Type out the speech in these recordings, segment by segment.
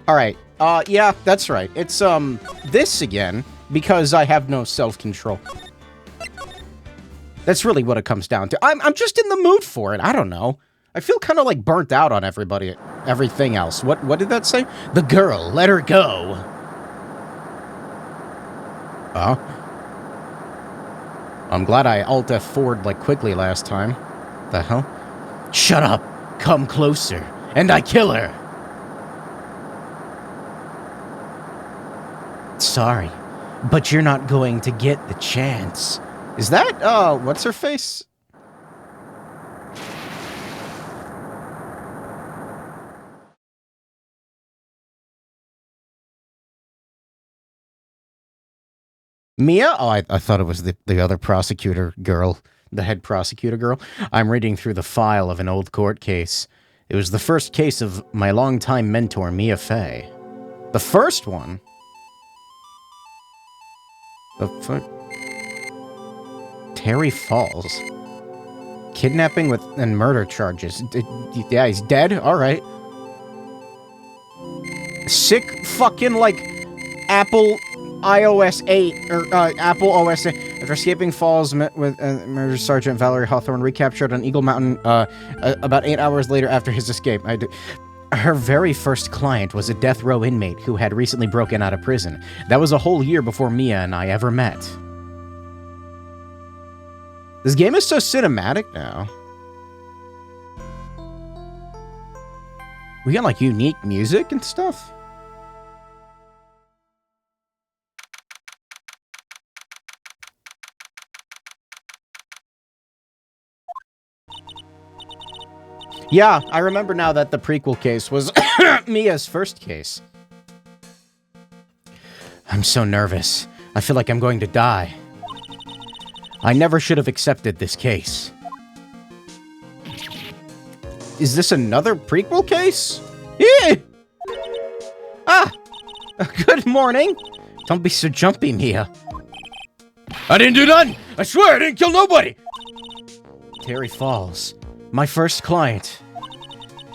Alright, yeah, that's right. It's, this again, because I have no self-control. That's really what it comes down to. I'm just in the mood for it, I don't know. I feel kind of, like, burnt out on everything else. What did that say? The girl, let her go. Oh. I'm glad I Alt F4'd, like, quickly last time. The hell? Shut up! Come closer, and I kill her! Sorry, but you're not going to get the chance. Is that, what's her face? Mia? Oh, I thought it was the other prosecutor girl. The head prosecutor girl. I'm reading through the file of an old court case. It was the first case of my longtime mentor, Mia Fey. The first one? The fuck? Terry Falls. Kidnapping and murder charges. Yeah, he's dead? Alright. Sick fucking, like, Apple iOS 8, or, Apple OS 8. After escaping Falls, met with Murder Sergeant Valerie Hawthorne, recaptured on Eagle Mountain, about 8 hours later after his escape. Her very first client was a death row inmate who had recently broken out of prison. That was a whole year before Mia and I ever met. This game is so cinematic now. We got, like, unique music and stuff. Yeah, I remember now that the prequel case was Mia's first case. I'm so nervous. I feel like I'm going to die. I never should have accepted this case. Is this another prequel case? Yeah. Ah! Good morning! Don't be so jumpy, Mia. I didn't do nothing! I swear I didn't kill nobody! Terry Falls. My first client.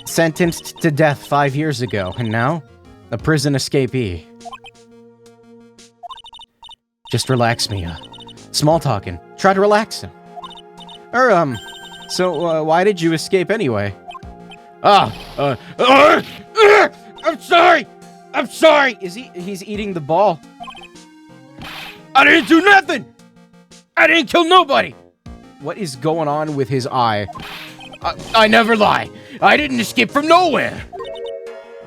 Sentenced to death 5 years ago, and now, a prison escapee. Just relax, Mia. Small talking. Try to relax him. So, why did you escape anyway? I'm sorry! I'm sorry! He's eating the ball. I didn't do nothing! I didn't kill nobody! What is going on with his eye? I never lie. I didn't escape from nowhere.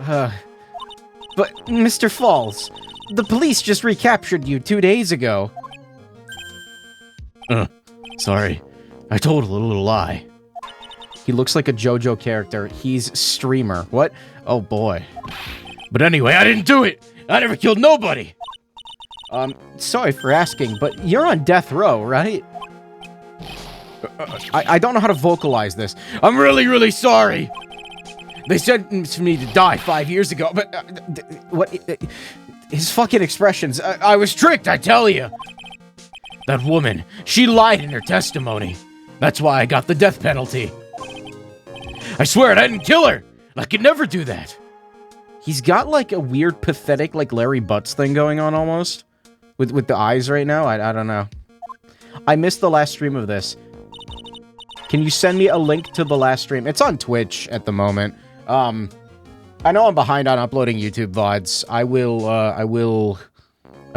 But, Mr. Falls, the police just recaptured you 2 days ago. Sorry. I told a little lie. He looks like a JoJo character. He's streamer. What? Oh boy. But anyway, I didn't do it. I never killed nobody. Sorry for asking, but you're on death row, right? I don't know how to vocalize this. I'm really, really sorry. They sentenced me to die 5 years ago, but what? His fucking expressions. I was tricked, I tell you. That woman, she lied in her testimony. That's why I got the death penalty. I swear I didn't kill her. I could never do that. He's got like a weird, pathetic, like Larry Butts thing going on almost. With the eyes right now. I don't know. I missed the last stream of this. Can you send me a link to the last stream? It's on Twitch at the moment. I know I'm behind on uploading YouTube VODs. I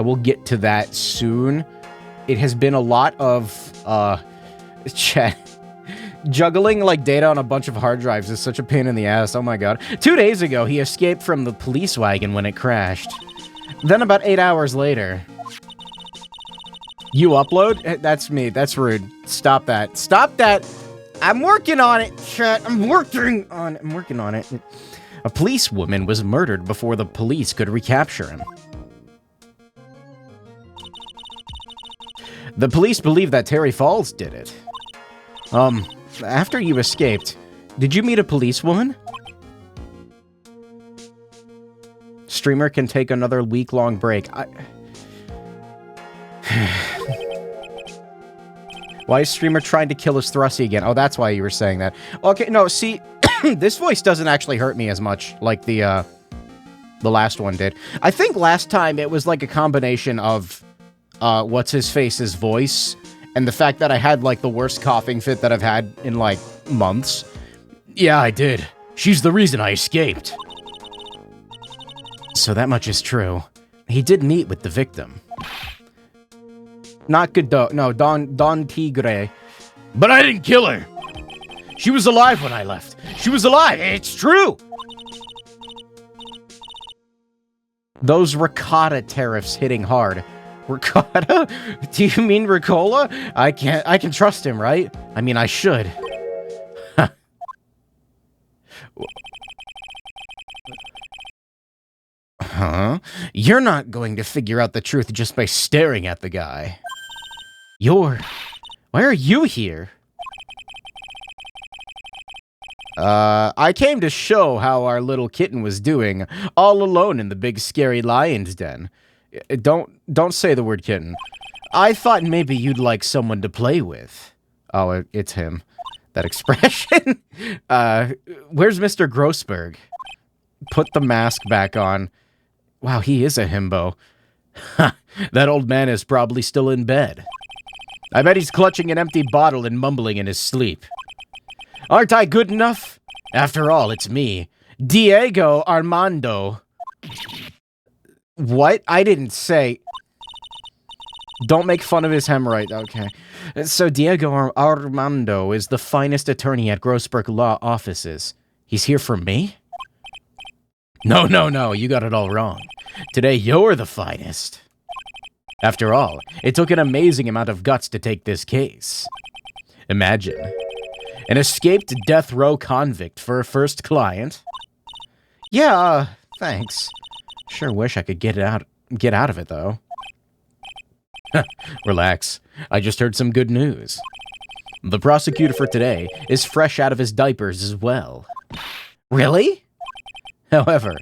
will get to that soon. It has been a lot of, chat. Juggling, like, data on a bunch of hard drives is such a pain in the ass. Oh my god. 2 days ago, he escaped from the police wagon when it crashed. Then about 8 hours later... You upload? That's me. That's rude. Stop that. Stop that! I'm working on it, chat. I'm working on it. A policewoman was murdered before the police could recapture him. The police believe that Terry Falls did it. After you escaped, did you meet a policewoman? Streamer can take another week-long break. Why is streamer trying to kill his Thrusty again? Oh, that's why you were saying that. Okay, no, see, this voice doesn't actually hurt me as much, like the The last one did. I think last time it was like a combination of, what's-his-face's voice and the fact that I had, like, the worst coughing fit that I've had in, like, months. Yeah, I did. She's the reason I escaped. So that much is true. He did meet with the victim. Not Godot. No, Don Tigre. But I didn't kill her. She was alive when I left. She was alive. It's true. Those ricotta tariffs hitting hard. Ricotta? Do you mean Ricola? I can trust him, right? I mean, I should. Huh? You're not going to figure out the truth just by staring at the guy. Why are you here? I came to show how our little kitten was doing, all alone in the big scary lion's den. Don't say the word kitten. I thought maybe you'd like someone to play with. Oh, it's him. That expression? Where's Mr. Grossberg? Put the mask back on. Wow, he is a himbo. Ha, that old man is probably still in bed. I bet he's clutching an empty bottle and mumbling in his sleep. Aren't I good enough? After all, it's me, Diego Armando. What? I didn't say... Don't make fun of his hemorrhoid. Okay. So Diego Armando is the finest attorney at Grossberg Law Offices. He's here for me? No, you got it all wrong. Today you're the finest. After all, it took an amazing amount of guts to take this case. Imagine. An escaped death row convict for a first client. Yeah, thanks. Sure wish I could get out of it, though. Relax. I just heard some good news. The prosecutor for today is fresh out of his diapers as well. Really? However,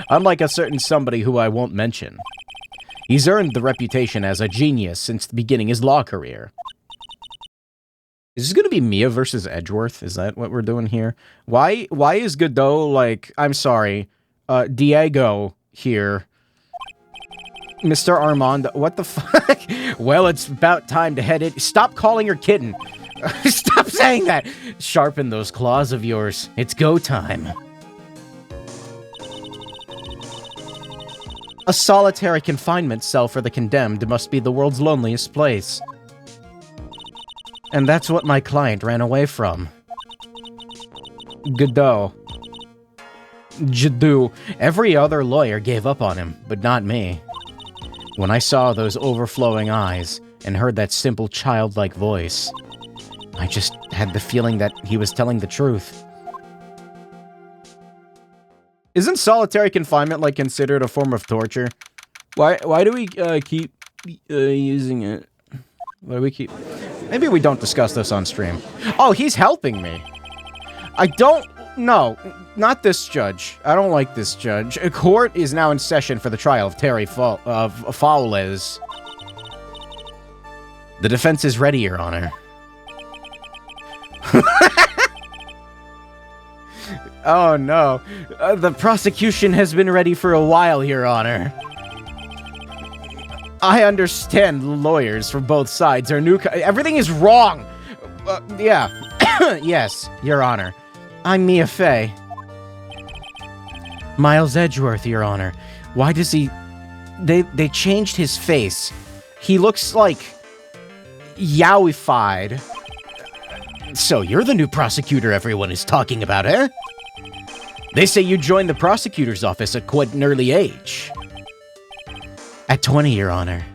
unlike a certain somebody who I won't mention, he's earned the reputation as a genius since beginning his law career. Is this gonna be Mia versus Edgeworth? Is that what we're doing here? Why is Godot like, I'm sorry, Diego here? Mr. Armando, what the fuck? Well, it's about time to head in. Stop calling her kitten. Stop saying that. Sharpen those claws of yours. It's go time. A solitary confinement cell for the condemned must be the world's loneliest place. And that's what my client ran away from. Godot. Jadu. Every other lawyer gave up on him, but not me. When I saw those overflowing eyes and heard that simple childlike voice, I just had the feeling that he was telling the truth. Isn't solitary confinement, like, considered a form of torture? Why do we, keep, using it? Why do we keep... Maybe we don't discuss this on stream. Oh, he's helping me! I don't... No, not this judge. I don't like this judge. A court is now in session for the trial of Terry Fowles. The defense is ready, Your Honor. Oh, no. The prosecution has been ready for a while, Your Honor. I understand lawyers from both sides are new... Everything is wrong! Yeah. Yes, Your Honor. I'm Mia Fey. Miles Edgeworth, Your Honor. Why does he... They changed his face. He looks like... yowified. So you're the new prosecutor everyone is talking about, eh? They say you joined the prosecutor's office at quite an early age. At 20, Your Honor.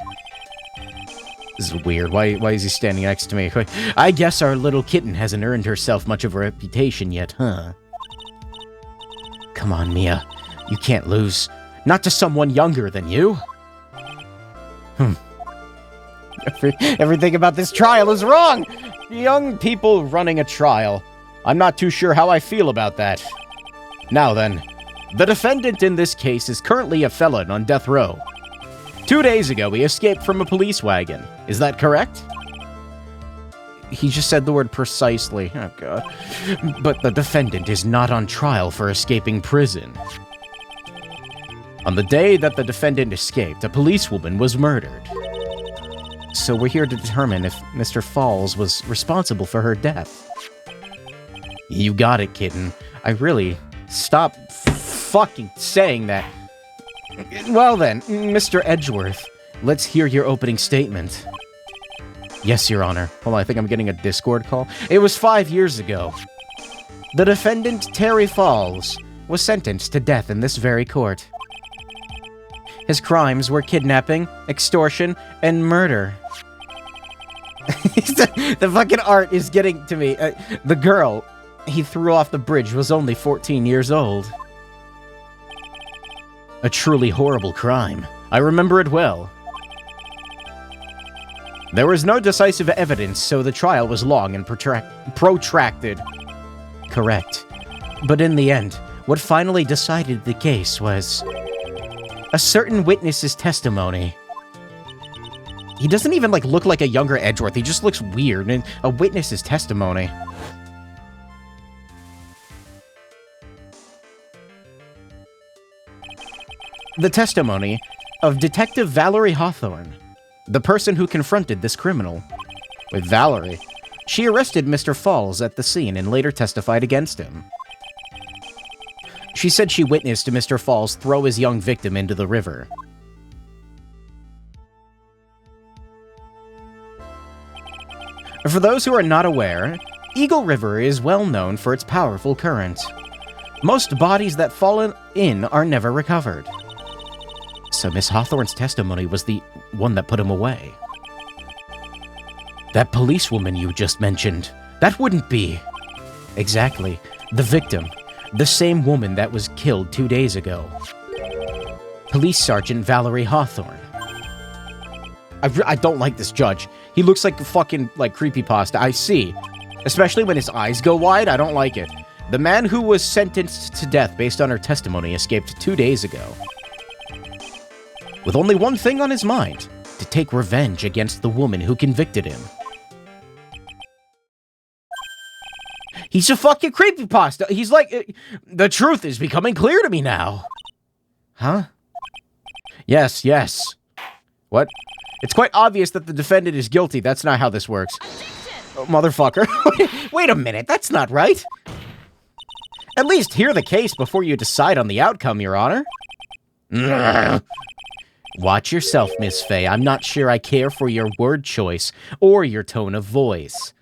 This is weird. Why is he standing next to me? I guess our little kitten hasn't earned herself much of a reputation yet, huh? Come on, Mia. You can't lose. Not to someone younger than you. Everything about this trial is wrong! Young people running a trial. I'm not too sure how I feel about that. Now then, the defendant in this case is currently a felon on death row. 2 days ago, he escaped from a police wagon. Is that correct? He just said the word precisely. Oh, God. But the defendant is not on trial for escaping prison. On the day that the defendant escaped, a policewoman was murdered. So we're here to determine if Mr. Falls was responsible for her death. You got it, kitten. I really... Stop fucking saying that. Well then, Mr. Edgeworth, let's hear your opening statement. Yes, Your Honor. Hold on, I think I'm getting a Discord call. It was 5 years ago. The defendant, Terry Falls, was sentenced to death in this very court. His crimes were kidnapping, extortion, and murder. The fucking art is getting to me. The girl he threw off the bridge was only 14 years old. A truly horrible crime. I remember it well. There was no decisive evidence, so the trial was long and protracted. Correct. But in the end, what finally decided the case was a certain witness's testimony. He doesn't even, look like a younger Edgeworth. He just looks weird. And a witness's testimony. The testimony of Detective Valerie Hawthorne, the person who confronted this criminal. With Valerie, she arrested Mr. Falls at the scene and later testified against him. She said she witnessed Mr. Falls throw his young victim into the river. For those who are not aware, Eagle River is well known for its powerful current. Most bodies that fall in are never recovered. So Miss Hawthorne's testimony was the one that put him away. That policewoman you just mentioned, that wouldn't be... Exactly. The victim. The same woman that was killed 2 days ago. Police Sergeant Valerie Hawthorne. I don't like this judge. He looks like a fucking, creepypasta. I see. Especially when his eyes go wide, I don't like it. The man who was sentenced to death based on her testimony escaped 2 days ago. With only one thing on his mind, to take revenge against the woman who convicted him. He's a fucking creepypasta. He's like, the truth is becoming clear to me now. Huh? Yes, yes. What? It's quite obvious that the defendant is guilty. That's not how this works. Oh, motherfucker. Wait a minute, that's not right. At least hear the case before you decide on the outcome, Your Honor. Watch yourself, Miss Faye. I'm not sure I care for your word choice or your tone of voice.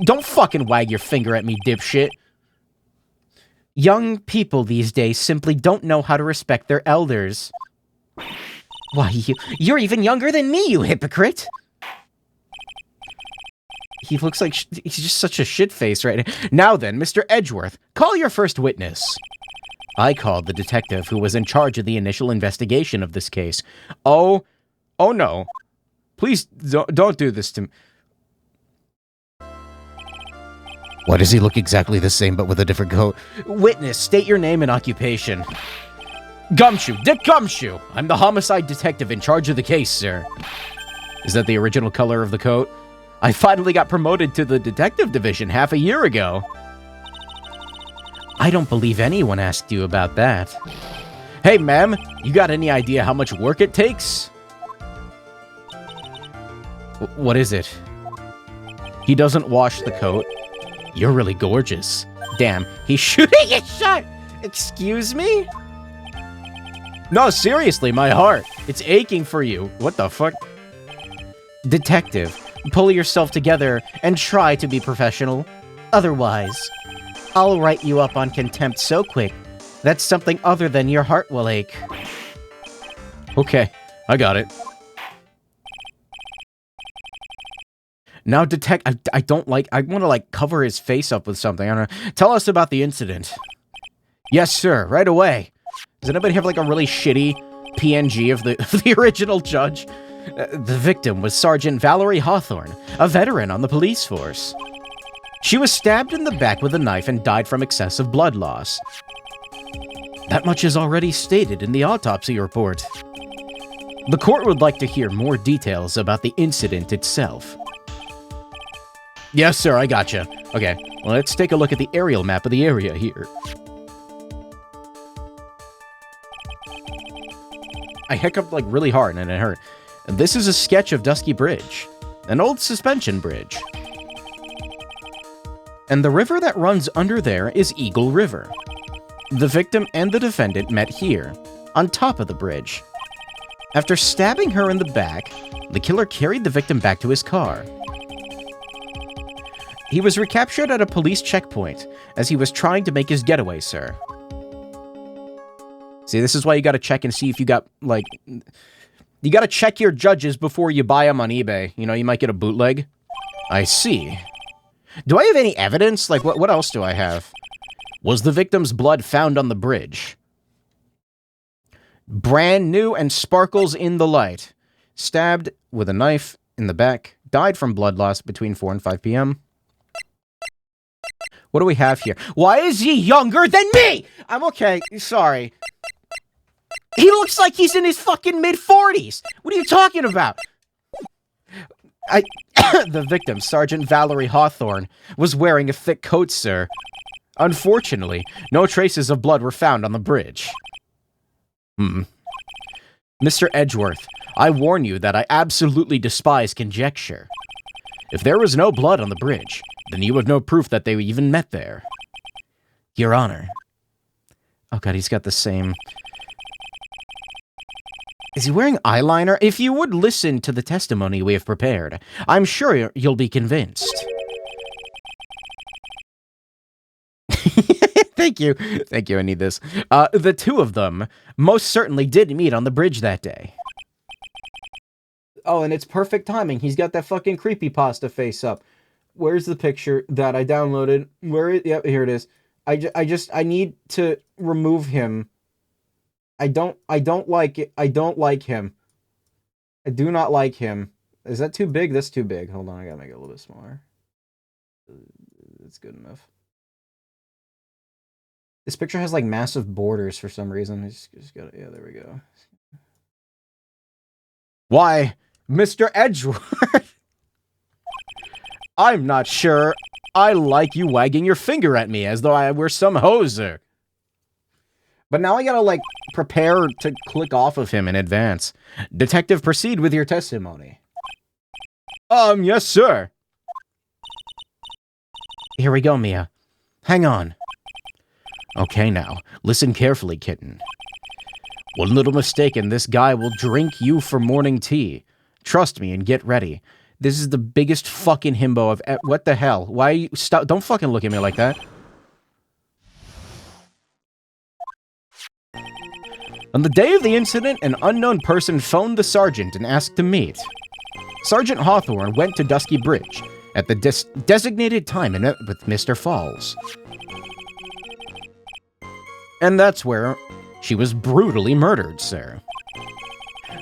Don't fucking wag your finger at me, dipshit. Young people these days simply don't know how to respect their elders. Why, you're even younger than me, you hypocrite! He looks like he's just such a shitface right now. Now then, Mr. Edgeworth, call your first witness. I called the detective who was in charge of the initial investigation of this case. Oh no. Please don't do this to me. Why does he look exactly the same but with a different coat? Witness, state your name and occupation. Gumshoe, Dick Gumshoe. I'm the homicide detective in charge of the case, sir. Is that the original color of the coat? I finally got promoted to the detective division half a year ago. I don't believe anyone asked you about that. Hey, ma'am, you got any idea how much work it takes? What is it? He doesn't wash the coat. You're really gorgeous. Damn, he's shooting his shot! Excuse me? No, seriously, my heart. It's aching for you. What the fuck? Detective, pull yourself together and try to be professional. Otherwise, I'll write you up on contempt so quick that something other than your heart will ache. Okay, I got it. Now, I don't like... I want to, cover his face up with something. I don't know. Tell us about the incident. Yes, sir. Right away. Does anybody have, a really shitty PNG of the original judge? The victim was Sergeant Valerie Hawthorne, a veteran on the police force. She was stabbed in the back with a knife and died from excessive blood loss. That much is already stated in the autopsy report. The court would like to hear more details about the incident itself. Yes, sir, I gotcha. Okay, well, let's take a look at the aerial map of the area here. I hiccuped like really hard and it hurt. This is a sketch of Dusky Bridge, an old suspension bridge. And the river that runs under there is Eagle River. The victim and the defendant met here, on top of the bridge. After stabbing her in the back, the killer carried the victim back to his car. He was recaptured at a police checkpoint as he was trying to make his getaway, sir. See, this is why you gotta check and see if you got, like... You gotta check your judges before you buy them on eBay. You know, you might get a bootleg. I see. Do I have any evidence? Like, what else do I have? Was the victim's blood found on the bridge? Brand new and sparkles in the light. Stabbed with a knife in the back. Died from blood loss between 4 and 5 p.m. What do we have here? Why is he younger than me? I'm okay. Sorry. He looks like he's in his fucking mid-40s. What are you talking about? The victim, Sergeant Valerie Hawthorne, was wearing a thick coat, sir. Unfortunately, no traces of blood were found on the bridge. Mr. Edgeworth, I warn you that I absolutely despise conjecture. If there was no blood on the bridge, then you have no proof that they even met there. Your Honor. Oh god, he's got the same... Is he wearing eyeliner? If you would listen to the testimony we have prepared, I'm sure you'll be convinced. Thank you. Thank you, I need this. The two of them most certainly did meet on the bridge that day. Oh, and it's perfect timing. He's got that fucking creepypasta face up. Where's the picture that I downloaded? Yep, here it is. I need to remove him. I don't like it. I don't like him. I do not like him. Is that too big? That's too big. Hold on, I gotta make it a little bit smaller. That's good enough. This picture has like massive borders for some reason. I just gotta, yeah, there we go. Why, Mr. Edgeworth? I'm not sure I like you wagging your finger at me as though I were some hoser. But now I gotta, like, prepare to click off of him in advance. Detective, proceed with your testimony. Yes, sir. Here we go, Mia. Hang on. Okay, now, listen carefully, kitten. One little mistake and this guy will drink you for morning tea. Trust me and get ready. This is the biggest fucking himbo of... What the hell? Why you... Stop... Don't fucking look at me like that. On the day of the incident, an unknown person phoned the sergeant and asked to meet. Sergeant Hawthorne went to Dusky Bridge at the designated time and met with Mr. Falls. And that's where she was brutally murdered, sir.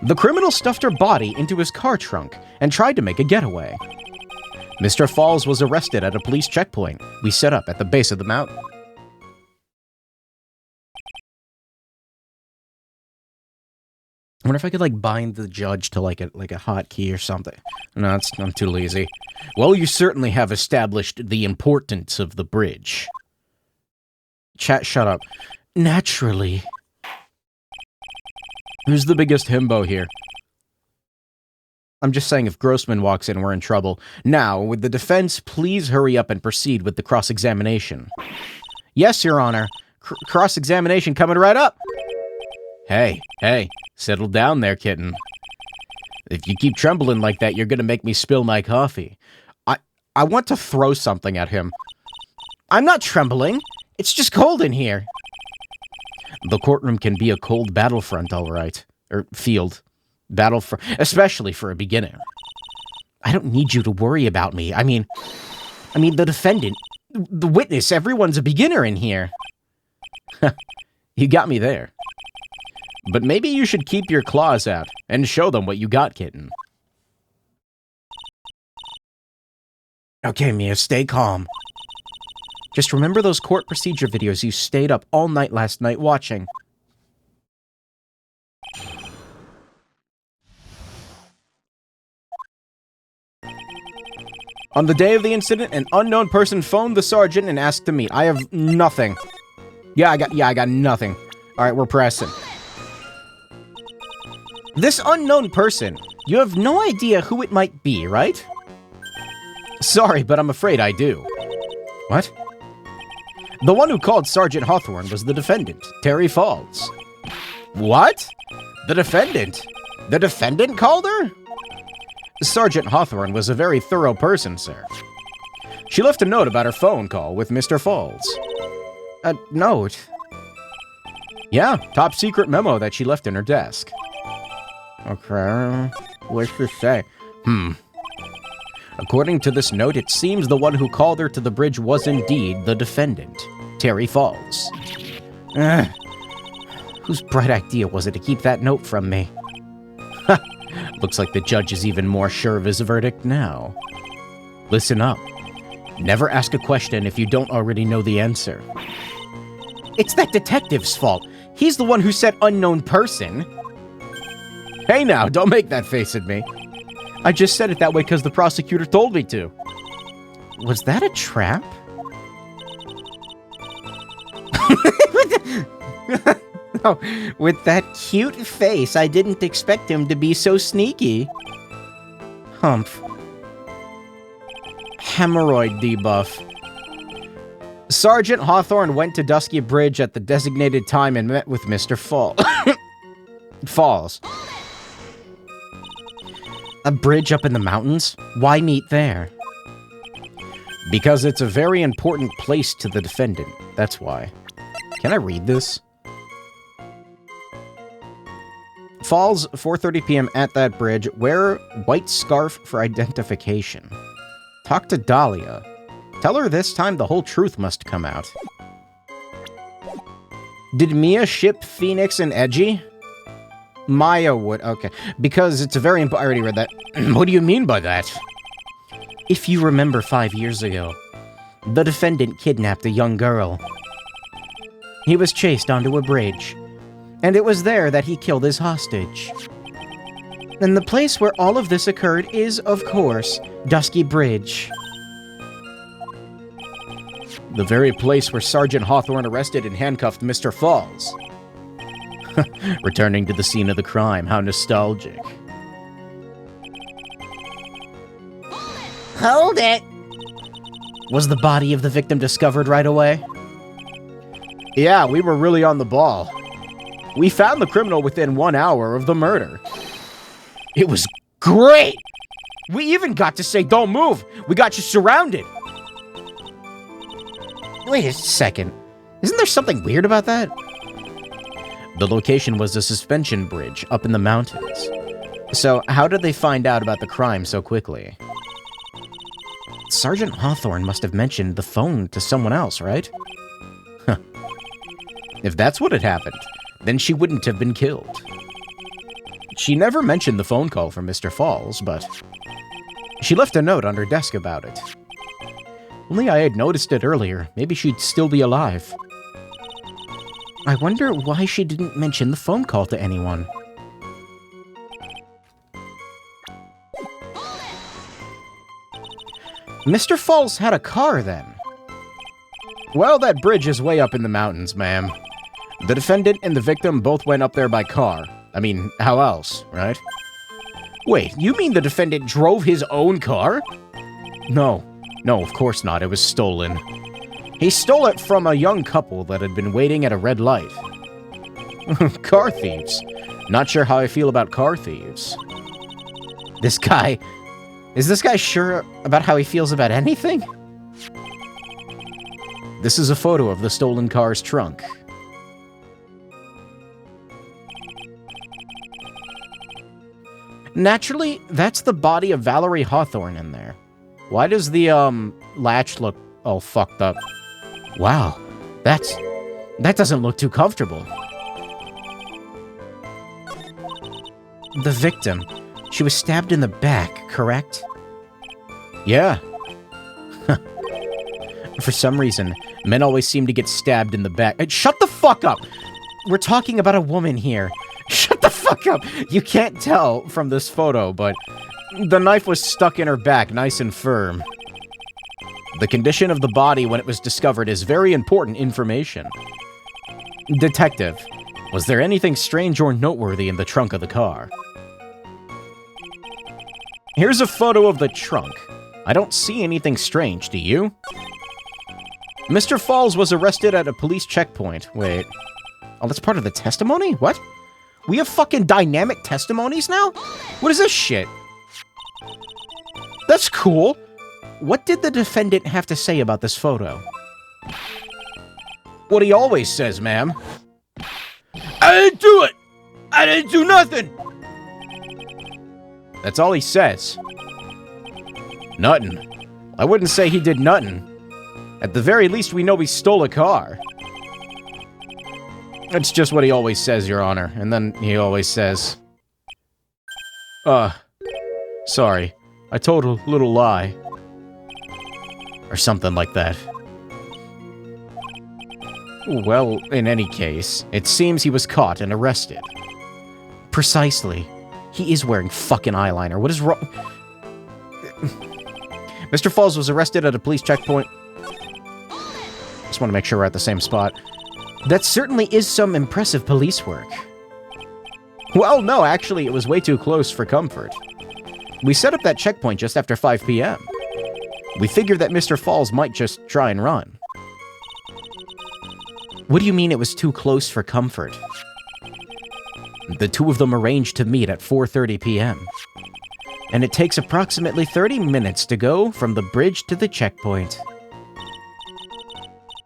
The criminal stuffed her body into his car trunk and tried to make a getaway. Mr. Falls was arrested at a police checkpoint we set up at the base of the mountain. I wonder if I could, like, bind the judge to, like a hotkey or something. No, I'm too lazy. Well, you certainly have established the importance of the bridge. Chat, shut up. Naturally. Who's the biggest himbo here? I'm just saying if Grossman walks in, we're in trouble. Now, would the defense please hurry up and proceed with the cross-examination? Yes, Your Honor. Cross-examination coming right up. Hey, settle down there, kitten. If you keep trembling like that, you're gonna make me spill my coffee. I want to throw something at him. I'm not trembling. It's just cold in here. The courtroom can be a cold battlefront, all right. Or field. Battlefront, especially for a beginner. I don't need you to worry about me. I mean, the defendant, the witness, everyone's a beginner in here. You got me there. But maybe you should keep your claws out and show them what you got, kitten. Okay, Mia, stay calm. Just remember those court procedure videos you stayed up all night last night watching. On the day of the incident, an unknown person phoned the sergeant and asked to meet. I have nothing. Yeah, I got nothing. All right, we're pressing. This unknown person, you have no idea who it might be, right? Sorry, but I'm afraid I do. What? The one who called Sergeant Hawthorne was the defendant, Terry Falls. What? The defendant? The defendant called her? Sergeant Hawthorne was a very thorough person, sir. She left a note about her phone call with Mr. Falls. A note? Yeah, top secret memo that she left in her desk. Okay, what's this say? According to this note, it seems the one who called her to the bridge was indeed the defendant, Terry Falls. Whose bright idea was it to keep that note from me? Looks like the judge is even more sure of his verdict now. Listen up. Never ask a question if you don't already know the answer. It's that detective's fault. He's the one who said unknown person. Hey now, don't make that face at me. I just said it that way because the prosecutor told me to. Was that a trap? Oh, with that cute face, I didn't expect him to be so sneaky. Humph. Hemorrhoid debuff. Sergeant Hawthorne went to Dusky Bridge at the designated time and met with Mr. Falls. A bridge up in the mountains? Why meet there? Because it's a very important place to the defendant. That's why. Can I read this? Falls, 4:30 p.m. at that bridge. Wear white scarf for identification. Talk to Dahlia. Tell her this time the whole truth must come out. Did Mia ship Phoenix and Edgy? Maya would. Okay. Because it's a very important. I already read that. What do you mean by that? If you remember 5 years ago, the defendant kidnapped a young girl. He was chased onto a bridge, and it was there that he killed his hostage. And the place where all of this occurred is, of course, Dusky Bridge. The very place where Sergeant Hawthorne arrested and handcuffed Mr. Falls. Returning to the scene of the crime, how nostalgic. Hold it! Was the body of the victim discovered right away? Yeah, we were really on the ball. We found the criminal within 1 hour of the murder. It was great! We even got to say, don't move! We got you surrounded! Wait a second. Isn't there something weird about that? The location was a suspension bridge up in the mountains. So, how did they find out about the crime so quickly? Sergeant Hawthorne must have mentioned the phone to someone else, right? Huh. If that's what had happened, then she wouldn't have been killed. She never mentioned the phone call from Mr. Falls, but she left a note on her desk about it. Only I had noticed it earlier. Maybe she'd still be alive. I wonder why she didn't mention the phone call to anyone. Mr. Falls had a car then. Well, that bridge is way up in the mountains, ma'am. The defendant and the victim both went up there by car. I mean, how else, right? Wait, you mean the defendant drove his own car? No, of course not. It was stolen. He stole it from a young couple that had been waiting at a red light. Car thieves. Not sure how I feel about car thieves. This guy... Is this guy sure about how he feels about anything? This is a photo of the stolen car's trunk. Naturally, that's the body of Valerie Hawthorne in there. Why does the, latch look all fucked up? Wow, that doesn't look too comfortable. The victim. She was stabbed in the back, correct? Yeah. For some reason, men always seem to get stabbed in the back. Shut the fuck up! We're talking about a woman here. Shut the fuck up! You can't tell from this photo, but the knife was stuck in her back, nice and firm. The condition of the body when it was discovered is very important information. Detective, Was there anything strange or noteworthy in the trunk of the car? Here's a photo of the trunk. I don't see anything strange, do you? Mr. Falls was arrested at a police checkpoint. Wait. Oh, that's part of the testimony? What? We have fucking dynamic testimonies now? What is this shit? That's cool. What did the defendant have to say about this photo? What he always says, ma'am. I didn't do it! I didn't do nothing! That's all he says. Nothing. I wouldn't say he did nothing. At the very least, we know he stole a car. That's just what he always says, Your Honor. And then he always says... sorry. I told a little lie. Or something like that. Well, in any case, it seems he was caught and arrested. Precisely. He is wearing fucking eyeliner. What is wrong? Mr. Falls was arrested at a police checkpoint. Just want to make sure we're at the same spot. That certainly is some impressive police work. Well, no, actually, it was way too close for comfort. We set up that checkpoint just after 5 p.m. We figured that Mr. Falls might just try and run. What do you mean it was too close for comfort? The two of them arranged to meet at 4:30 p.m. And it takes approximately 30 minutes to go from the bridge to the checkpoint.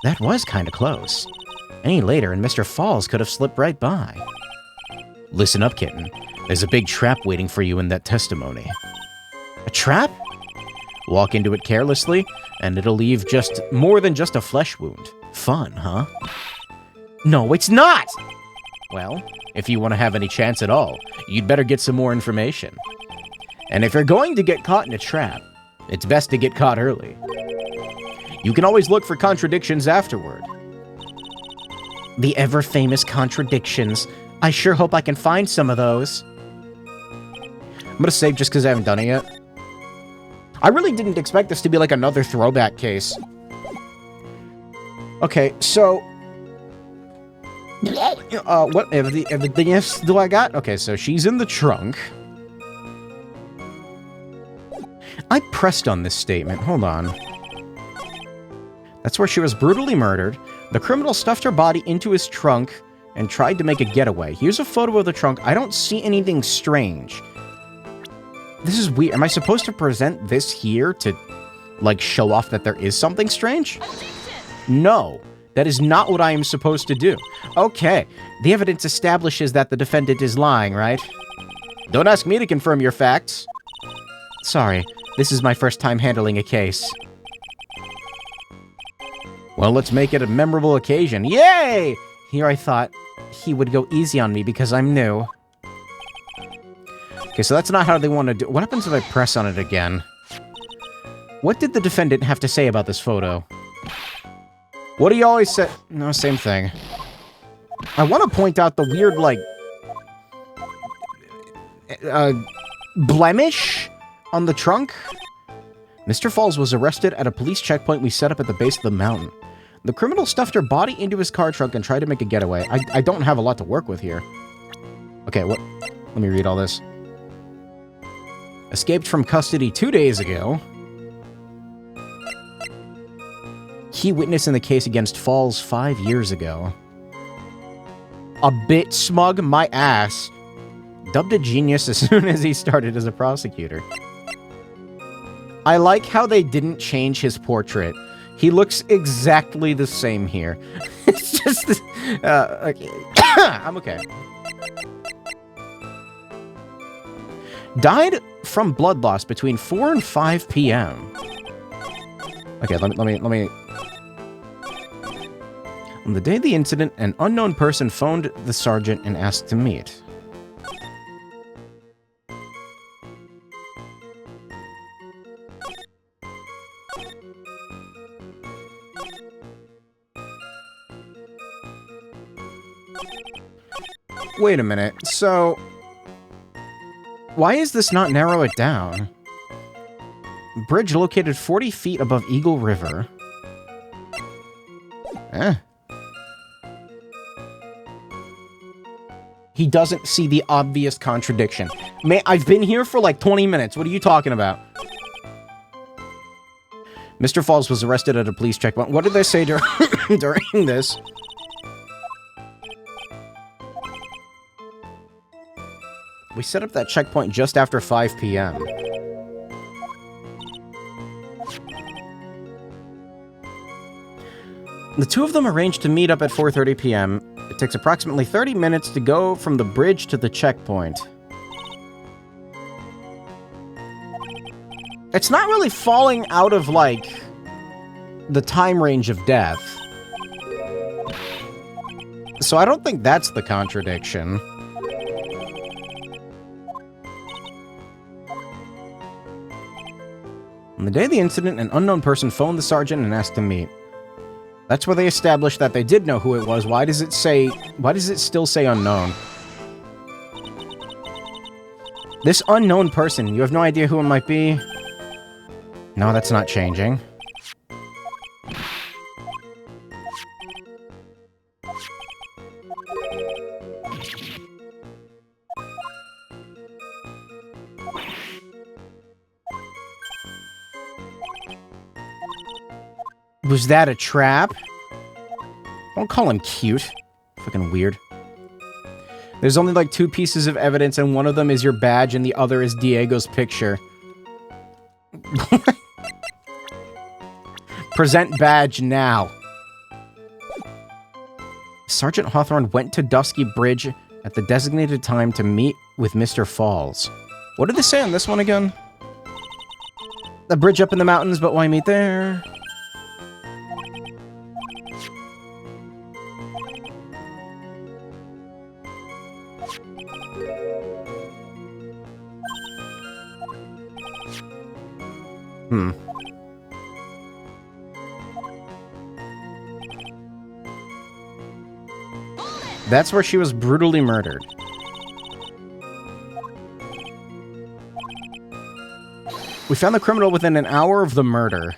That was kinda close. Any later and Mr. Falls could have slipped right by. Listen up, kitten. There's a big trap waiting for you in that testimony. A trap? Walk into it carelessly, and it'll leave just more than just a flesh wound. Fun, huh? No, it's not! Well, if you want to have any chance at all, you'd better get some more information. And if you're going to get caught in a trap, it's best to get caught early. You can always look for contradictions afterward. The ever-famous contradictions. I sure hope I can find some of those. I'm gonna save just because I haven't done it yet. I really didn't expect this to be like another throwback case. Okay, so... what everything else do I got? Okay, so she's in the trunk. I pressed on this statement. Hold on. That's where she was brutally murdered. The criminal stuffed her body into his trunk and tried to make a getaway. Here's a photo of the trunk. I don't see anything strange. This is weird. Am I supposed to present this here to, like, show off that there is something strange? No. That is not what I am supposed to do. Okay. The evidence establishes that the defendant is lying, right? Don't ask me to confirm your facts. Sorry. This is my first time handling a case. Well, let's make it a memorable occasion. Yay! Here I thought he would go easy on me because I'm new. Okay, so that's not how they want to do... What happens if I press on it again? What did the defendant have to say about this photo? What do you always say? No, same thing. I want to point out the weird, like... blemish on the trunk. Mr. Falls was arrested at a police checkpoint we set up at the base of the mountain. The criminal stuffed her body into his car trunk and tried to make a getaway. I don't have a lot to work with here. Okay, what? Let me read all this. Escaped from custody 2 days ago. Key witness in the case against Falls 5 years ago. A bit smug, my ass. Dubbed a genius as soon as he started as a prosecutor. I like how they didn't change his portrait. He looks exactly the same here. It's just... okay. I'm okay. Died from blood loss between 4 and 5 p.m. Okay, let me... On the day of the incident, an unknown person phoned the sergeant and asked to meet. Wait a minute, so... Why is this not narrow it down? Bridge located 40 feet above Eagle River. He doesn't see the obvious contradiction. I've been here for like 20 minutes. What are you talking about? Mr. Falls was arrested at a police checkpoint. What did they say during this? We set up that checkpoint just after 5 p.m. The two of them arranged to meet up at 4:30 p.m. It takes approximately 30 minutes to go from the bridge to the checkpoint. It's not really falling out of, like, the time range of death. So I don't think that's the contradiction. On the day of the incident, an unknown person phoned the sergeant and asked to meet. That's where they established that they did know who it was. Why does it still say unknown? This unknown person, you have no idea who it might be? No, that's not changing. Was that a trap? Don't call him cute. Fucking weird. There's only like 2 pieces of evidence, and one of them is your badge, and the other is Diego's picture. Present badge now. Sergeant Hawthorne went to Dusky Bridge at the designated time to meet with Mr. Falls. What did they say on this one again? The bridge up in the mountains, but why meet there? That's where she was brutally murdered. We found the criminal within an hour of the murder.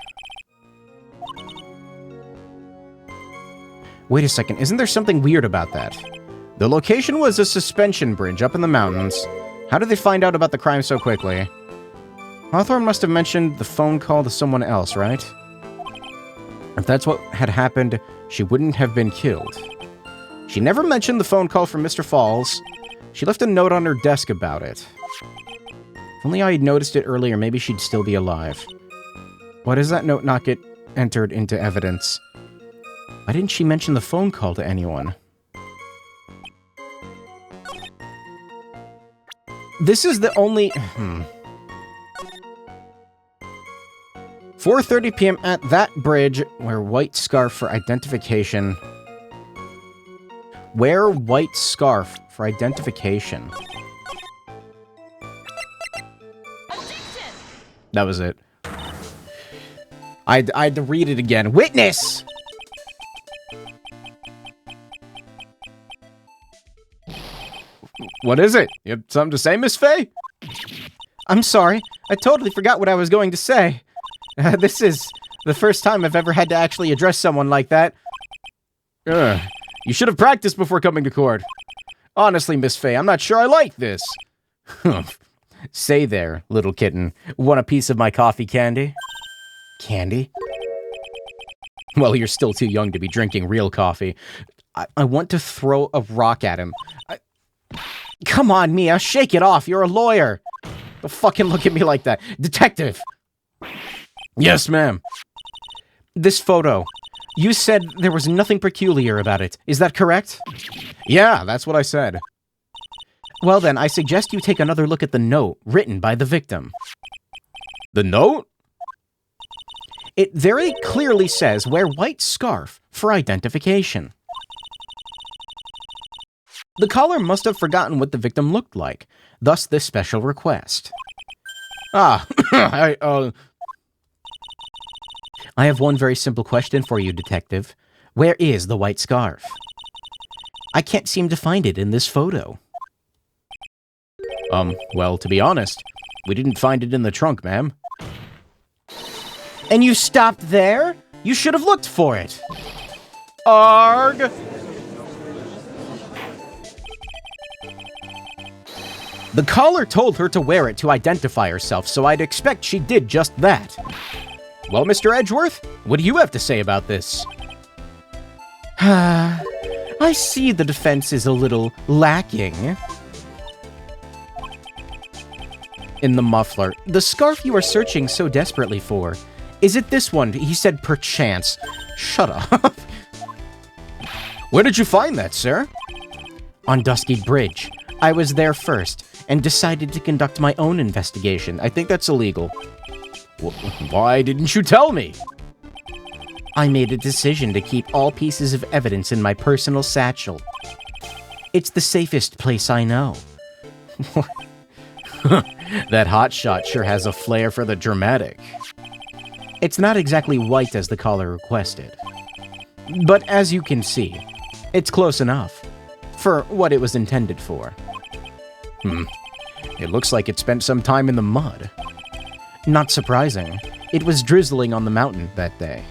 Wait a second, isn't there something weird about that? The location was a suspension bridge up in the mountains. How did they find out about the crime so quickly? Hawthorne must have mentioned the phone call to someone else, right? If that's what had happened, she wouldn't have been killed. She never mentioned the phone call from Mr. Falls. She left a note on her desk about it. If only I had noticed it earlier, maybe she'd still be alive. Why does that note not get entered into evidence? Why didn't she mention the phone call to anyone? This is the only... 4:30 p.m. at that bridge, wear white scarf for identification. Wear white scarf for identification. That was it. I had to read it again. Witness! What is it? You have something to say, Miss Faye? I'm sorry. I totally forgot what I was going to say. This is the first time I've ever had to actually address someone like that. You should have practiced before coming to court. Honestly, Miss Faye, I'm not sure I like this. Say there, little kitten. Want a piece of my coffee candy? Candy? Well, you're still too young to be drinking real coffee. I want to throw a rock at him. Come on, Mia, shake it off. You're a lawyer. Don't fucking look at me like that. Detective! Yes, ma'am. This photo. You said there was nothing peculiar about it. Is that correct? Yeah, that's what I said. Well then, I suggest you take another look at the note written by the victim. The note? It very clearly says, wear white scarf for identification. The caller must have forgotten what the victim looked like, thus this special request. I have one very simple question for you, Detective. Where is the white scarf? I can't seem to find it in this photo. Well, to be honest, we didn't find it in the trunk, ma'am. And you stopped there? You should have looked for it. Arg! The caller told her to wear it to identify herself, so I'd expect she did just that. Well, Mr. Edgeworth, what do you have to say about this? I see the defense is a little lacking. In the muffler, the scarf you are searching so desperately for. Is it this one? He said perchance. Shut up. Where did you find that, sir? On Dusky Bridge. I was there first, and decided to conduct my own investigation. I think that's illegal. Why didn't you tell me? I made a decision to keep all pieces of evidence in my personal satchel. It's the safest place I know. That hotshot sure has a flair for the dramatic. It's not exactly white as the caller requested. But as you can see, it's close enough for what it was intended for. It looks like it spent some time in the mud. Not surprising. It was drizzling on the mountain that day.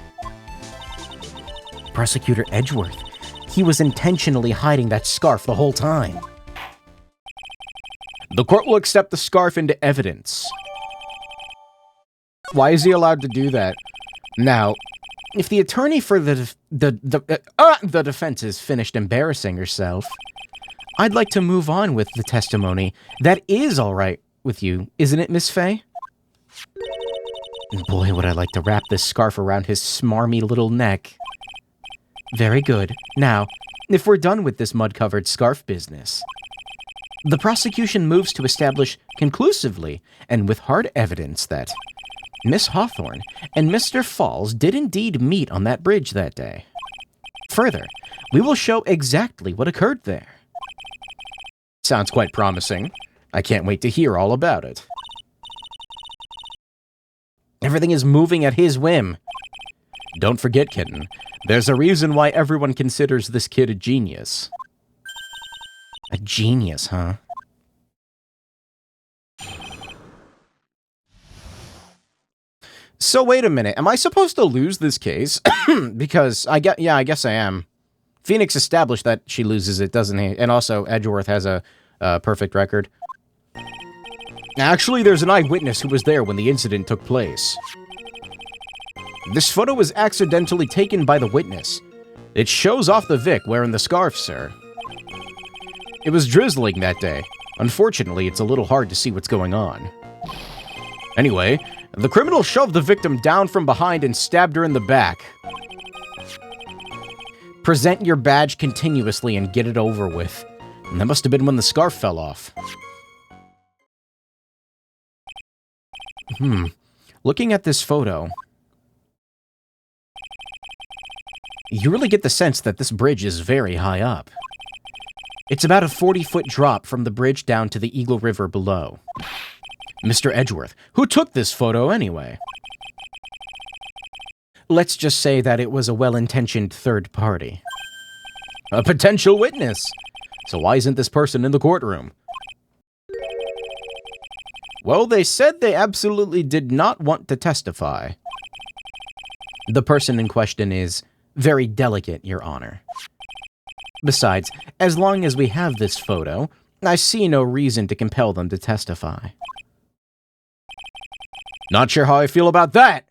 Prosecutor Edgeworth. He was intentionally hiding that scarf the whole time. The court will accept the scarf into evidence. Why is he allowed to do that? Now, if the attorney for the defense is finished embarrassing herself, I'd like to move on with the testimony. That is all right with you, isn't it, Miss Fay? Boy, would I like to wrap this scarf around his smarmy little neck. Very good. Now, if we're done with this mud-covered scarf business, the prosecution moves to establish conclusively and with hard evidence that Miss Hawthorne and Mr. Falls did indeed meet on that bridge that day. Further, we will show exactly what occurred there. Sounds quite promising. I can't wait to hear all about it. Everything is moving at his whim. Don't forget, kitten, there's a reason why everyone considers this kid a genius. A genius, huh? So wait a minute, am I supposed to lose this case? Because I guess I am. Phoenix established that she loses it, doesn't he? And also, Edgeworth has a perfect record. Actually, there's an eyewitness who was there when the incident took place. This photo was accidentally taken by the witness. It shows off the Vic wearing the scarf, sir. It was drizzling that day. Unfortunately, it's a little hard to see what's going on. Anyway, the criminal shoved the victim down from behind and stabbed her in the back. Present your badge continuously and get it over with. And that must have been when the scarf fell off. Looking at this photo, you really get the sense that this bridge is very high up. It's about a 40-foot drop from the bridge down to the Eagle River below. Mr. Edgeworth, who took this photo anyway? Let's just say that it was a well-intentioned third party. A potential witness. So why isn't this person in the courtroom? Well, they said they absolutely did not want to testify. The person in question is very delicate, Your Honor. Besides, as long as we have this photo, I see no reason to compel them to testify. Not sure how I feel about that.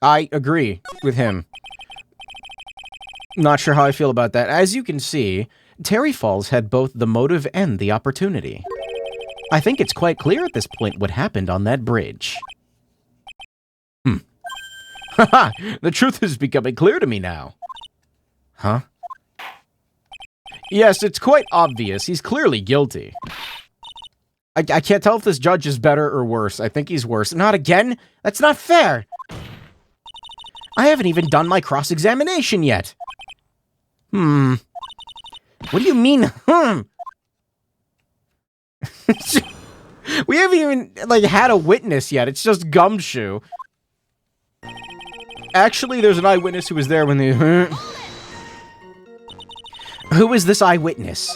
I agree with him. Not sure how I feel about that. As you can see, Terry Falls had both the motive and the opportunity. I think it's quite clear at this point what happened on that bridge. Haha, the truth is becoming clear to me now. Huh? Yes, it's quite obvious. He's clearly guilty. I can't tell if this judge is better or worse. I think he's worse. Not again? That's not fair. I haven't even done my cross-examination yet. What do you mean, We haven't even, had a witness yet. It's just Gumshoe. Actually, there's an eyewitness who was there when the... Who is this eyewitness?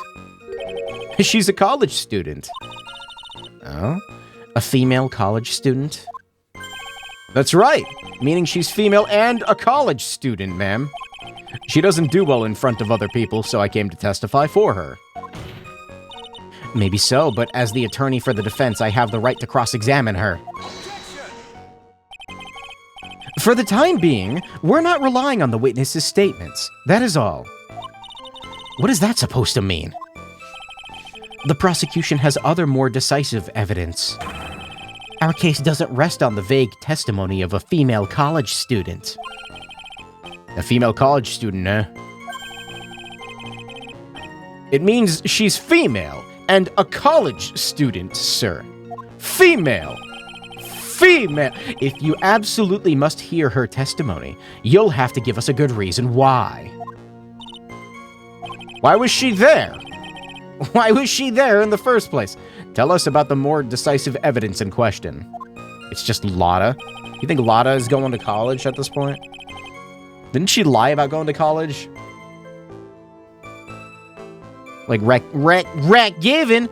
She's a college student. Oh? A female college student? That's right. Meaning she's female and a college student, ma'am. She doesn't do well in front of other people, so I came to testify for her. Maybe so, but as the attorney for the defense, I have the right to cross-examine her. For the time being, we're not relying on the witness's statements. That is all. What is that supposed to mean? The prosecution has other more decisive evidence. Our case doesn't rest on the vague testimony of a female college student. A female college student, eh? It means she's female and a college student, sir. Female. Female. If you absolutely must hear her testimony, you'll have to give us a good reason why. Why was she there? Why was she there in the first place? Tell us about the more decisive evidence in question. It's just Lotta. You think Lotta is going to college at this point? Didn't she lie about going to college? Like, Wreck given.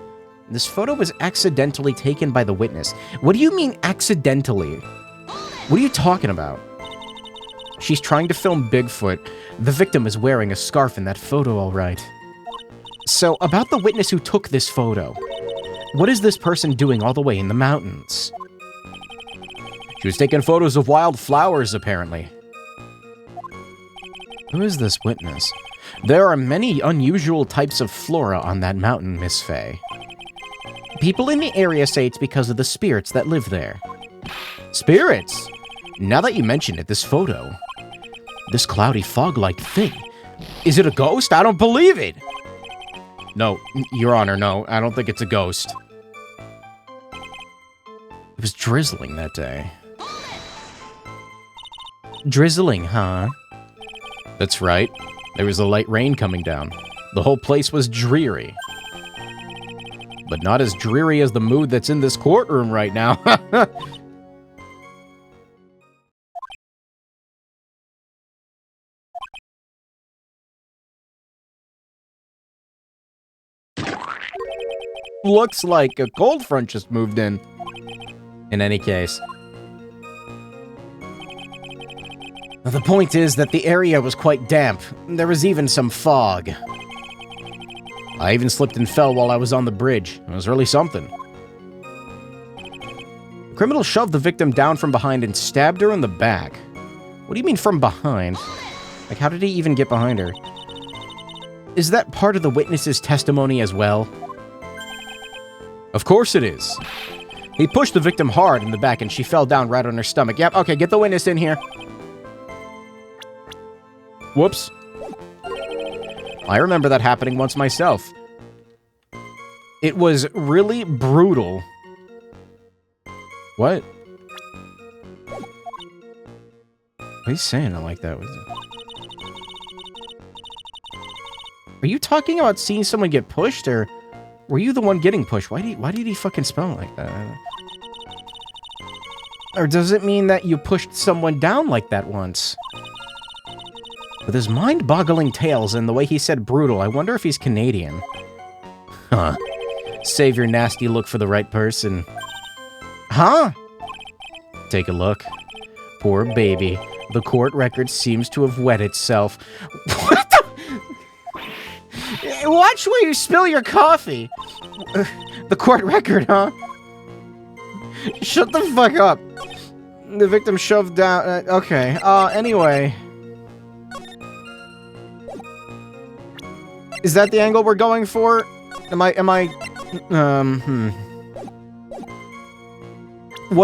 This photo was accidentally taken by the witness. What do you mean accidentally? What are you talking about? She's trying to film Bigfoot. The victim is wearing a scarf in that photo, all right. So, about the witness who took this photo. What is this person doing all the way in the mountains? She was taking photos of wild flowers, apparently. Who is this witness? There are many unusual types of flora on that mountain, Miss Faye. People in the area say it's because of the spirits that live there. Spirits? Now that you mention it, this photo. This cloudy fog-like thing. Is it a ghost? I don't believe it! No, Your Honor, no. I don't think it's a ghost. It was drizzling that day. Drizzling, huh? That's right. There was a light rain coming down. The whole place was dreary. But not as dreary as the mood that's in this courtroom right now. Looks like a cold front just moved in. In any case. The point is that the area was quite damp. There was even some fog. I even slipped and fell while I was on the bridge. It was really something. The criminal shoved the victim down from behind and stabbed her in the back. What do you mean from behind? Like, how did he even get behind her? Is that part of the witness's testimony as well? Of course it is. He pushed the victim hard in the back and she fell down right on her stomach. Yep, okay, get the witness in here. Whoops. I remember that happening once myself. It was really brutal. What? Why are you saying it like that? Are you talking about seeing someone get pushed, or were you the one getting pushed? Why did he fucking spell it like that? Or does it mean that you pushed someone down like that once? With his mind-boggling tales and the way he said brutal, I wonder if he's Canadian. Huh. Save your nasty look for the right person. Huh? Take a look. Poor baby. The court record seems to have wet itself. What the? Watch where you spill your coffee. The court record, huh? Shut the fuck up. The victim shoved down... okay. Anyway... Is that the angle we're going for? What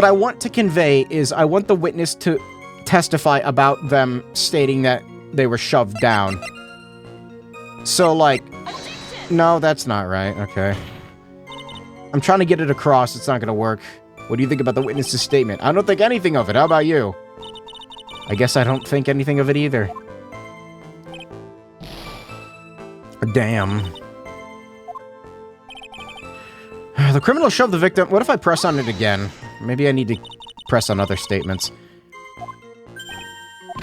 I want to convey is I want the witness to testify about them stating that they were shoved down. So, like... No, that's not right. Okay. I'm trying to get it across. It's not gonna work. What do you think about the witness's statement? I don't think anything of it. How about you? I guess I don't think anything of it either. Damn. The criminal shoved the victim. What if I press on it again? Maybe I need to press on other statements.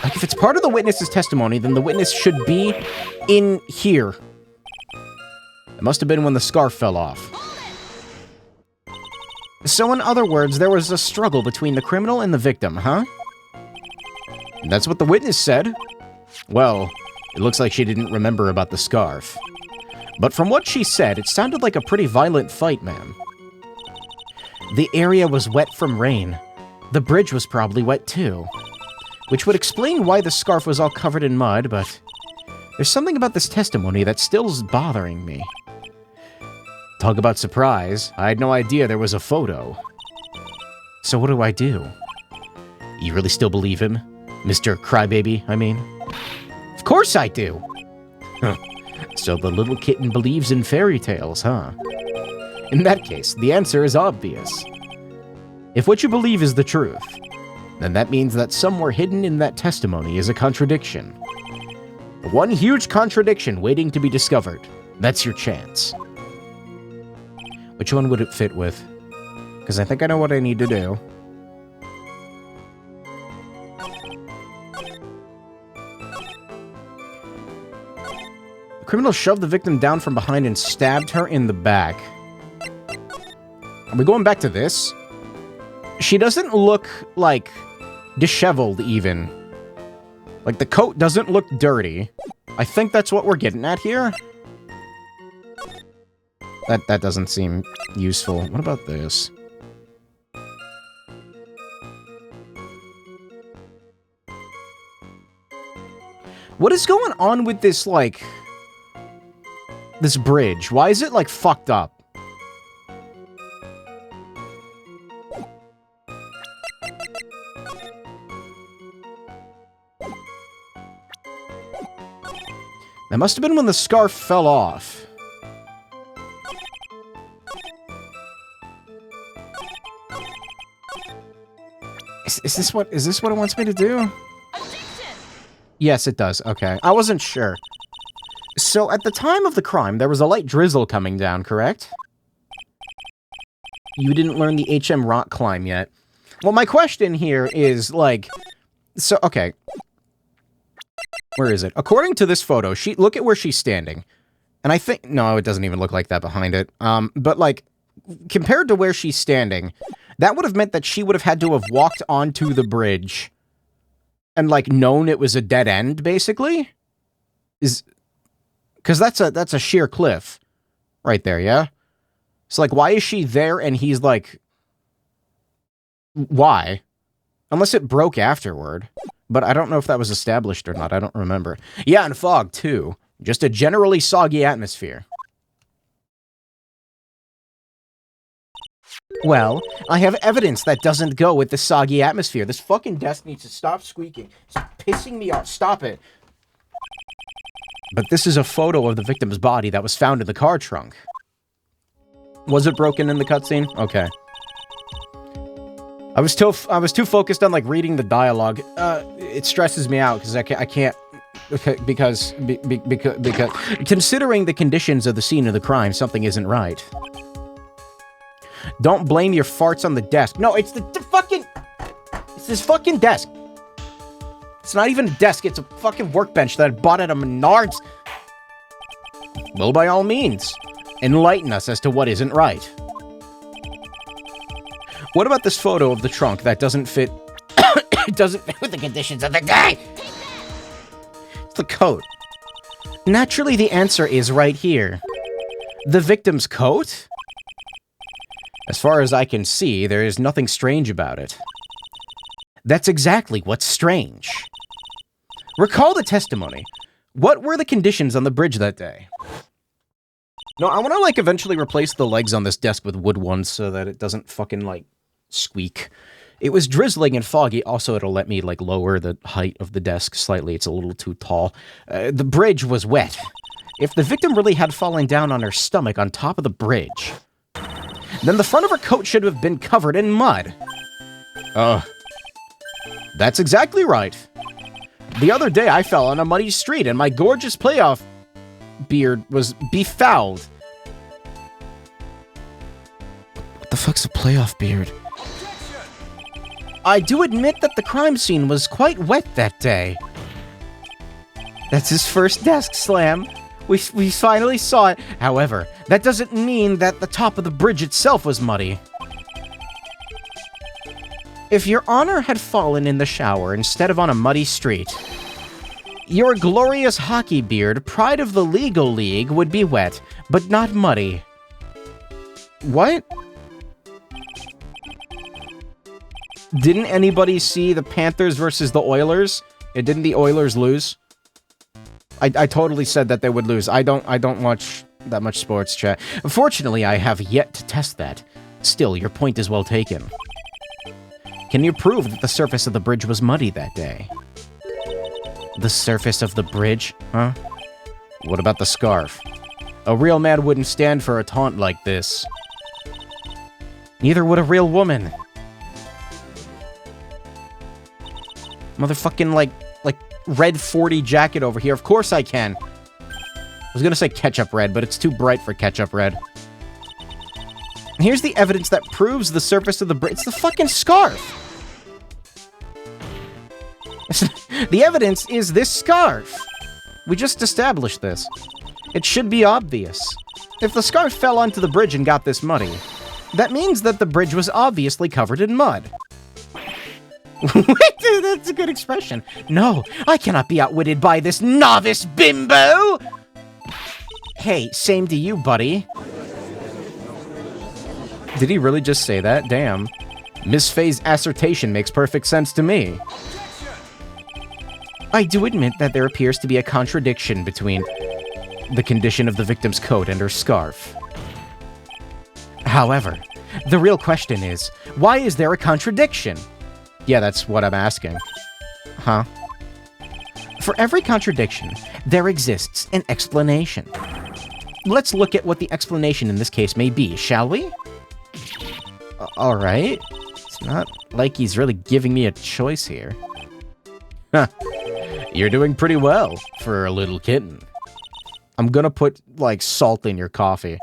Like, if it's part of the witness's testimony, then the witness should be in here. It must have been when the scarf fell off. So in other words, there was a struggle between the criminal and the victim, huh? That's what the witness said. Well... It looks like she didn't remember about the scarf. But from what she said, it sounded like a pretty violent fight, ma'am. The area was wet from rain. The bridge was probably wet too. Which would explain why the scarf was all covered in mud, but there's something about this testimony that still's bothering me. Talk about surprise. I had no idea there was a photo. So what do I do? You really still believe him? Mr. Crybaby, I mean? Of course I do! Huh. So the little kitten believes in fairy tales, huh? In that case, the answer is obvious. If what you believe is the truth, then that means that somewhere hidden in that testimony is a contradiction. One huge contradiction waiting to be discovered. That's your chance. Which one would it fit with? Because I think I know what I need to do. The criminal shoved the victim down from behind and stabbed her in the back. Are we going back to this? She doesn't look, like, disheveled, even. Like, the coat doesn't look dirty. I think that's what we're getting at here. That doesn't seem useful. What about this? What is going on with this, like... this bridge? Why is it, like, fucked up? That must have been when the scarf fell off. Is this what it wants me to do? Yes, it does. Okay. I wasn't sure. So, at the time of the crime, there was a light drizzle coming down, correct? You didn't learn the HM rock climb yet. Well, my question here is, like... So, okay. Where is it? According to this photo, look at where she's standing. And I think... No, it doesn't even look like that behind it. But, like, compared to where she's standing, that would have meant that she would have had to have walked onto the bridge and, like, known it was a dead end, basically? Because that's a sheer cliff right there, yeah? So, like, why is she there and he's, like... Why? Unless it broke afterward. But I don't know if that was established or not. I don't remember. Yeah, and fog, too. Just a generally soggy atmosphere. Well, I have evidence that doesn't go with the soggy atmosphere. This fucking desk needs to stop squeaking. It's pissing me off. Stop it. But this is a photo of the victim's body that was found in the car trunk. Was it broken in the cutscene? Okay. I was too focused on, like, reading the dialogue. It stresses me out because I can't because considering the conditions of the scene of the crime, something isn't right. Don't blame your farts on the desk. No, it's it's this fucking desk. It's not even a desk, it's a fucking workbench that I bought at a Menards. Well, by all means, enlighten us as to what isn't right. What about this photo of the trunk that doesn't fit... it doesn't fit with the conditions of the day? It's the coat. Naturally, the answer is right here. The victim's coat? As far as I can see, there is nothing strange about it. That's exactly what's strange. Recall the testimony. What were the conditions on the bridge that day? No, I want to, like, eventually replace the legs on this desk with wood ones so that it doesn't fucking, like, squeak. It was drizzling and foggy. Also, it'll let me, like, lower the height of the desk slightly. It's a little too tall. The bridge was wet. If the victim really had fallen down on her stomach on top of the bridge, then the front of her coat should have been covered in mud. That's exactly right. The other day, I fell on a muddy street, and my gorgeous playoff beard was befouled. What the fuck's a playoff beard? I do admit that the crime scene was quite wet that day. That's his first desk slam. We finally saw it. However, that doesn't mean that the top of the bridge itself was muddy. If Your Honor had fallen in the shower instead of on a muddy street, Your glorious hockey beard, pride of the legal league, would be wet, but not muddy. What? Didn't anybody see the Panthers versus the Oilers? Didn't the Oilers lose? I totally said that they would lose. I don't watch that much sports, chat. Unfortunately, I have yet to test that. Still, your point is well taken. Can you prove that the surface of the bridge was muddy that day? The surface of the bridge? Huh? What about the scarf? A real man wouldn't stand for a taunt like this. Neither would a real woman. Motherfucking, like red 40 jacket over here. Of course I can. I was gonna say ketchup red, but it's too bright for ketchup red. Here's the evidence that proves the surface of the bridge. It's the fucking scarf. The evidence is this scarf. We just established this. It should be obvious. If the scarf fell onto the bridge and got this muddy, that means that the bridge was obviously covered in mud. That's a good expression. No, I cannot be outwitted by this novice bimbo! Hey, same to you, buddy. Did he really just say that? Damn. Miss Faye's assertion makes perfect sense to me. I do admit that there appears to be a contradiction between the condition of the victim's coat and her scarf. However, the real question is, why is there a contradiction? Yeah, that's what I'm asking. Huh? For every contradiction, there exists an explanation. Let's look at what the explanation in this case may be, shall we? Alright. It's not like he's really giving me a choice here. Huh. You're doing pretty well for a little kitten. I'm gonna put, like, salt in your coffee.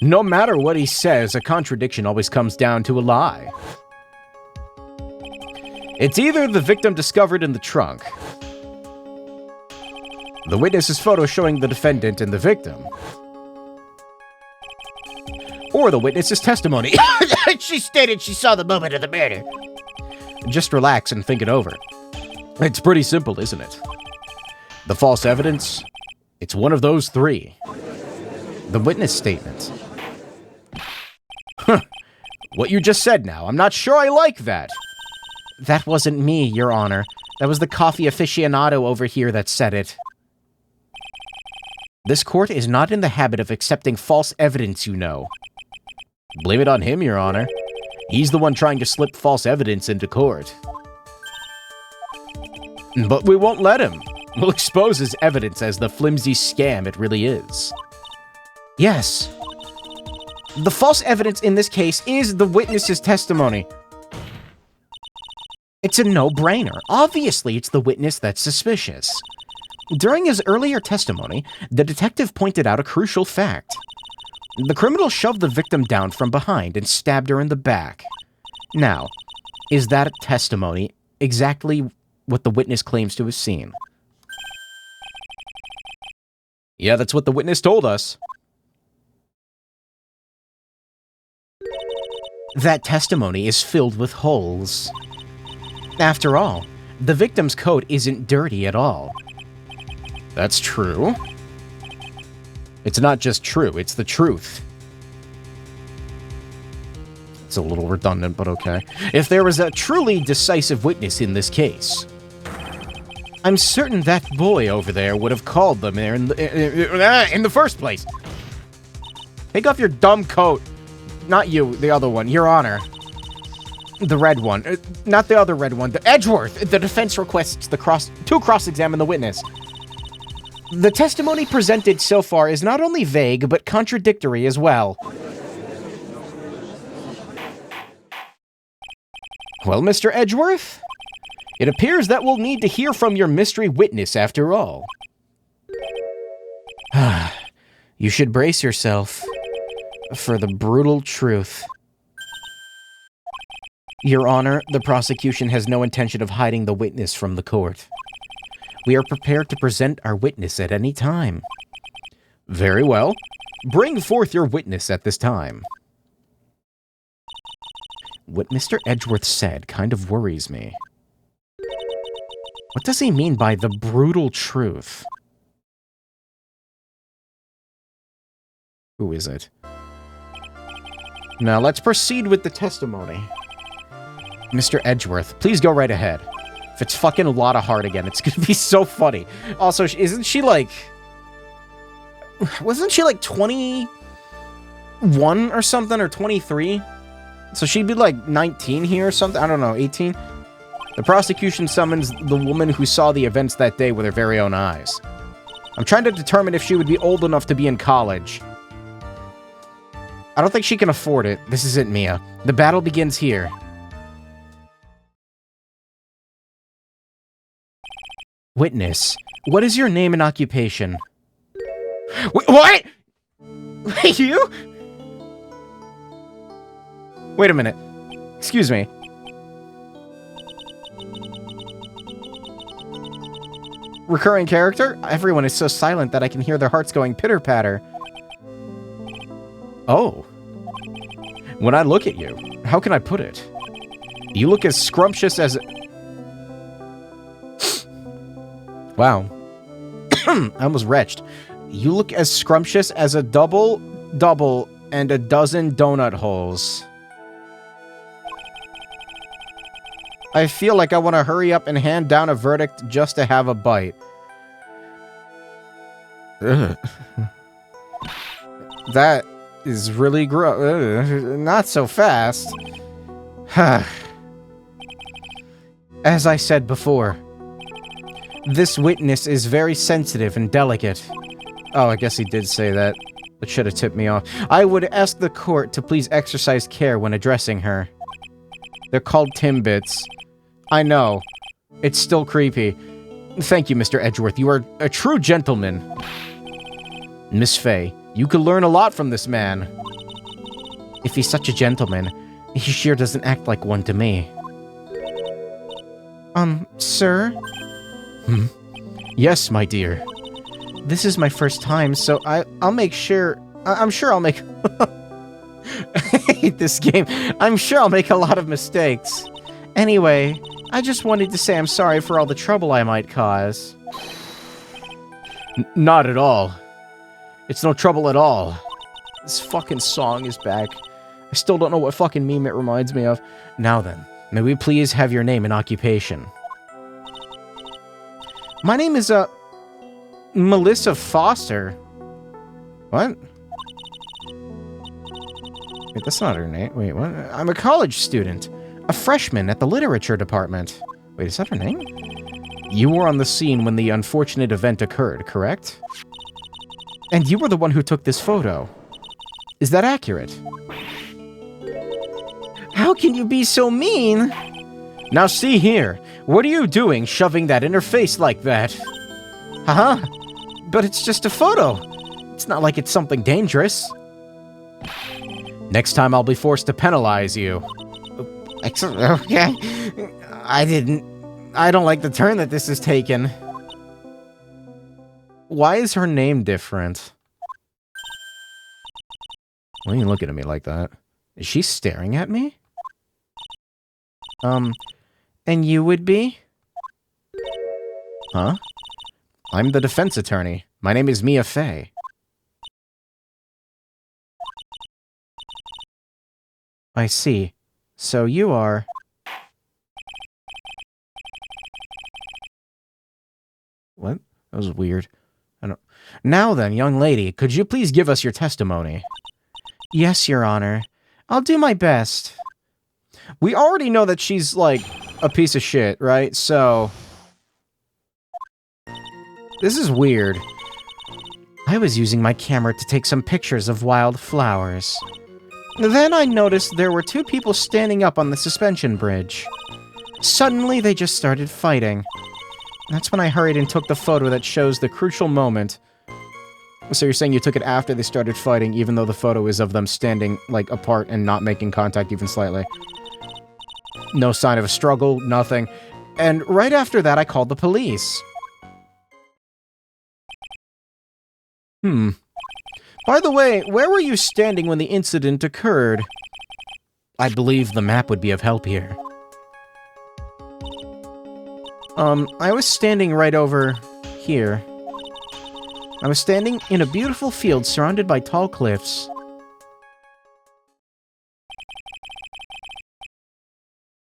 No matter what he says, a contradiction always comes down to a lie. It's either the victim discovered in the trunk, the witness's photo showing the defendant and the victim, or the witness's testimony. She stated she saw the moment of the murder. Just relax and think it over. It's pretty simple, isn't it? The false evidence, it's one of those three. The witness statement. Huh. What you just said now, I'm not sure I like that. That wasn't me, Your Honor. That was the coffee aficionado over here that said it. This court is not in the habit of accepting false evidence, you know. Blame it on him, Your Honor. He's the one trying to slip false evidence into court. But we won't let him. We'll expose his evidence as the flimsy scam it really is. Yes. The false evidence in this case is the witness's testimony. It's a no-brainer. Obviously, it's the witness that's suspicious. During his earlier testimony, the detective pointed out a crucial fact. The criminal shoved the victim down from behind and stabbed her in the back. Now, is that testimony exactly what the witness claims to have seen? Yeah, that's what the witness told us. That testimony is filled with holes. After all, the victim's coat isn't dirty at all. That's true. It's not just true, it's the truth. It's a little redundant, but okay. If there was a truly decisive witness in this case, I'm certain that boy over there would have called them there in the first place. Take off your dumb coat. Not you, the other one, Your Honor. The red one. Not the other red one. The Edgeworth. The defense requests to cross-examine the witness. The testimony presented so far is not only vague, but contradictory as well. Well, Mr. Edgeworth, it appears that we'll need to hear from your mystery witness after all. You should brace yourself for the brutal truth. Your Honor, the prosecution has no intention of hiding the witness from the court. We are prepared to present our witness at any time. Very well. Bring forth your witness at this time. What Mr. Edgeworth said kind of worries me. What does he mean by the brutal truth? Who is it? Now, let's proceed with the testimony. Mr. Edgeworth, please go right ahead. If it's fucking Lotta Hart again, it's gonna be so funny. Also, isn't she like... Wasn't she like 21 or something, or 23? So she'd be like 19 here or something? I don't know, 18? The prosecution summons the woman who saw the events that day with her very own eyes. I'm trying to determine if she would be old enough to be in college. I don't think she can afford it. This is it, Mia. The battle begins here. Witness, what is your name and occupation? What? Wait, you? Wait a minute. Excuse me. Recurring character? Everyone is so silent that I can hear their hearts going pitter-patter. Oh. When I look at you, how can I put it? You look as scrumptious as... Wow. I almost retched. You look as scrumptious as a double and a dozen donut holes. I feel like I want to hurry up and hand down a verdict just to have a bite. Ugh. That is really gross. Not so fast. As I said before, this witness is very sensitive and delicate. Oh, I guess he did say that. That should have tipped me off. I would ask the court to please exercise care when addressing her. They're called Timbits. I know. It's still creepy. Thank you, Mr. Edgeworth. You are a true gentleman. Miss Fay, you could learn a lot from this man. If he's such a gentleman, he sure doesn't act like one to me. Sir? Hmm? Yes, my dear. This is my first time, so I'll make sure... I'm sure I'll make... I hate this game. I'm sure I'll make a lot of mistakes. Anyway, I just wanted to say I'm sorry for all the trouble I might cause. Not at all. It's no trouble at all. This fucking song is back. I still don't know what fucking meme it reminds me of. Now then, may we please have your name and occupation? My name is, Melissa Foster. What? Wait, that's not her name. Wait, what? I'm a college student. A freshman at the literature department. Wait, is that her name? You were on the scene when the unfortunate event occurred, correct? And you were the one who took this photo. Is that accurate? How can you be so mean? Now see here. What are you doing shoving that in her face like that? Haha. But it's just a photo. It's not like it's something dangerous. Next time I'll be forced to penalize you. Okay. I don't like the turn that this is taken. Why is her name different? Why are you looking at me like that? Is she staring at me? And you would be? Huh? I'm the defense attorney. My name is Mia Fay. I see. So you are... What? That was weird. I don't... Now then, young lady, could you please give us your testimony? Yes, Your Honor. I'll do my best. We already know that she's, like, a piece of shit, right? So... This is weird. I was using my camera to take some pictures of wild flowers. Then I noticed there were two people standing up on the suspension bridge. Suddenly, they just started fighting. That's when I hurried and took the photo that shows the crucial moment. So you're saying you took it after they started fighting, even though the photo is of them standing, like, apart and not making contact even slightly. No sign of a struggle, nothing. And right after that, I called the police. By the way, where were you standing when the incident occurred? I believe the map would be of help here. I was standing right over here. I was standing in a beautiful field surrounded by tall cliffs.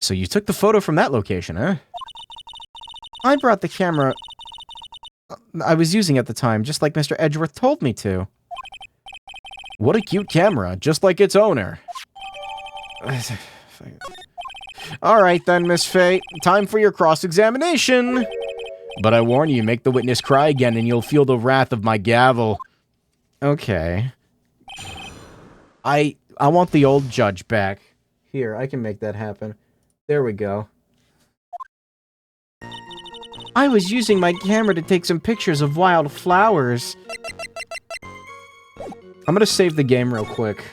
So you took the photo from that location, huh? I brought the camera I was using at the time, just like Mr. Edgeworth told me to. What a cute camera, just like its owner. Alright then, Miss Faye. Time for your cross-examination. But I warn you, make the witness cry again and you'll feel the wrath of my gavel. Okay. I want the old judge back. Here, I can make that happen. There we go. I was using my camera to take some pictures of wild flowers. I'm gonna save the game real quick.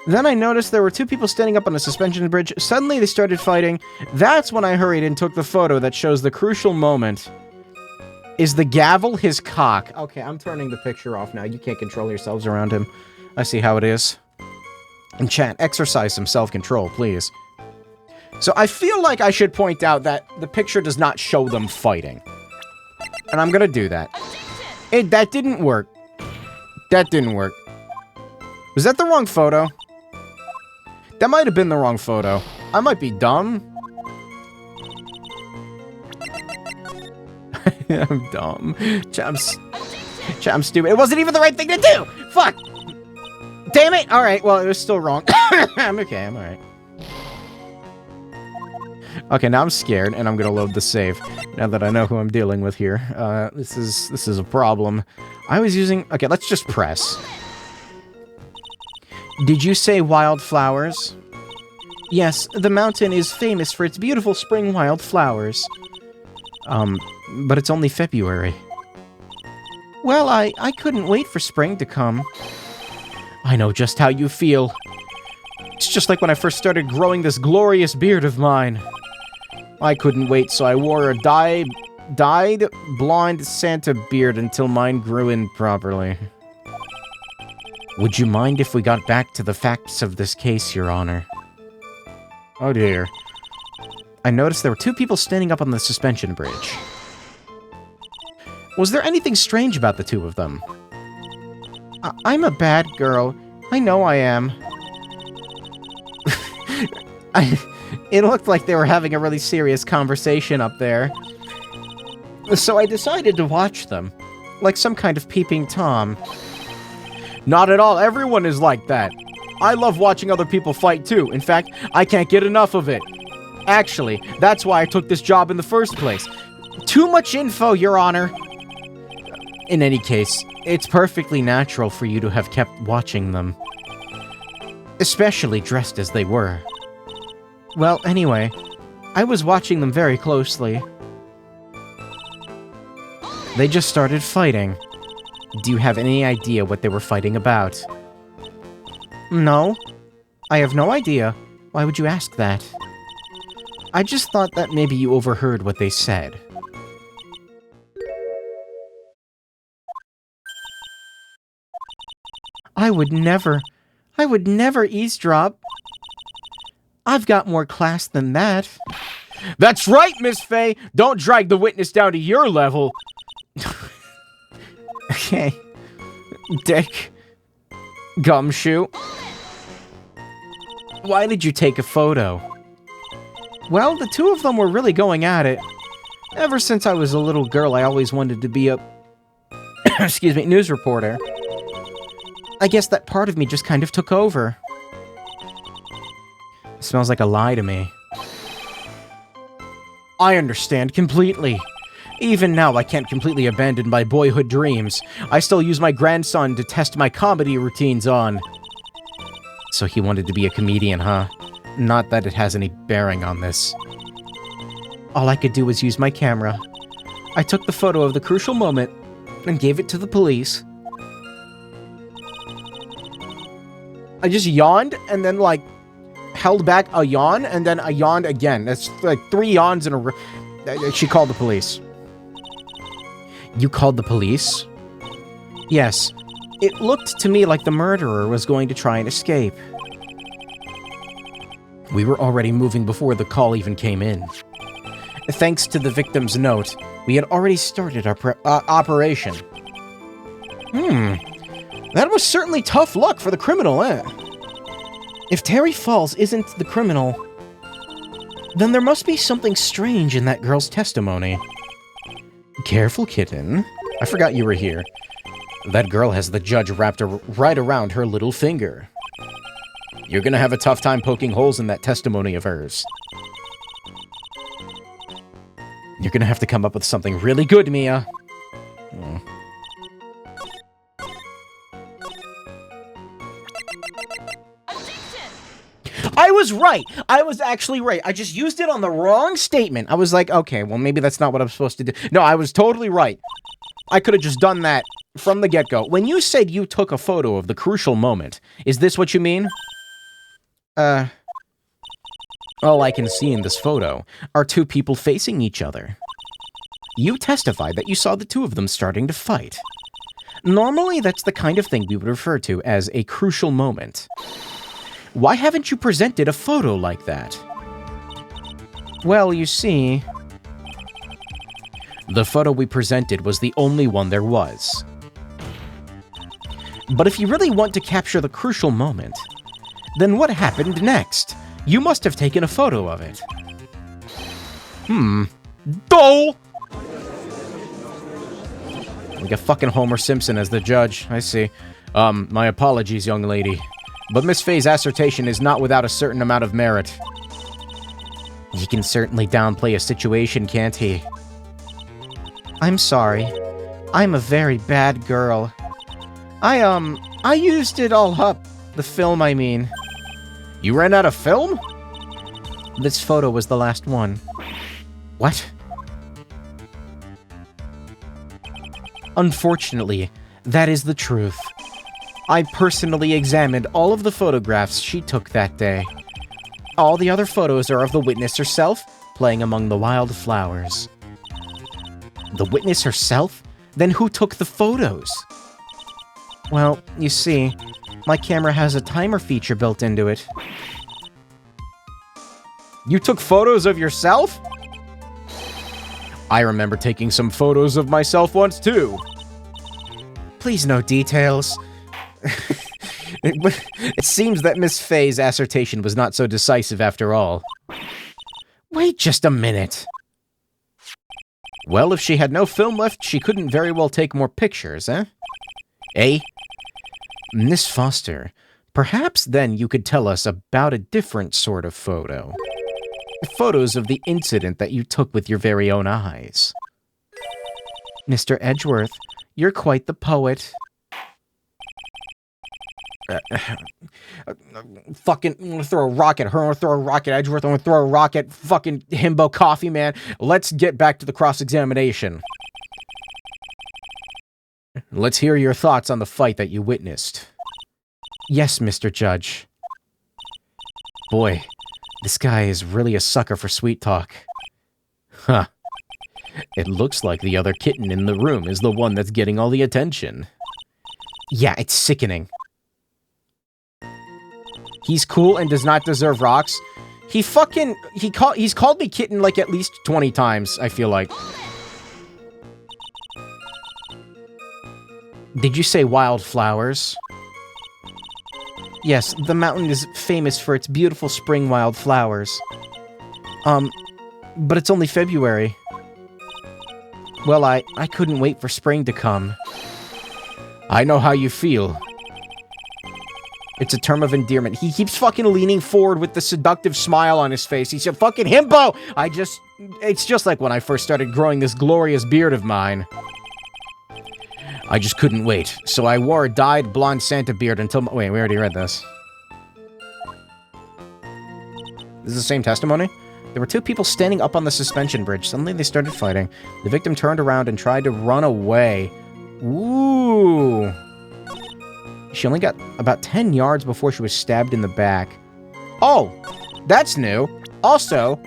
Then I noticed there were two people standing up on a suspension bridge. Suddenly they started fighting. That's when I hurried and took the photo that shows the crucial moment. Is the gavel his cock? Okay, I'm turning the picture off now. You can't control yourselves around him. I see how it is. And chat, exercise some self-control, please. So I feel like I should point out that the picture does not show them fighting. And I'm gonna do that. That didn't work. That didn't work. Was that the wrong photo? That might have been the wrong photo. I might be dumb. I'm dumb. I'm stupid. It wasn't even the right thing to do! Fuck! Damn it! Alright, well, it was still wrong. I'm okay, I'm alright. Okay, now I'm scared, and I'm gonna load the save. Now that I know who I'm dealing with here. This is a problem. I was using... Okay, let's just press. Did you say wildflowers? Yes, the mountain is famous for its beautiful spring wildflowers. But it's only February. Well, I couldn't wait for spring to come. I know just how you feel. It's just like when I first started growing this glorious beard of mine. I couldn't wait, so I wore a dyed blonde Santa beard until mine grew in properly. Would you mind if we got back to the facts of this case, Your Honor? Oh dear. I noticed there were two people standing up on the suspension bridge. Was there anything strange about the two of them? I'm a bad girl. I know I am. It looked like they were having a really serious conversation up there. So I decided to watch them. Like some kind of peeping Tom. Not at all. Everyone is like that. I love watching other people fight too. In fact, I can't get enough of it. Actually, that's why I took this job in the first place. Too much info, Your Honor. In any case, it's perfectly natural for you to have kept watching them. Especially dressed as they were. Well, anyway, I was watching them very closely. They just started fighting. Do you have any idea what they were fighting about? No. I have no idea. Why would you ask that? I just thought that maybe you overheard what they said. I would never eavesdrop. I've got more class than that. That's right, Miss Faye! Don't drag the witness down to your level! Okay. Dick. Gumshoe. Why did you take a photo? Well, the two of them were really going at it. Ever since I was a little girl, I always wanted to be a... excuse me, news reporter. I guess that part of me just kind of took over. It smells like a lie to me. I understand completely. Even now, I can't completely abandon my boyhood dreams. I still use my grandson to test my comedy routines on. So he wanted to be a comedian, huh? Not that it has any bearing on this. All I could do was use my camera. I took the photo of the crucial moment and gave it to the police. I just yawned and then, like, held back a yawn and then I yawned again. That's like 3 yawns in a row. She called the police. You called the police? Yes. It looked to me like the murderer was going to try and escape. We were already moving before the call even came in. Thanks to the victim's note, we had already started our operation. That was certainly tough luck for the criminal, eh? If Terry Falls isn't the criminal, then there must be something strange in that girl's testimony. Careful, kitten. I forgot you were here. That girl has the judge wrapped right around her little finger. You're gonna have a tough time poking holes in that testimony of hers. You're gonna have to come up with something really good, Mia. I was right. I was actually right. I just used it on the wrong statement. I was like, okay, well, maybe that's not what I'm supposed to do. No, I was totally right. I could have just done that from the get-go. When you said you took a photo of the crucial moment, is this what you mean? All I can see in this photo are two people facing each other. You testified that you saw the two of them starting to fight. Normally, that's the kind of thing we would refer to as a crucial moment. Why haven't you presented a photo like that? Well, you see, the photo we presented was the only one there was. But if you really want to capture the crucial moment, then what happened next? You must have taken a photo of it. Dole! We got fucking Homer Simpson as the judge. I see. My apologies, young lady. But Miss Faye's assertion is not without a certain amount of merit. He can certainly downplay a situation, can't he? I'm sorry. I'm a very bad girl. I used it all up. The film, I mean. You ran out of film? This photo was the last one. What? Unfortunately, that is the truth. I personally examined all of the photographs she took that day. All the other photos are of the witness herself, playing among the wild flowers. The witness herself? Then who took the photos? Well, you see, my camera has a timer feature built into it. You took photos of yourself? I remember taking some photos of myself once, too. Please, no details. It seems that Miss Faye's assertion was not so decisive after all. Wait just a minute. Well, if she had no film left, she couldn't very well take more pictures, eh? Eh? Miss Foster, perhaps then you could tell us about a different sort of photo. Photos of the incident that you took with your very own eyes. Mr. Edgeworth, you're quite the poet. Fucking, I'm gonna throw a rock at her, I'm gonna throw a rock at Edgeworth, I'm gonna throw a rock at fucking Himbo Coffee Man. Let's get back to the cross-examination. Let's hear your thoughts on the fight that you witnessed. Yes, Mr. Judge. Boy, this guy is really a sucker for sweet talk. Huh. It looks like the other kitten in the room is the one that's getting all the attention. Yeah, it's sickening. He's cool and does not deserve rocks. He's called me kitten like at least 20 times, I feel like. Did you say wildflowers? Yes, the mountain is famous for its beautiful spring wildflowers. But it's only February. Well, I couldn't wait for spring to come. I know how you feel. It's a term of endearment. He keeps fucking leaning forward with the seductive smile on his face. He said, fucking himbo! It's just like when I first started growing this glorious beard of mine. I just couldn't wait, so I wore a dyed blonde Santa beard until wait, we already read this. This is the same testimony? There were two people standing up on the suspension bridge. Suddenly they started fighting. The victim turned around and tried to run away. Ooh. She only got about 10 yards before she was stabbed in the back. Oh, that's new. Also,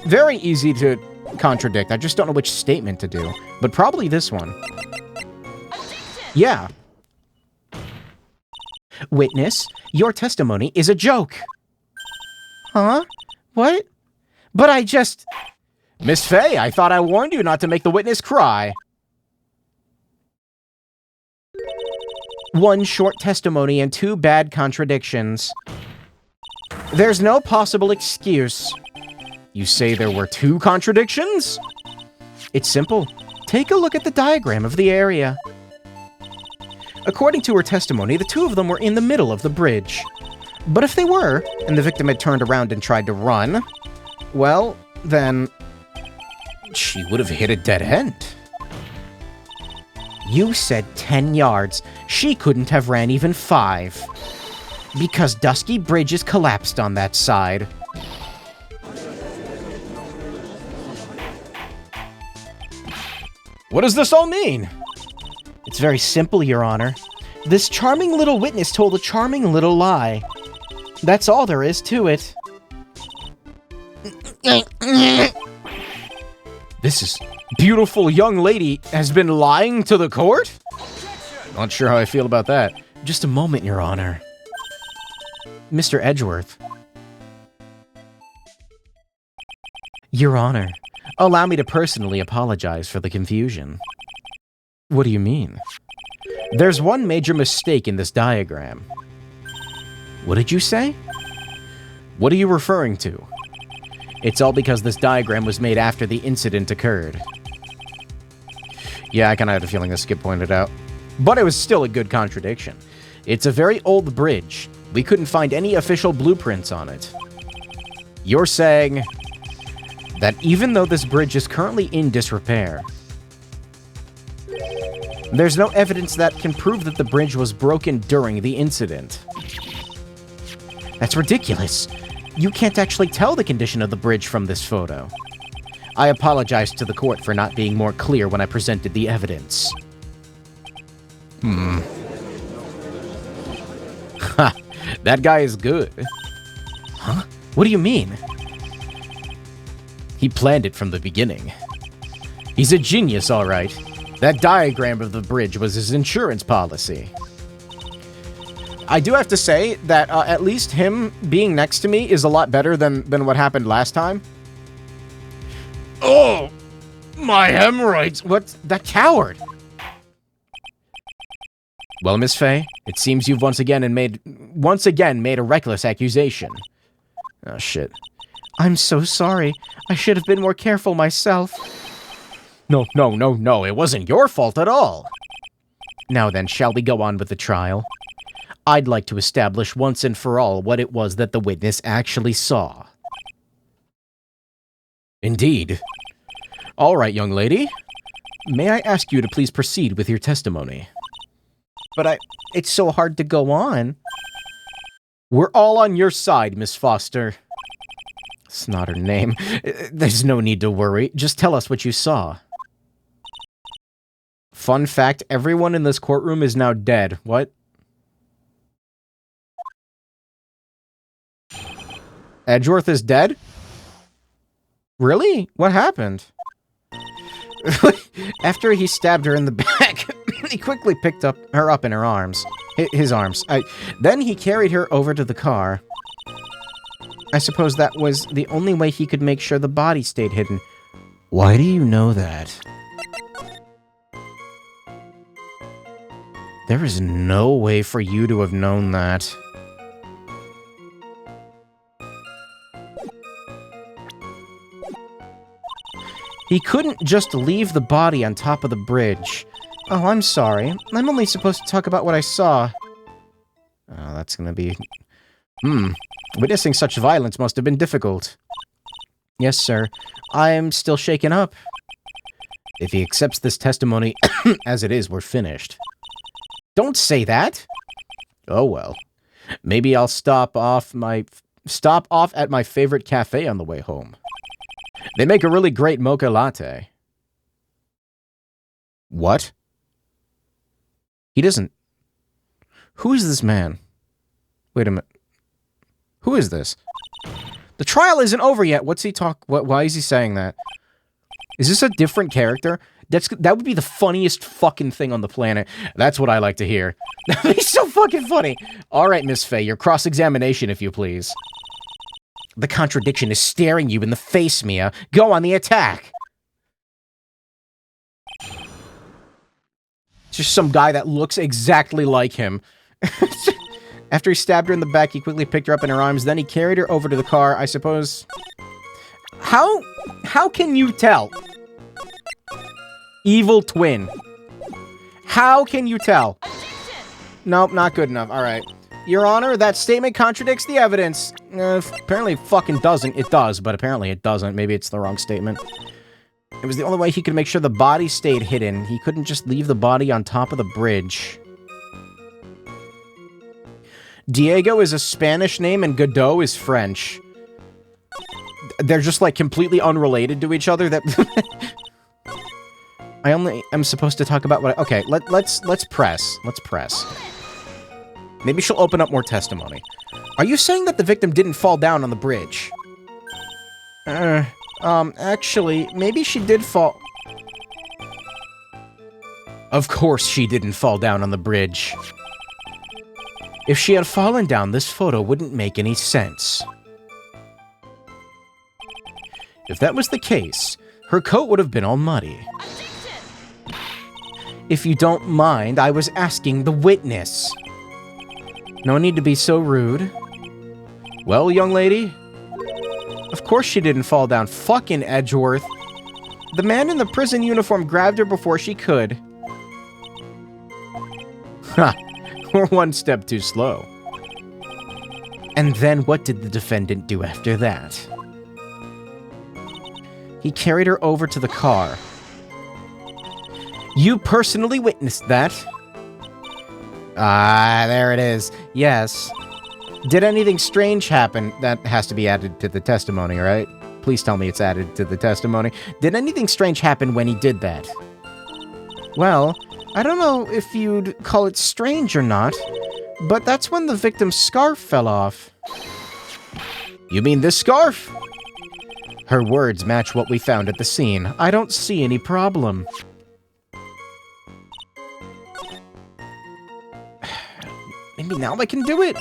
very easy to contradict. I just don't know which statement to do. But probably this one. Yeah. Witness, your testimony is a joke. Huh? What? But I just... Miss Fay, I thought I warned you not to make the witness cry. One short testimony and 2 bad contradictions. There's no possible excuse. You say there were 2 contradictions? It's simple. Take a look at the diagram of the area. According to her testimony, the 2 of them were in the middle of the bridge. But if they were, and the victim had turned around and tried to run, well, then she would have hit a dead end. You said 10 yards. She couldn't have ran even 5. Because dusky bridges collapsed on that side. What does this all mean? It's very simple, Your Honor. This charming little witness told a charming little lie. That's all there is to it. This beautiful young lady has been lying to the court? Not sure how I feel about that. Just a moment, Your Honor. Mr. Edgeworth. Your Honor, allow me to personally apologize for the confusion. What do you mean? There's one major mistake in this diagram. What did you say? What are you referring to? It's all because this diagram was made after the incident occurred. Yeah, I kind of had a feeling this Skip pointed out. But it was still a good contradiction. It's a very old bridge. We couldn't find any official blueprints on it. You're saying that even though this bridge is currently in disrepair, there's no evidence that can prove that the bridge was broken during the incident. That's ridiculous. You can't actually tell the condition of the bridge from this photo. I apologize to the court for not being more clear when I presented the evidence. Ha, that guy is good. Huh? What do you mean? He planned it from the beginning. He's a genius, all right. That diagram of the bridge was his insurance policy. I do have to say that at least him being next to me is a lot better than what happened last time. Oh, my hemorrhoids. What? That coward. Well, Miss Fay, it seems you've once again made a reckless accusation. Oh, shit. I'm so sorry. I should have been more careful myself. No. It wasn't your fault at all. Now then, shall we go on with the trial? I'd like to establish once and for all what it was that the witness actually saw. Indeed. All right, young lady. May I ask you to please proceed with your testimony? But it's so hard to go on. We're all on your side, Miss Foster. It's not her name. There's no need to worry. Just tell us what you saw. Fun fact, everyone in this courtroom is now dead. What? Edgeworth is dead? Really? What happened? After he stabbed her in the back, he quickly picked her up in her arms. His arms. Then he carried her over to the car. I suppose that was the only way he could make sure the body stayed hidden. Why do you know that? There is no way for you to have known that. He couldn't just leave the body on top of the bridge. Oh, I'm sorry. I'm only supposed to talk about what I saw. Oh, that's gonna be... Witnessing such violence must have been difficult. Yes, sir. I'm still shaken up. If he accepts this testimony as it is, we're finished. Don't say that! Oh well. Maybe I'll stop off at my favorite cafe on the way home. They make a really great mocha latte. What? He doesn't... Who is this man? Wait a minute. Who is this? The trial isn't over yet. What's he why is he saying that? Is this a different character? That would be the funniest fucking thing on the planet. That's what I like to hear. That'd be so fucking funny. All right, Miss Fay, your cross-examination, if you please. The contradiction is staring you in the face, Mia. Go on the attack. Just some guy that looks exactly like him. After he stabbed her in the back, he quickly picked her up in her arms. Then he carried her over to the car, I suppose. How can you tell? Evil twin. How can you tell? Nope, not good enough. All right. Your Honor, that statement contradicts the evidence. Apparently it fucking doesn't. It does, but apparently it doesn't. Maybe it's the wrong statement. It was the only way he could make sure the body stayed hidden. He couldn't just leave the body on top of the bridge. Diego is a Spanish name and Godot is French. They're just, like, completely unrelated to each other. That I only am supposed to talk about what okay, let's press. Let's press. Maybe she'll open up more testimony. Are you saying that the victim didn't fall down on the bridge? Actually, maybe she did fall... Of course she didn't fall down on the bridge. If she had fallen down, this photo wouldn't make any sense. If that was the case, her coat would have been all muddy. If you don't mind, I was asking the witness. No need to be so rude. Well, young lady? Of course she didn't fall down. Fucking Edgeworth. The man in the prison uniform grabbed her before she could. Ha! We're one step too slow. And then what did the defendant do after that? He carried her over to the car. You personally witnessed that? Ah, there it is. Yes. Did anything strange happen? That has to be added to the testimony, right? Please tell me it's added to the testimony. Did anything strange happen when he did that? Well, I don't know if you'd call it strange or not, but that's when the victim's scarf fell off. You mean this scarf? Her words match what we found at the scene. I don't see any problem. Maybe now I can do it.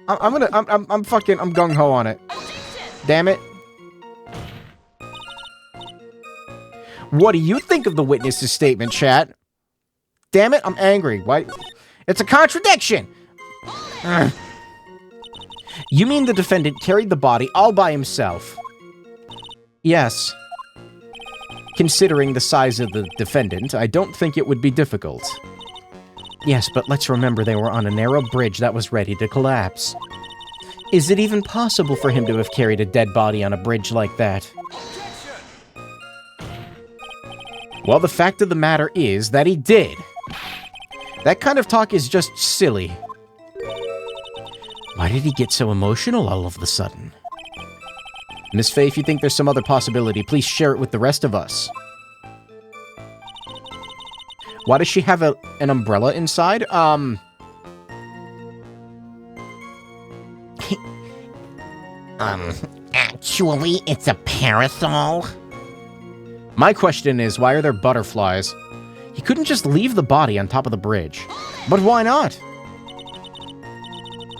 I'm gung-ho on it. Damn it. What do you think of the witness's statement, chat? Damn it, I'm angry. Why? It's a contradiction! Ugh. You mean the defendant carried the body all by himself? Yes. Considering the size of the defendant, I don't think it would be difficult. Yes, but let's remember they were on a narrow bridge that was ready to collapse. Is it even possible for him to have carried a dead body on a bridge like that? Well, the fact of the matter is that he did. That kind of talk is just silly. Why did he get so emotional all of a sudden? Miss Faye, if you think there's some other possibility, please share it with the rest of us. Why does she have an umbrella inside? Actually, it's a parasol. My question is, why are there butterflies? He couldn't just leave the body on top of the bridge. But why not?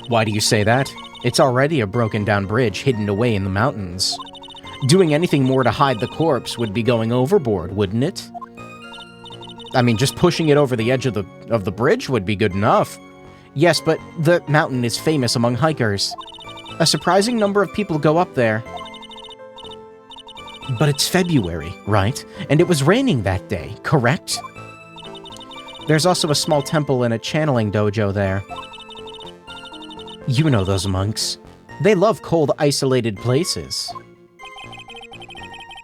Why do you say that? It's already a broken down bridge hidden away in the mountains. Doing anything more to hide the corpse would be going overboard, wouldn't it? I mean, just pushing it over the edge of the bridge would be good enough. Yes, but the mountain is famous among hikers. A surprising number of people go up there. But it's February, right? And it was raining that day, correct? There's also a small temple and a channeling dojo there. You know those monks. They love cold, isolated places.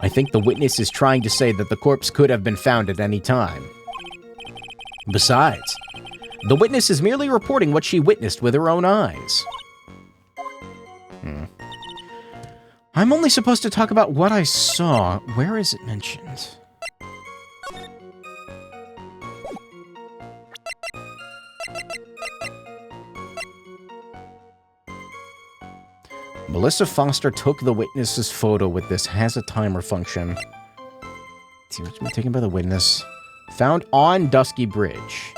I think the witness is trying to say that the corpse could have been found at any time. Besides, the witness is merely reporting what she witnessed with her own eyes. I'm only supposed to talk about what I saw. Where is it mentioned? Melissa Foster took the witness's photo with this has a timer function. Let's see what's been taken by the witness. Found on Dusky Bridge.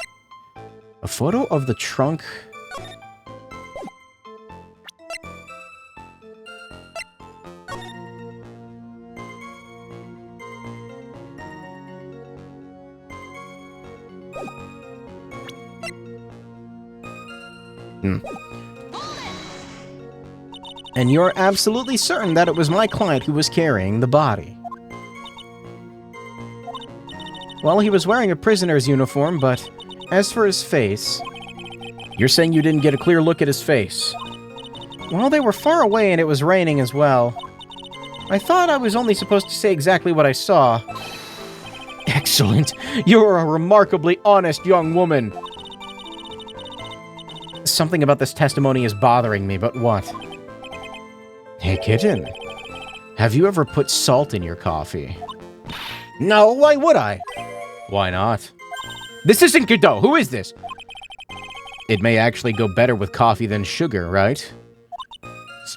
A photo of the trunk. And you're absolutely certain that it was my client who was carrying the body. Well, he was wearing a prisoner's uniform, but as for his face... You're saying you didn't get a clear look at his face? Well, they were far away and it was raining as well. I thought I was only supposed to say exactly what I saw. Excellent. You're a remarkably honest young woman. Something about this testimony is bothering me, but what? Hey, kitten. Have you ever put salt in your coffee? No, why would I? Why not? This isn't Godot. Who is this? It may actually go better with coffee than sugar, right?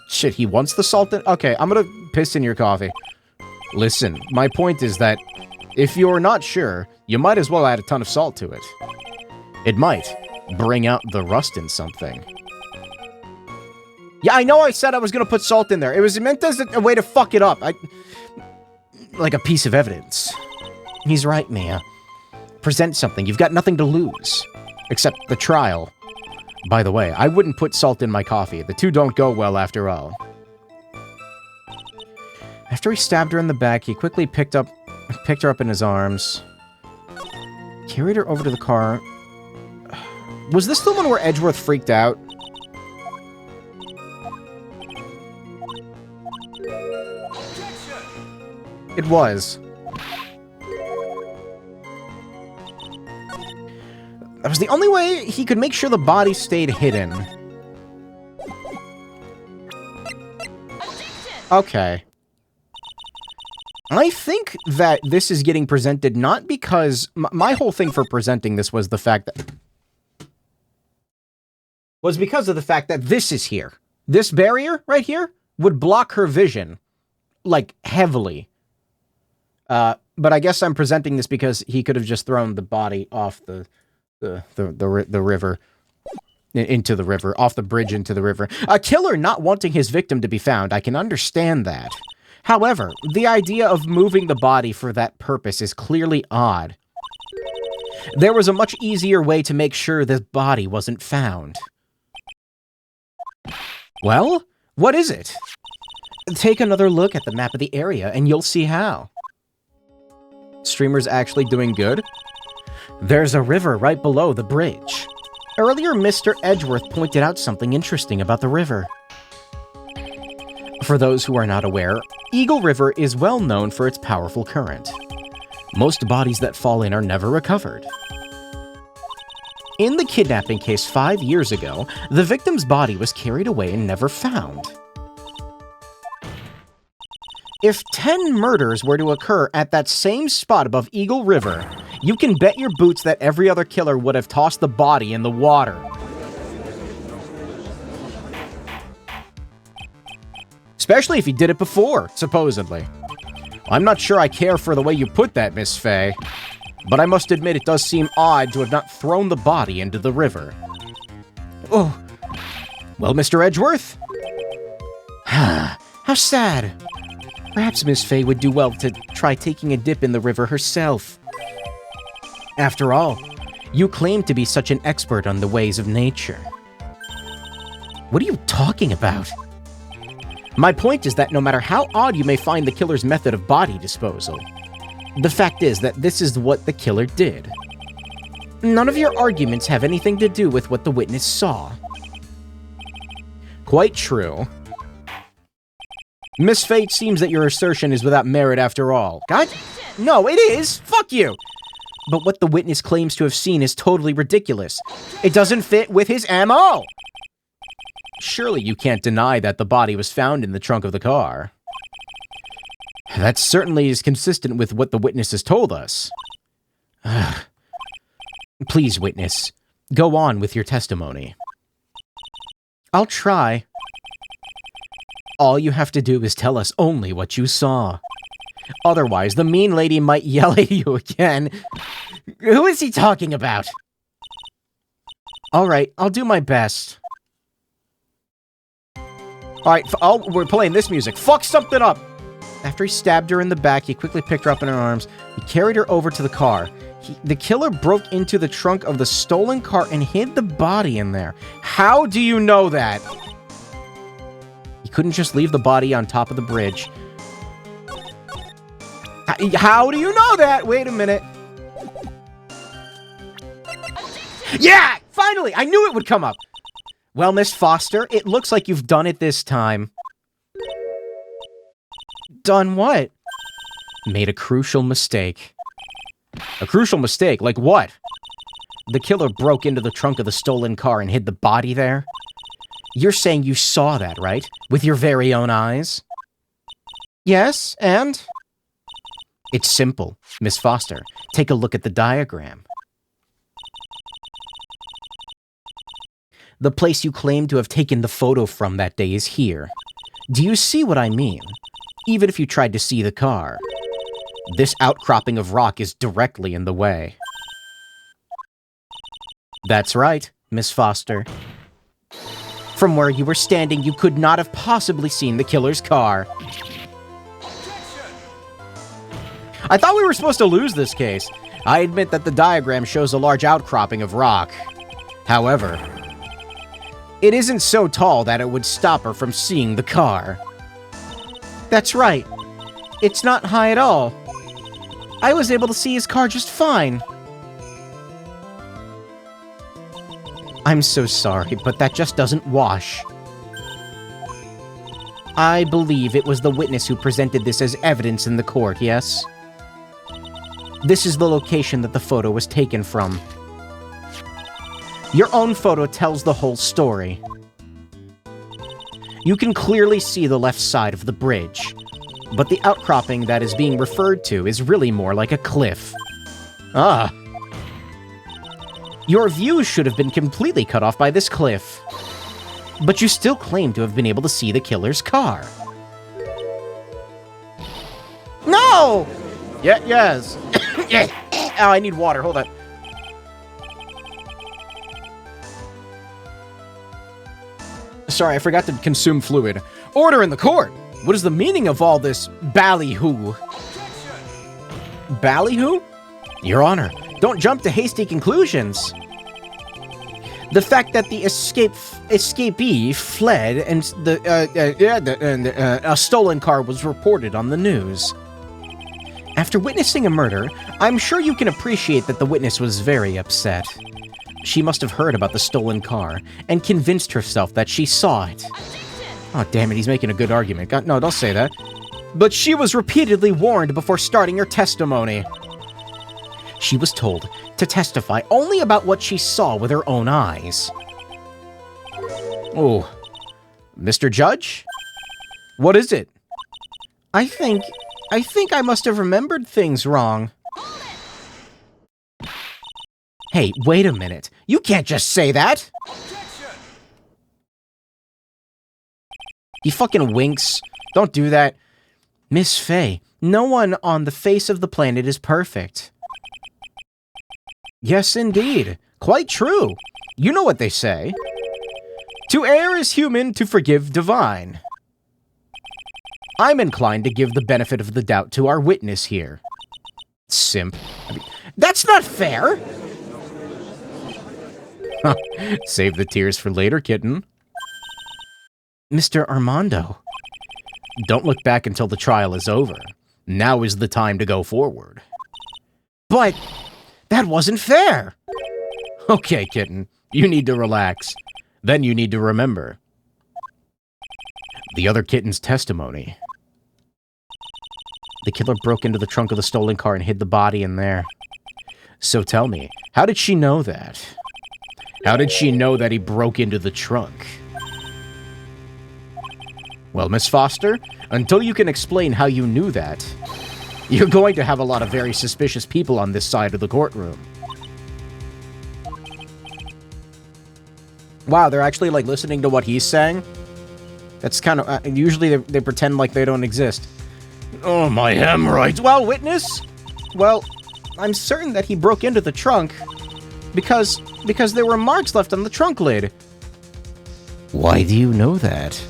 Shit, he wants the salt in... Okay, I'm gonna piss in your coffee. Listen, my point is that if you're not sure, you might as well add a ton of salt to it. It might bring out the rust in something. Yeah, I know I said I was gonna put salt in there. It was meant as a way to fuck it up. Like a piece of evidence. He's right, Mia. Present something. You've got nothing to lose. Except the trial. By the way, I wouldn't put salt in my coffee. The two don't go well after all. After he stabbed her in the back, he quickly picked her up in his arms. Carried her over to the car. Was this the one where Edgeworth freaked out? It was. That was the only way he could make sure the body stayed hidden. Okay. I think that this is getting presented not because... My whole thing for presenting this was the fact that... Was because of the fact that this is here. This barrier right here would block her vision. Like, heavily. But I guess I'm presenting this because he could have just thrown the body off the river, into the river, off the bridge into the river. A killer not wanting his victim to be found, I can understand that. However, the idea of moving the body for that purpose is clearly odd. There was a much easier way to make sure this body wasn't found. Well, what is it? Take another look at the map of the area and you'll see how. Streamer's actually doing good? There's a river right below the bridge. Earlier, Mr. Edgeworth pointed out something interesting about the river. For those who are not aware, Eagle River is well known for its powerful current. Most bodies that fall in are never recovered. In the kidnapping case 5 years ago, the victim's body was carried away and never found. If 10 murders were to occur at that same spot above Eagle River, you can bet your boots that every other killer would have tossed the body in the water. Especially if he did it before, supposedly. I'm not sure I care for the way you put that, Miss Faye, but I must admit it does seem odd to have not thrown the body into the river. Oh, well, Mr. Edgeworth? How sad. Perhaps Miss Faye would do well to try taking a dip in the river herself. After all, you claim to be such an expert on the ways of nature. What are you talking about? My point is that no matter how odd you may find the killer's method of body disposal, the fact is that this is what the killer did. None of your arguments have anything to do with what the witness saw. Quite true. Miss Faye, it seems that your assertion is without merit after all. God? No, it is! Fuck you! But what the witness claims to have seen is totally ridiculous. It doesn't fit with his MO! Surely you can't deny that the body was found in the trunk of the car. That certainly is consistent with what the witness has told us. Please, witness, go on with your testimony. I'll try. All you have to do is tell us only what you saw. Otherwise, the mean lady might yell at you again. Who is he talking about? Alright, I'll do my best. Alright, we're playing this music. Fuck something up! After he stabbed her in the back, he quickly picked her up in her arms. He carried her over to the car. The killer broke into the trunk of the stolen car and hid the body in there. How do you know that? He couldn't just leave the body on top of the bridge. How do you know that? Wait a minute. Yeah! Finally! I knew it would come up! Well, Miss Foster, it looks like you've done it this time. Done what? Made a crucial mistake. A crucial mistake? Like what? The killer broke into the trunk of the stolen car and hid the body there? You're saying you saw that, right? With your very own eyes? Yes, and? It's simple, Miss Foster. Take a look at the diagram. The place you claim to have taken the photo from that day is here. Do you see what I mean? Even if you tried to see the car. This outcropping of rock is directly in the way. That's right, Miss Foster. From where you were standing, you could not have possibly seen the killer's car. I thought we were supposed to lose this case. I admit that the diagram shows a large outcropping of rock. However, it isn't so tall that it would stop her from seeing the car. That's right. It's not high at all. I was able to see his car just fine. I'm so sorry, but that just doesn't wash. I believe it was the witness who presented this as evidence in the court, yes? This is the location that the photo was taken from. Your own photo tells the whole story. You can clearly see the left side of the bridge, but the outcropping that is being referred to is really more like a cliff. Ah. Your view should have been completely cut off by this cliff. But you still claim to have been able to see the killer's car. No! Yeah, yes. Oh, I need water. Hold on. Sorry, I forgot to consume fluid. Order in the court! What is the meaning of all this ballyhoo? Ballyhoo? Your Honor, don't jump to hasty conclusions. The fact that the escapee fled and a stolen car was reported on the news. After witnessing a murder, I'm sure you can appreciate that the witness was very upset. She must have heard about the stolen car and convinced herself that she saw it. Oh, damn it, he's making a good argument. God, no, don't say that. But she was repeatedly warned before starting her testimony. She was told to testify only about what she saw with her own eyes. Oh, Mr. Judge? What is it? I think I must have remembered things wrong. Hey, wait a minute. You can't just say that! He fucking winks. Don't do that. Miss Faye, no one on the face of the planet is perfect. Yes, indeed. Quite true. You know what they say. To err is human, to forgive divine. I'm inclined to give the benefit of the doubt to our witness here. Simp. I mean, that's not fair! Save the tears for later, kitten. Mr. Armando. Don't look back until the trial is over. Now is the time to go forward. But that wasn't fair! Okay, kitten. You need to relax. Then you need to remember the other kitten's testimony. The killer broke into the trunk of the stolen car and hid the body in there. So tell me, how did she know that? How did she know that he broke into the trunk? Well, Miss Foster, until you can explain how you knew that, you're going to have a lot of very suspicious people on this side of the courtroom. Wow, they're actually, like, listening to what he's saying? That's kind of... usually they pretend like they don't exist. Oh, my hemorrhoids. Well, witness? Well, I'm certain that he broke into the trunk because there were marks left on the trunk lid. Why do you know that?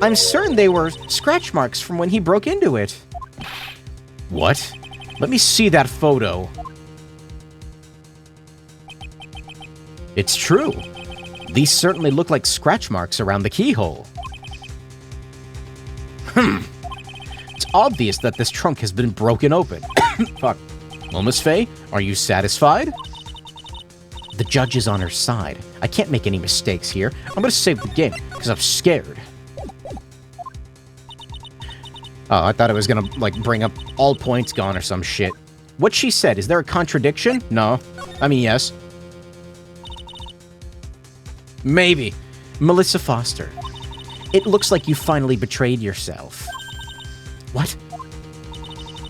I'm certain they were scratch marks from when he broke into it. What? Let me see that photo. It's true. These certainly look like scratch marks around the keyhole. It's obvious that this trunk has been broken open. Fuck. Well, Miss Faye, are you satisfied? The judge is on her side. I can't make any mistakes here. I'm gonna save the game, because I'm scared. Oh, I thought it was gonna, like, bring up all points gone or some shit. What she said, is there a contradiction? No. I mean, yes. Maybe. Melissa Foster. It looks like you finally betrayed yourself. What?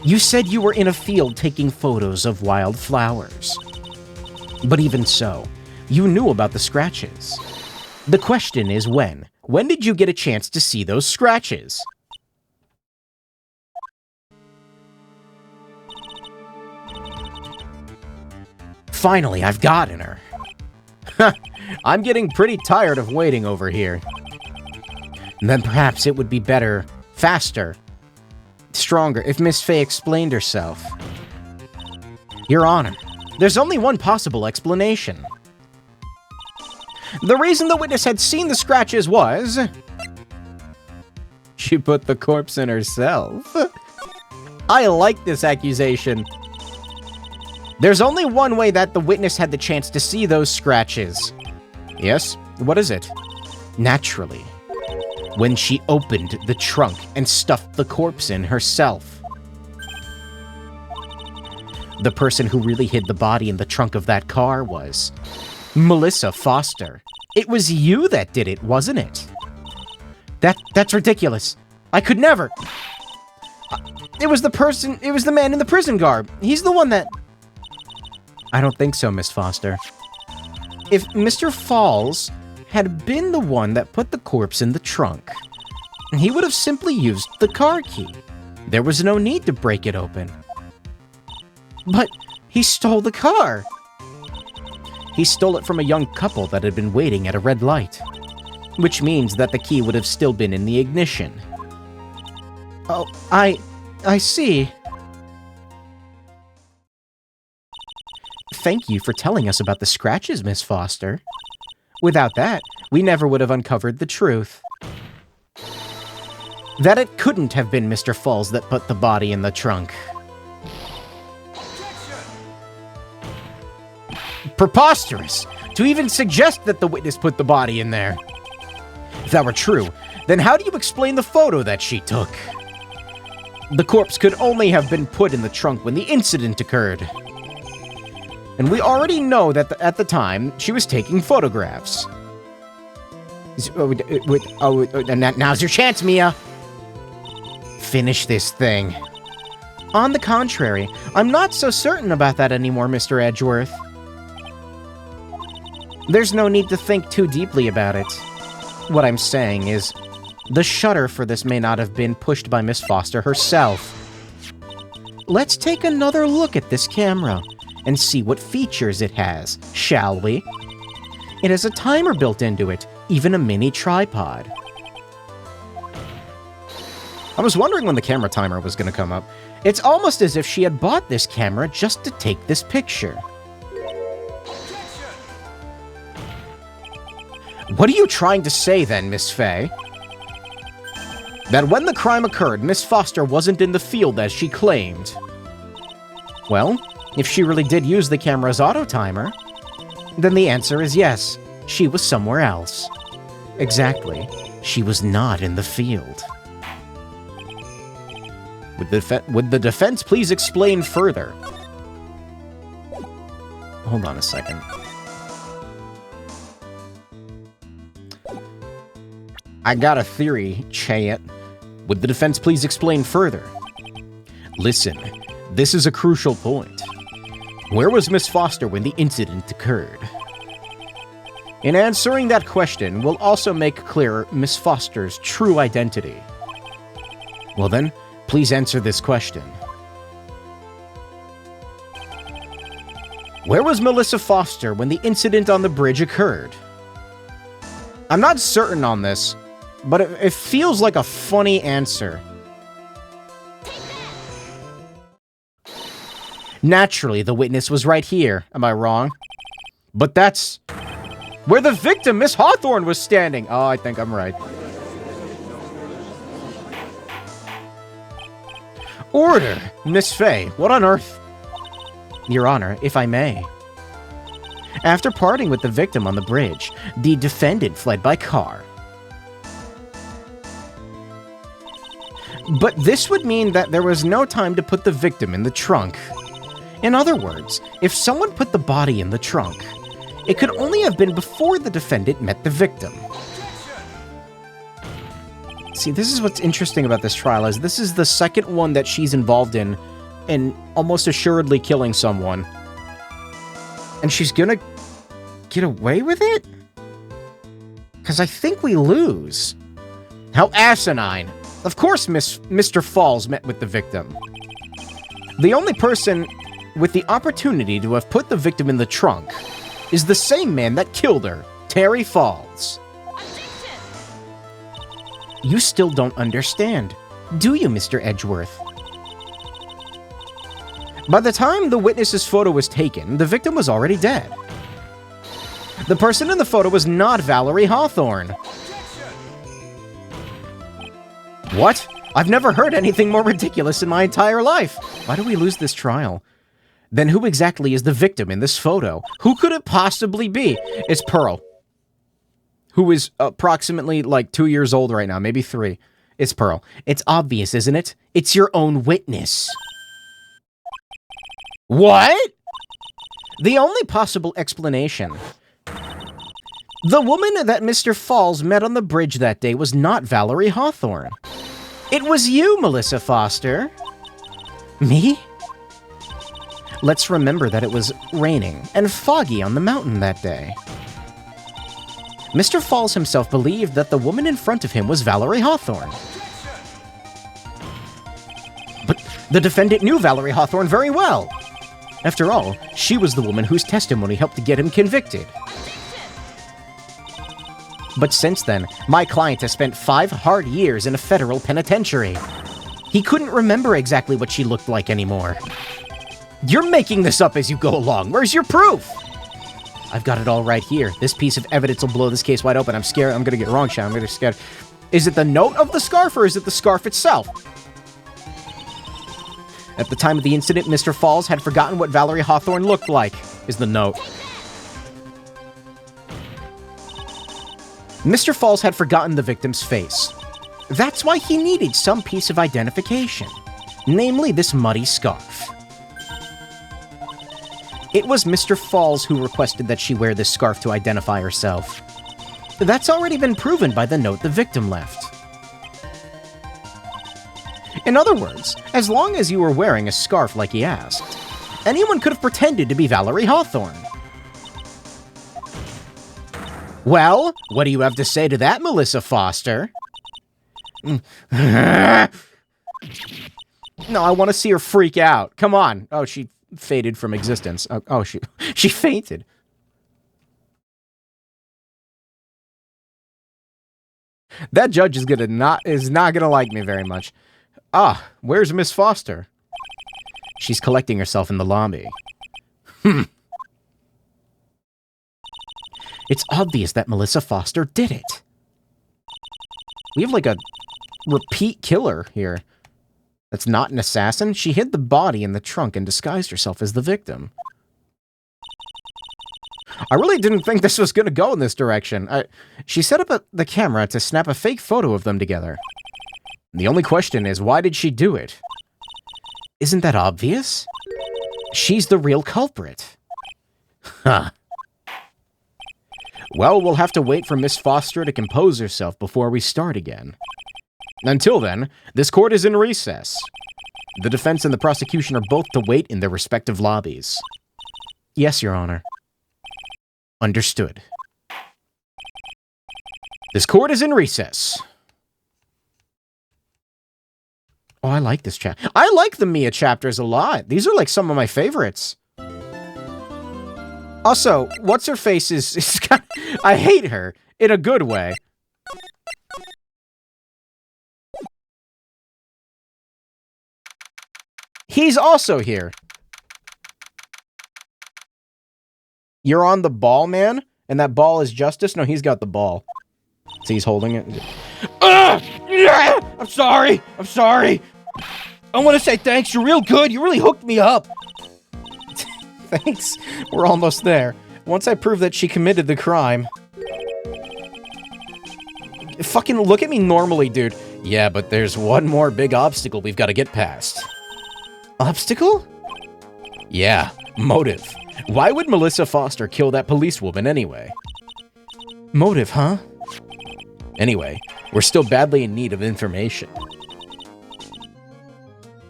You said you were in a field taking photos of wild flowers. But even so, you knew about the scratches. The question is when? When did you get a chance to see those scratches? Finally, I've gotten her. I'm getting pretty tired of waiting over here. And then perhaps it would be better, faster, stronger if Miss Faye explained herself. Your Honor, there's only one possible explanation. The reason the witness had seen the scratches was... she put the corpse in herself. I like this accusation. There's only one way that the witness had the chance to see those scratches. Yes? What is it? Naturally. When she opened the trunk and stuffed the corpse in herself. The person who really hid the body in the trunk of that car was Melissa Foster. It was you that did it, wasn't it? That's ridiculous. I could never. It was the man in the prison garb. He's the one that... I don't think so, Miss Foster. If Mr. Falls had been the one that put the corpse in the trunk, he would have simply used the car key. There was no need to break it open. But he stole the car. He stole it from a young couple that had been waiting at a red light, which means that the key would have still been in the ignition. Oh, I see. Thank you for telling us about the scratches, Miss Foster. Without that, we never would have uncovered the truth. That it couldn't have been Mr. Falls that put the body in the trunk. Preposterous! To even suggest that the witness put the body in there. If that were true, then how do you explain the photo that she took? The corpse could only have been put in the trunk when the incident occurred. And we already know that at the time, she was taking photographs. Now's your chance, Mia. Finish this thing. On the contrary, I'm not so certain about that anymore, Mr. Edgeworth. There's no need to think too deeply about it. What I'm saying is, the shutter for this may not have been pushed by Miss Foster herself. Let's take another look at this camera and see what features it has, shall we? It has a timer built into it, even a mini tripod. I was wondering when the camera timer was going to come up. It's almost as if she had bought this camera just to take this picture. What are you trying to say then, Miss Faye? That when the crime occurred, Miss Foster wasn't in the field as she claimed. Well, if she really did use the camera's auto timer, then the answer is yes, she was somewhere else. Exactly, she was not in the field. Would the defense please explain further? Hold on a second. I got a theory, Chayet. Would the defense please explain further? Listen, this is a crucial point. Where was Miss Foster when the incident occurred? In answering that question, we'll also make clear Miss Foster's true identity. Well then, please answer this question. Where was Melissa Foster when the incident on the bridge occurred? I'm not certain on this, but it feels like a funny answer. Naturally, the witness was right here. Am I wrong? But that's Where the victim, Miss Hawthorne, was standing. Oh, I think I'm right. Order! Miss Fay, what on earth? Your Honor, if I may. After parting with the victim on the bridge, the defendant fled by car. But this would mean that there was no time to put the victim in the trunk. In other words, if someone put the body in the trunk, it could only have been before the defendant met the victim. See, this is what's interesting about this trial, is this is the second one that she's involved in, and almost assuredly killing someone. And she's gonna get away with it? Because I think we lose. How asinine. Of course Mr. Falls met with the victim. The only person with the opportunity to have put the victim in the trunk is the same man that killed her, Terry Falls. You still don't understand, do you, Mr. Edgeworth? By the time the witness's photo was taken, the victim was already dead. The person in the photo was not Valerie Hawthorne. What? I've never heard anything more ridiculous in my entire life. Why do we lose this trial? Then who exactly is the victim in this photo? Who could it possibly be? It's Pearl, who is approximately like 2 years old right now, maybe 3. It's Pearl. It's obvious, isn't it? It's your own witness. What? The only possible explanation. The woman that Mr. Falls met on the bridge that day was not Valerie Hawthorne. It was you, Melissa Foster. Me? Let's remember that it was raining and foggy on the mountain that day. Mr. Falls himself believed that the woman in front of him was Valerie Hawthorne. But the defendant knew Valerie Hawthorne very well. After all, she was the woman whose testimony helped to get him convicted. But since then, my client has spent 5 hard years in a federal penitentiary. He couldn't remember exactly what she looked like anymore. You're making this up as you go along. Where's your proof? I've got it all right here. This piece of evidence will blow this case wide open. I'm scared. I'm gonna get it wrong, Sean. I'm gonna get scared. Is it the note of the scarf, or is it the scarf itself? At the time of the incident, Mr. Falls had forgotten what Valerie Hawthorne looked like, is the note. Mr. Falls had forgotten the victim's face. That's why he needed some piece of identification, namely this muddy scarf. It was Mr. Falls who requested that she wear this scarf to identify herself. That's already been proven by the note the victim left. In other words, as long as you were wearing a scarf like he asked, anyone could have pretended to be Valerie Hawthorne. Well, what do you have to say to that, Melissa Foster? No, I want to see her freak out. Come on. Oh, she faded from existence. Oh, she fainted. That judge is not gonna like me very much. Ah, where's Miss Foster? She's collecting herself in the lobby. It's obvious that Melissa Foster did it. We have like a repeat killer here. That's not an assassin. She hid the body in the trunk and disguised herself as the victim. I really didn't think this was going to go in this direction. She set up the camera to snap a fake photo of them together. The only question is, why did she do it? Isn't that obvious? She's the real culprit. Huh. Well, we'll have to wait for Miss Foster to compose herself before we start again. Until then, this court is in recess. The defense and the prosecution are both to wait in their respective lobbies. Yes, Your Honor. Understood. This court is in recess. Oh, I like this chapter. I like the Mia chapters a lot. These are like some of my favorites. Also, what's-her-face is kind of, I hate her in a good way. He's also here. You're on the ball, man? And that ball is Justice? No, he's got the ball. See, he's holding it. Yeah! I'm sorry! I'm sorry! I want to say thanks, you're real good, you really hooked me up! Thanks, we're almost there. Once I prove that she committed the crime... Fucking look at me normally, dude. Yeah, but there's one more big obstacle we've got to get past. Obstacle? Yeah, motive. Why would Melissa Foster kill that policewoman anyway? Motive, huh? Anyway, we're still badly in need of information.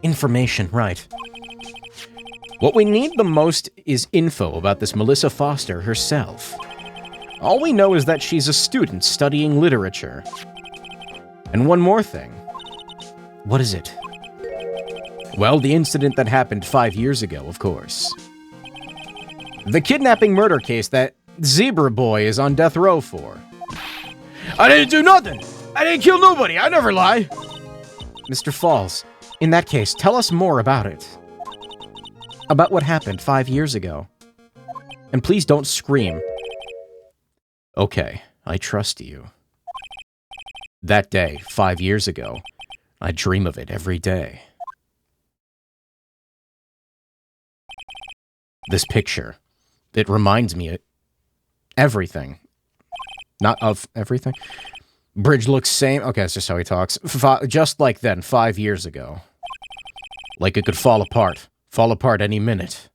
Information, right. What we need the most is info about this Melissa Foster herself. All we know is that she's a student studying literature. And one more thing. What is it? Well, the incident that happened 5 years ago, of course. The kidnapping murder case that Zebra Boy is on death row for. I didn't do nothing! I didn't kill nobody! I never lie! Mr. Falls, in that case, tell us more about it. About what happened 5 years ago. And please don't scream. Okay, I trust you. That day, 5 years ago, I dream of it every day. This picture, it reminds me of everything. Not of everything. Bridge looks same. Okay, that's just how he talks. Just like then, 5 years ago. Like it could fall apart. Fall apart any minute.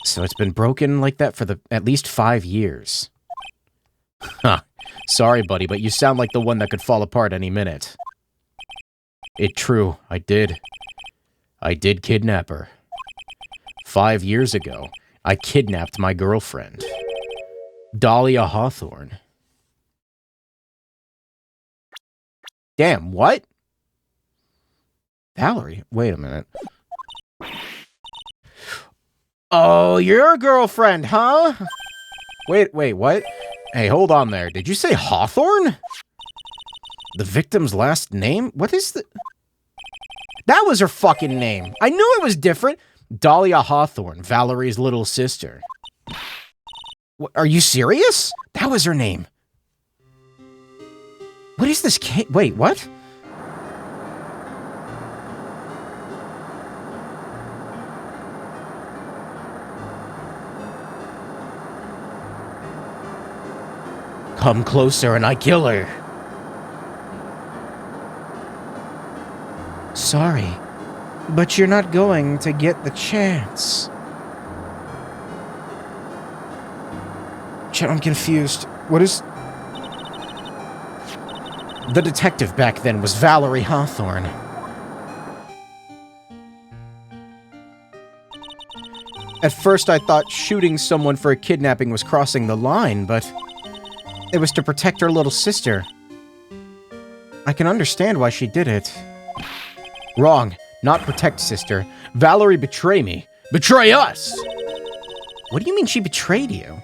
So it's been broken like that for at least 5 years. Huh. Sorry, buddy, but you sound like the one that could fall apart any minute. It's true, I did. I did kidnap her. 5 years ago, I kidnapped my girlfriend. Dahlia Hawthorne. Damn, what? Valerie? Wait a minute. Oh, your girlfriend, huh? Wait, what? Hey, hold on there. Did you say Hawthorne? The victim's last name? What is the... That was her fucking name. I knew it was different. Dahlia Hawthorne, Valerie's little sister. What, are you serious? That was her name. What is this case? Wait, what? Come closer and I kill her. Sorry, but you're not going to get the chance. Chet, I'm confused. What is... The detective back then was Valerie Hawthorne. At first I thought shooting someone for a kidnapping was crossing the line, but... It was to protect her little sister. I can understand why she did it. Wrong. Not protect sister. Valerie betrayed me. Betray us! What do you mean she betrayed you?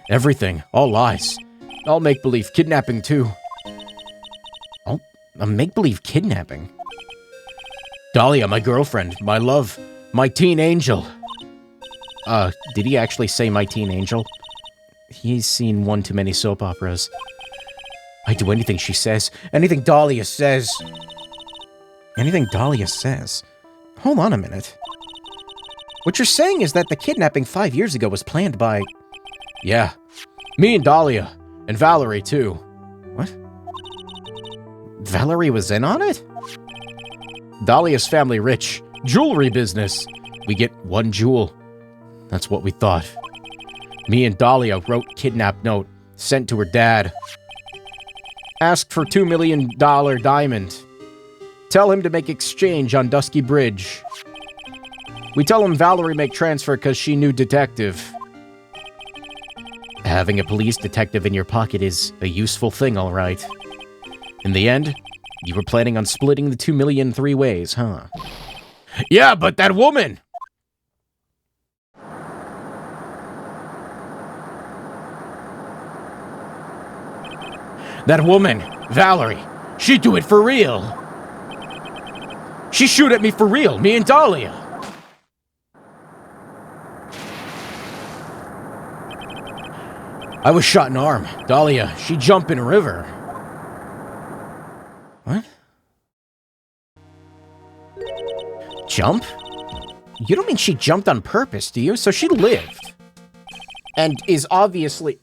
Everything. All lies. All make-believe. Kidnapping, too. Oh, a make-believe kidnapping? Dahlia, my girlfriend. My love. My teen angel. Did he actually say my teen angel? He's seen one too many soap operas. I'd do anything she says. Anything Dahlia says. Anything Dahlia says? Hold on a minute. What you're saying is that the kidnapping 5 years ago was planned by... Yeah. Me and Dahlia. And Valerie, too. What? Valerie was in on it? Dahlia's family rich. Jewelry business. We get 1 jewel. That's what we thought. Me and Dahlia wrote kidnap note, sent to her dad. Asked for $2 million diamond. Tell him to make exchange on Dusky Bridge. We tell him Valerie make transfer because she knew detective. Having a police detective in your pocket is a useful thing, all right. In the end, you were planning on splitting the 2 million 3 ways, huh? Yeah, but that woman! That woman, Valerie, she do it for real. She shoot at me for real, me and Dahlia. I was shot in the arm. Dahlia, she jumped in a river. What? Jump? You don't mean she jumped on purpose, do you? So she lived. And is obviously...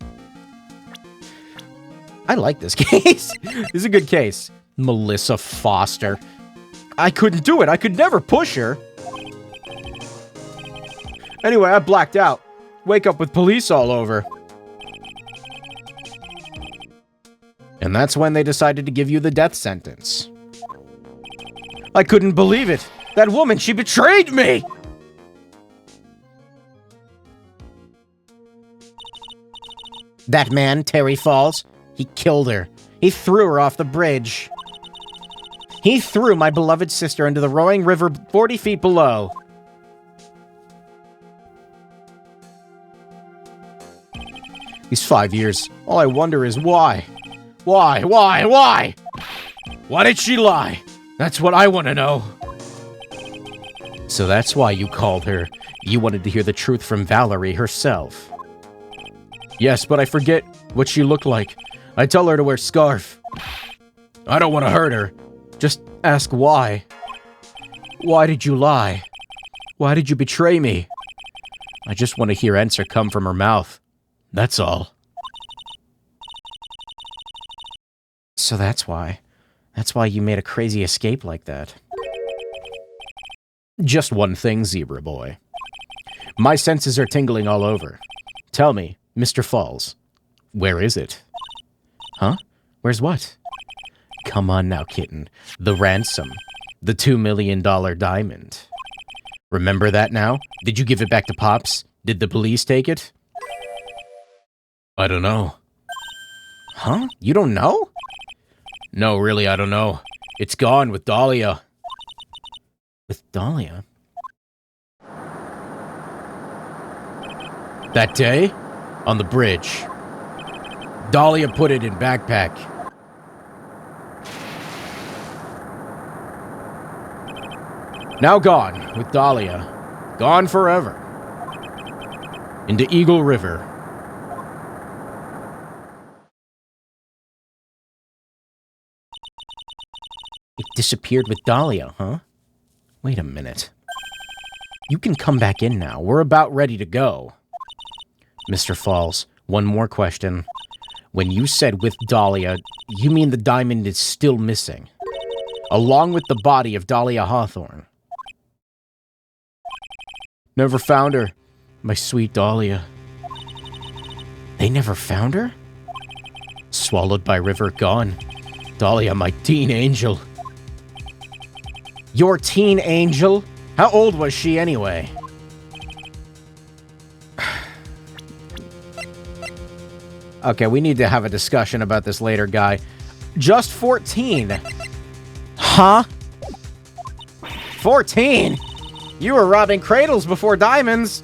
I like this case. This is a good case. Melissa Foster. I couldn't do it. I could never push her. Anyway, I blacked out. Wake up with police all over. And that's when they decided to give you the death sentence. I couldn't believe it. That woman, she betrayed me! That man, Terry Falls, he killed her. He threw her off the bridge. He threw my beloved sister into the roaring river 40 feet below. These 5 years, all I wonder is why? Why? Why did she lie? That's what I want to know. So that's why you called her. You wanted to hear the truth from Valerie herself. Yes, but I forget what she looked like. I tell her to wear a scarf. I don't want to hurt her. Just ask why. Why did you lie? Why did you betray me? I just want to hear answer come from her mouth. That's all. So that's why. That's why you made a crazy escape like that. Just one thing, Zebra Boy. My senses are tingling all over. Tell me, Mr. Falls, where is it? Huh? Where's what? Come on now, kitten. The ransom. The $2 million diamond. Remember that now? Did you give it back to Pops? Did the police take it? I don't know. Huh? You don't know? No, really, I don't know. It's gone with Dahlia. With Dahlia? That day? On the bridge. Dahlia put it in backpack. Now gone with Dahlia. Gone forever. Into Eagle River. It disappeared with Dahlia, huh? Wait a minute. You can come back in now. We're about ready to go. Mr. Falls, one more question. When you said with Dahlia, you mean the diamond is still missing? Along with the body of Dahlia Hawthorne. Never found her. My sweet Dahlia. They never found her? Swallowed by river, gone. Dahlia, my teen angel. Your teen angel? How old was she anyway? Okay, we need to have a discussion about this later, guy. Just 14. Huh? 14? You were robbing cradles before diamonds.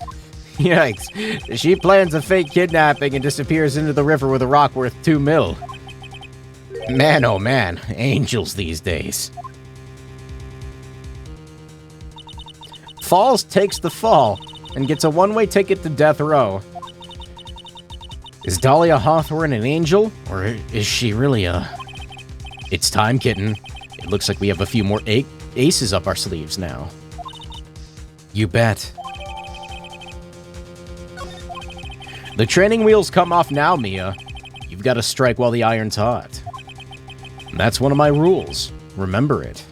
Yikes. She plans a fake kidnapping and disappears into the river with a rock worth $2 million. Man, oh man. Angels these days. Falls takes the fall and gets a one-way ticket to death row. Is Dahlia Hawthorne an angel, or is she really a... It's time, kitten. It looks like we have a few more aces up our sleeves now. You bet. The training wheels come off now, Mia. You've got to strike while the iron's hot. That's one of my rules. Remember it.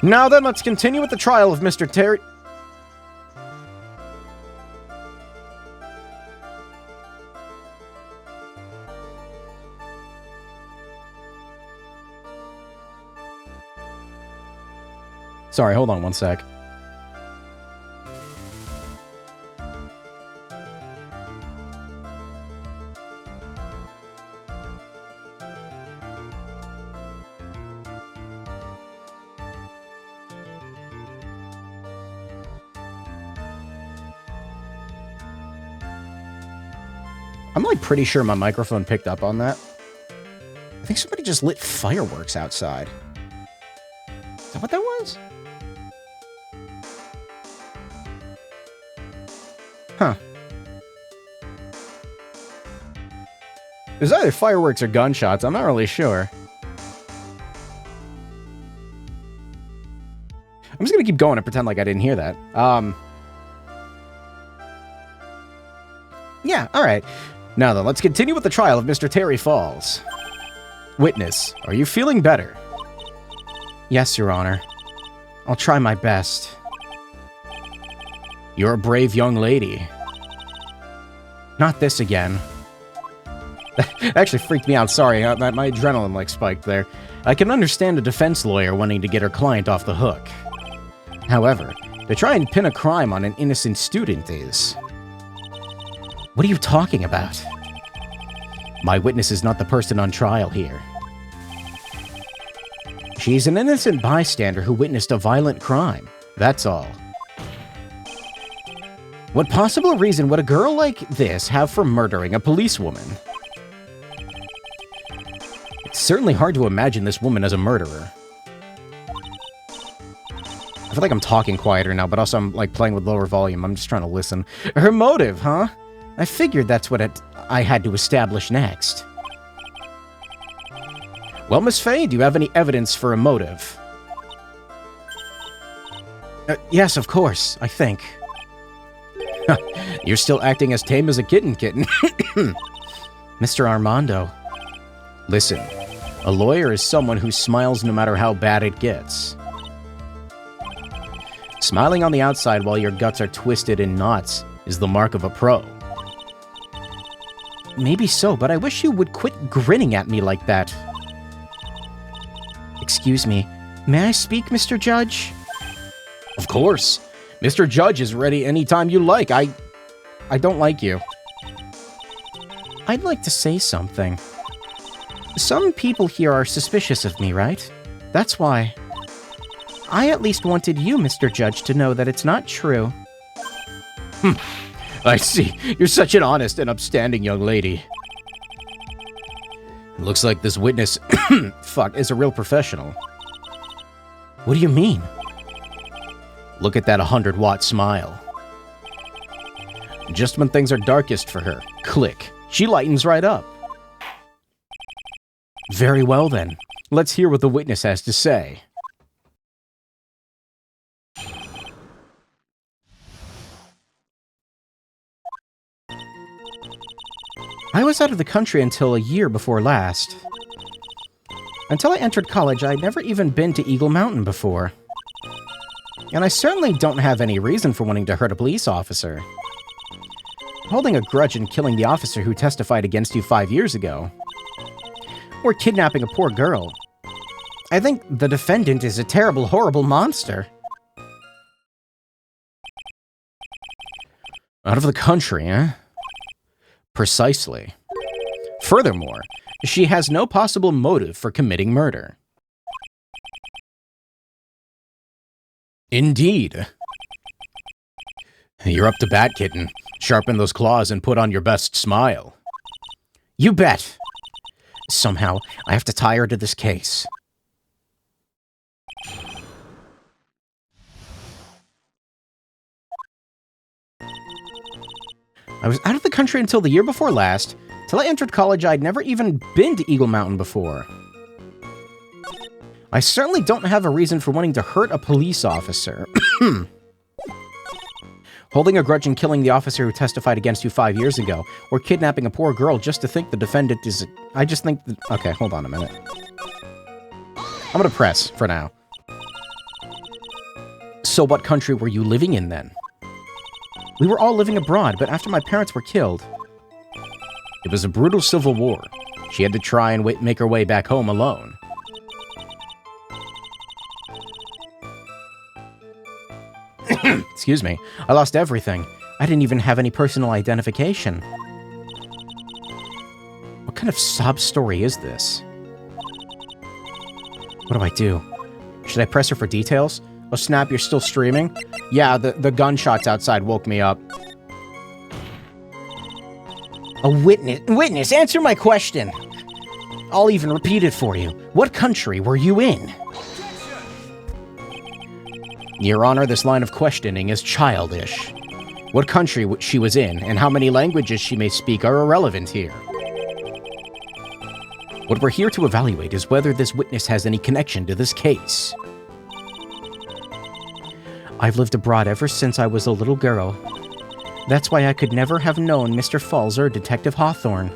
Now then, let's continue with the trial of Mr. Terry... Sorry, hold on one sec. I'm like pretty sure my microphone picked up on that. I think somebody just lit fireworks outside. Is that what that was? Huh. It was either fireworks or gunshots. I'm not really sure. I'm just gonna keep going and pretend like I didn't hear that. Yeah, alright. Now then, let's continue with the trial of Mr. Terry Falls. Witness, are you feeling better? Yes, Your Honor. I'll try my best. You're a brave young lady. Not this again. That actually freaked me out, sorry, my adrenaline like spiked there. I can understand a defense lawyer wanting to get her client off the hook. However, to try and pin a crime on an innocent student is... What are you talking about? My witness is not the person on trial here. She's an innocent bystander who witnessed a violent crime. That's all. What possible reason would a girl like this have for murdering a policewoman? It's certainly hard to imagine this woman as a murderer. I feel like I'm talking quieter now, but also I'm like playing with lower volume. I'm just trying to listen. Her motive, huh? I figured that's what I had to establish next. Well, Miss Faye, do you have any evidence for a motive? Yes, of course, I think. You're still acting as tame as a kitten. Mr. Armando. Listen, a lawyer is someone who smiles no matter how bad it gets. Smiling on the outside while your guts are twisted in knots is the mark of a pro. Maybe so, but I wish you would quit grinning at me like that. Excuse me, may I speak, Mr. Judge? Of course. Mr. Judge is ready anytime you like. I don't like you. I'd like to say something. Some people here are suspicious of me, right? That's why. I at least wanted you, Mr. Judge, to know that it's not true. I see. You're such an honest and upstanding young lady. Looks like this witness, is a real professional. What do you mean? Look at that 100-watt smile. Just when things are darkest for her, click, she lightens right up. Very well then. Let's hear what the witness has to say. I was out of the country until a year before last. Until I entered college, I'd never even been to Eagle Mountain before. And I certainly don't have any reason for wanting to hurt a police officer. Holding a grudge and killing the officer who testified against you 5 years ago. Or kidnapping a poor girl. I think the defendant is a terrible, horrible monster. Out of the country, eh? Precisely. Furthermore, she has no possible motive for committing murder. Indeed. You're up to bat, kitten. Sharpen those claws and put on your best smile. You bet. Somehow, I have to tie her to this case. I was out of the country until the year before last. Till I entered college, I'd never even been to Eagle Mountain before. I certainly don't have a reason for wanting to hurt a police officer. Holding a grudge and killing the officer who testified against you 5 years ago, or kidnapping a poor girl just to think the defendant is... I just think... Okay, hold on a minute. I'm gonna press, for now. So what country were you living in, then? We were all living abroad, but after my parents were killed... It was a brutal civil war. She had to try and make her way back home alone. Excuse me. I lost everything. I didn't even have any personal identification. What kind of sob story is this? What do I do? Should I press her for details? Oh snap, you're still streaming? Yeah, the gunshots outside woke me up. A witness, answer my question! I'll even repeat it for you. What country were you in? Your Honor, this line of questioning is childish. What country she was in and how many languages she may speak are irrelevant here. What we're here to evaluate is whether this witness has any connection to this case. I've lived abroad ever since I was a little girl. That's why I could never have known Mr. Falls or Detective Hawthorne.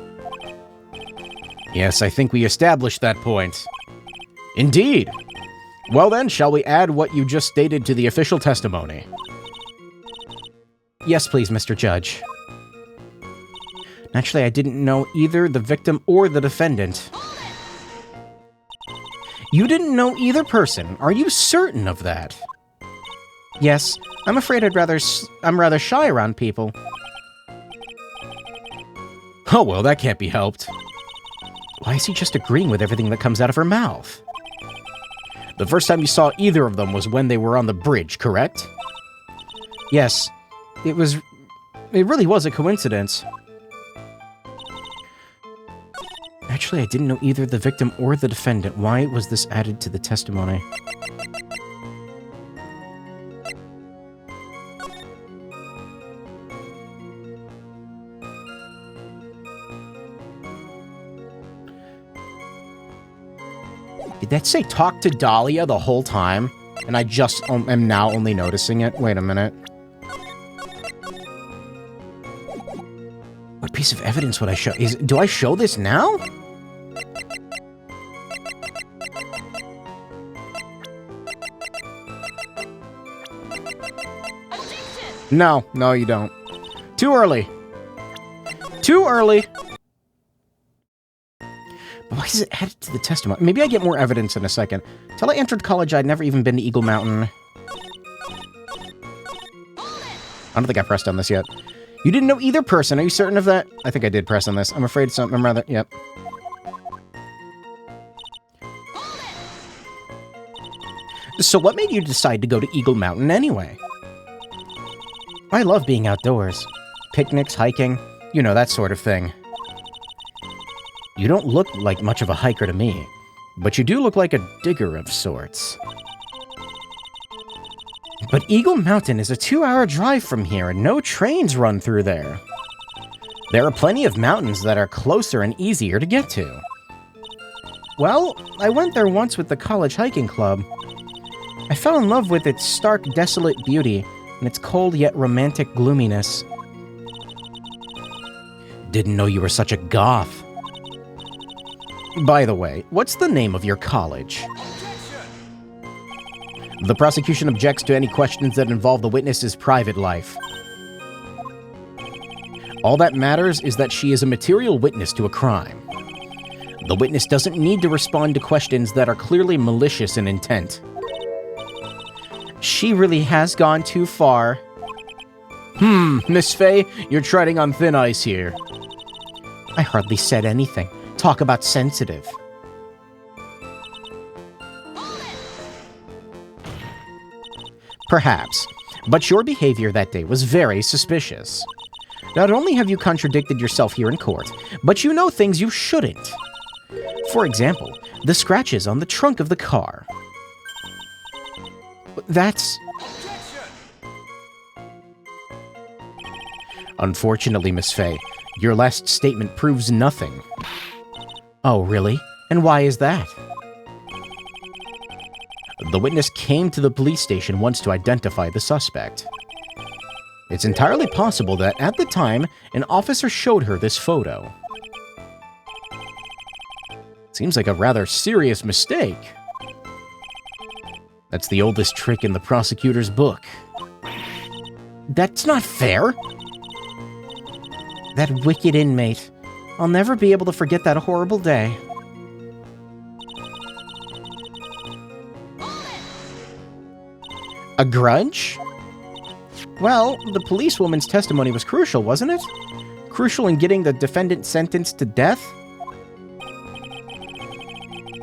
Yes, I think we established that point. Indeed. Well then, shall we add what you just stated to the official testimony? Yes, please, Mr. Judge. Naturally, I didn't know either the victim or the defendant. You didn't know either person. Are you certain of that? Yes, I'm afraid I'm rather shy around people. Oh, well, that can't be helped. Why is he just agreeing with everything that comes out of her mouth? The first time you saw either of them was when they were on the bridge, correct? Yes, it really was a coincidence. Actually, I didn't know either the victim or the defendant. Why was this added to the testimony? Did that say talk to Dahlia the whole time? And I just am now only noticing it? Wait a minute. What piece of evidence would I show? Do I show this now? No, you don't. Too early. Too early. Why is it added to the testimony? Maybe I get more evidence in a second. Till I entered college, I'd never even been to Eagle Mountain. I don't think I pressed on this yet. You didn't know either person. Are you certain of that? I think I did press on this. I'm afraid so. I'm rather... Yep. So what made you decide to go to Eagle Mountain anyway? I love being outdoors. Picnics, hiking, you know, that sort of thing. You don't look like much of a hiker to me, but you do look like a digger of sorts. But Eagle Mountain is a 2-hour drive from here, and no trains run through there. There are plenty of mountains that are closer and easier to get to. Well, I went there once with the college hiking club. I fell in love with its stark, desolate beauty and its cold yet romantic gloominess. Didn't know you were such a goth. By the way, what's the name of your college? The prosecution objects to any questions that involve the witness's private life. All that matters is that she is a material witness to a crime. The witness doesn't need to respond to questions that are clearly malicious in intent. She really has gone too far. Miss Faye, you're treading on thin ice here. I hardly said anything. Talk about sensitive. Perhaps, but your behavior that day was very suspicious. Not only have you contradicted yourself here in court, but you know things you shouldn't. For example, the scratches on the trunk of the car. That's... Unfortunately, Miss Faye, your last statement proves nothing. Oh, really? And why is that? The witness came to the police station once to identify the suspect. It's entirely possible that, at the time, an officer showed her this photo. Seems like a rather serious mistake. That's the oldest trick in the prosecutor's book. That's not fair! That wicked inmate. I'll never be able to forget that horrible day. A grudge? Well, the policewoman's testimony was crucial, wasn't it? Crucial in getting the defendant sentenced to death?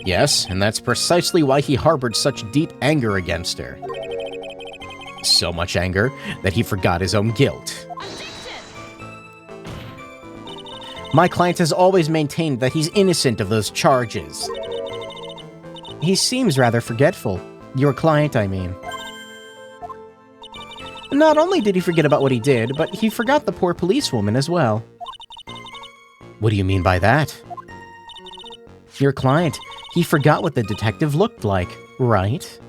Yes, and that's precisely why he harbored such deep anger against her. So much anger that he forgot his own guilt. My client has always maintained that he's innocent of those charges. He seems rather forgetful. Your client, I mean. Not only did he forget about what he did, but he forgot the poor policewoman as well. What do you mean by that? Your client, he forgot what the detective looked like, right?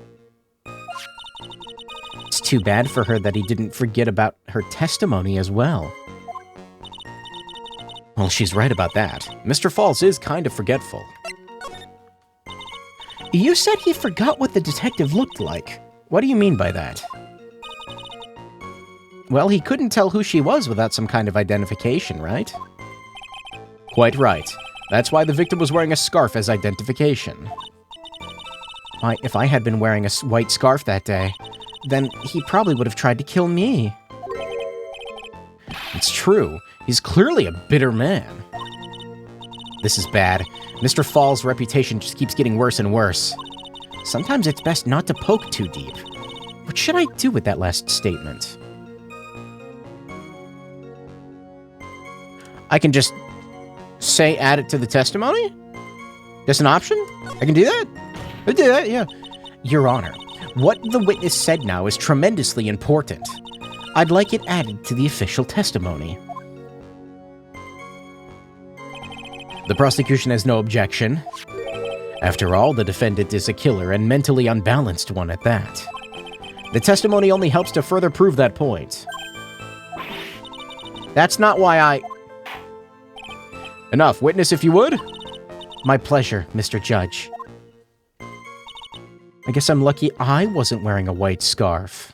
It's too bad for her that he didn't forget about her testimony as well. Well, she's right about that. Mr. Falls is kind of forgetful. You said he forgot what the detective looked like. What do you mean by that? Well, he couldn't tell who she was without some kind of identification, right? Quite right. That's why the victim was wearing a scarf as identification. If I had been wearing a white scarf that day, then he probably would have tried to kill me. It's true. He's clearly a bitter man. This is bad. Mr. Falls' reputation just keeps getting worse and worse. Sometimes it's best not to poke too deep. What should I do with that last statement? I can just say add it to the testimony? That's an option? I can do that? I do that, yeah. Your Honor, what the witness said now is tremendously important. I'd like it added to the official testimony. The prosecution has no objection. After all, the defendant is a killer and mentally unbalanced one at that. The testimony only helps to further prove that point. That's not why I... Enough. Witness, if you would. My pleasure, Mr. Judge. I guess I'm lucky I wasn't wearing a white scarf.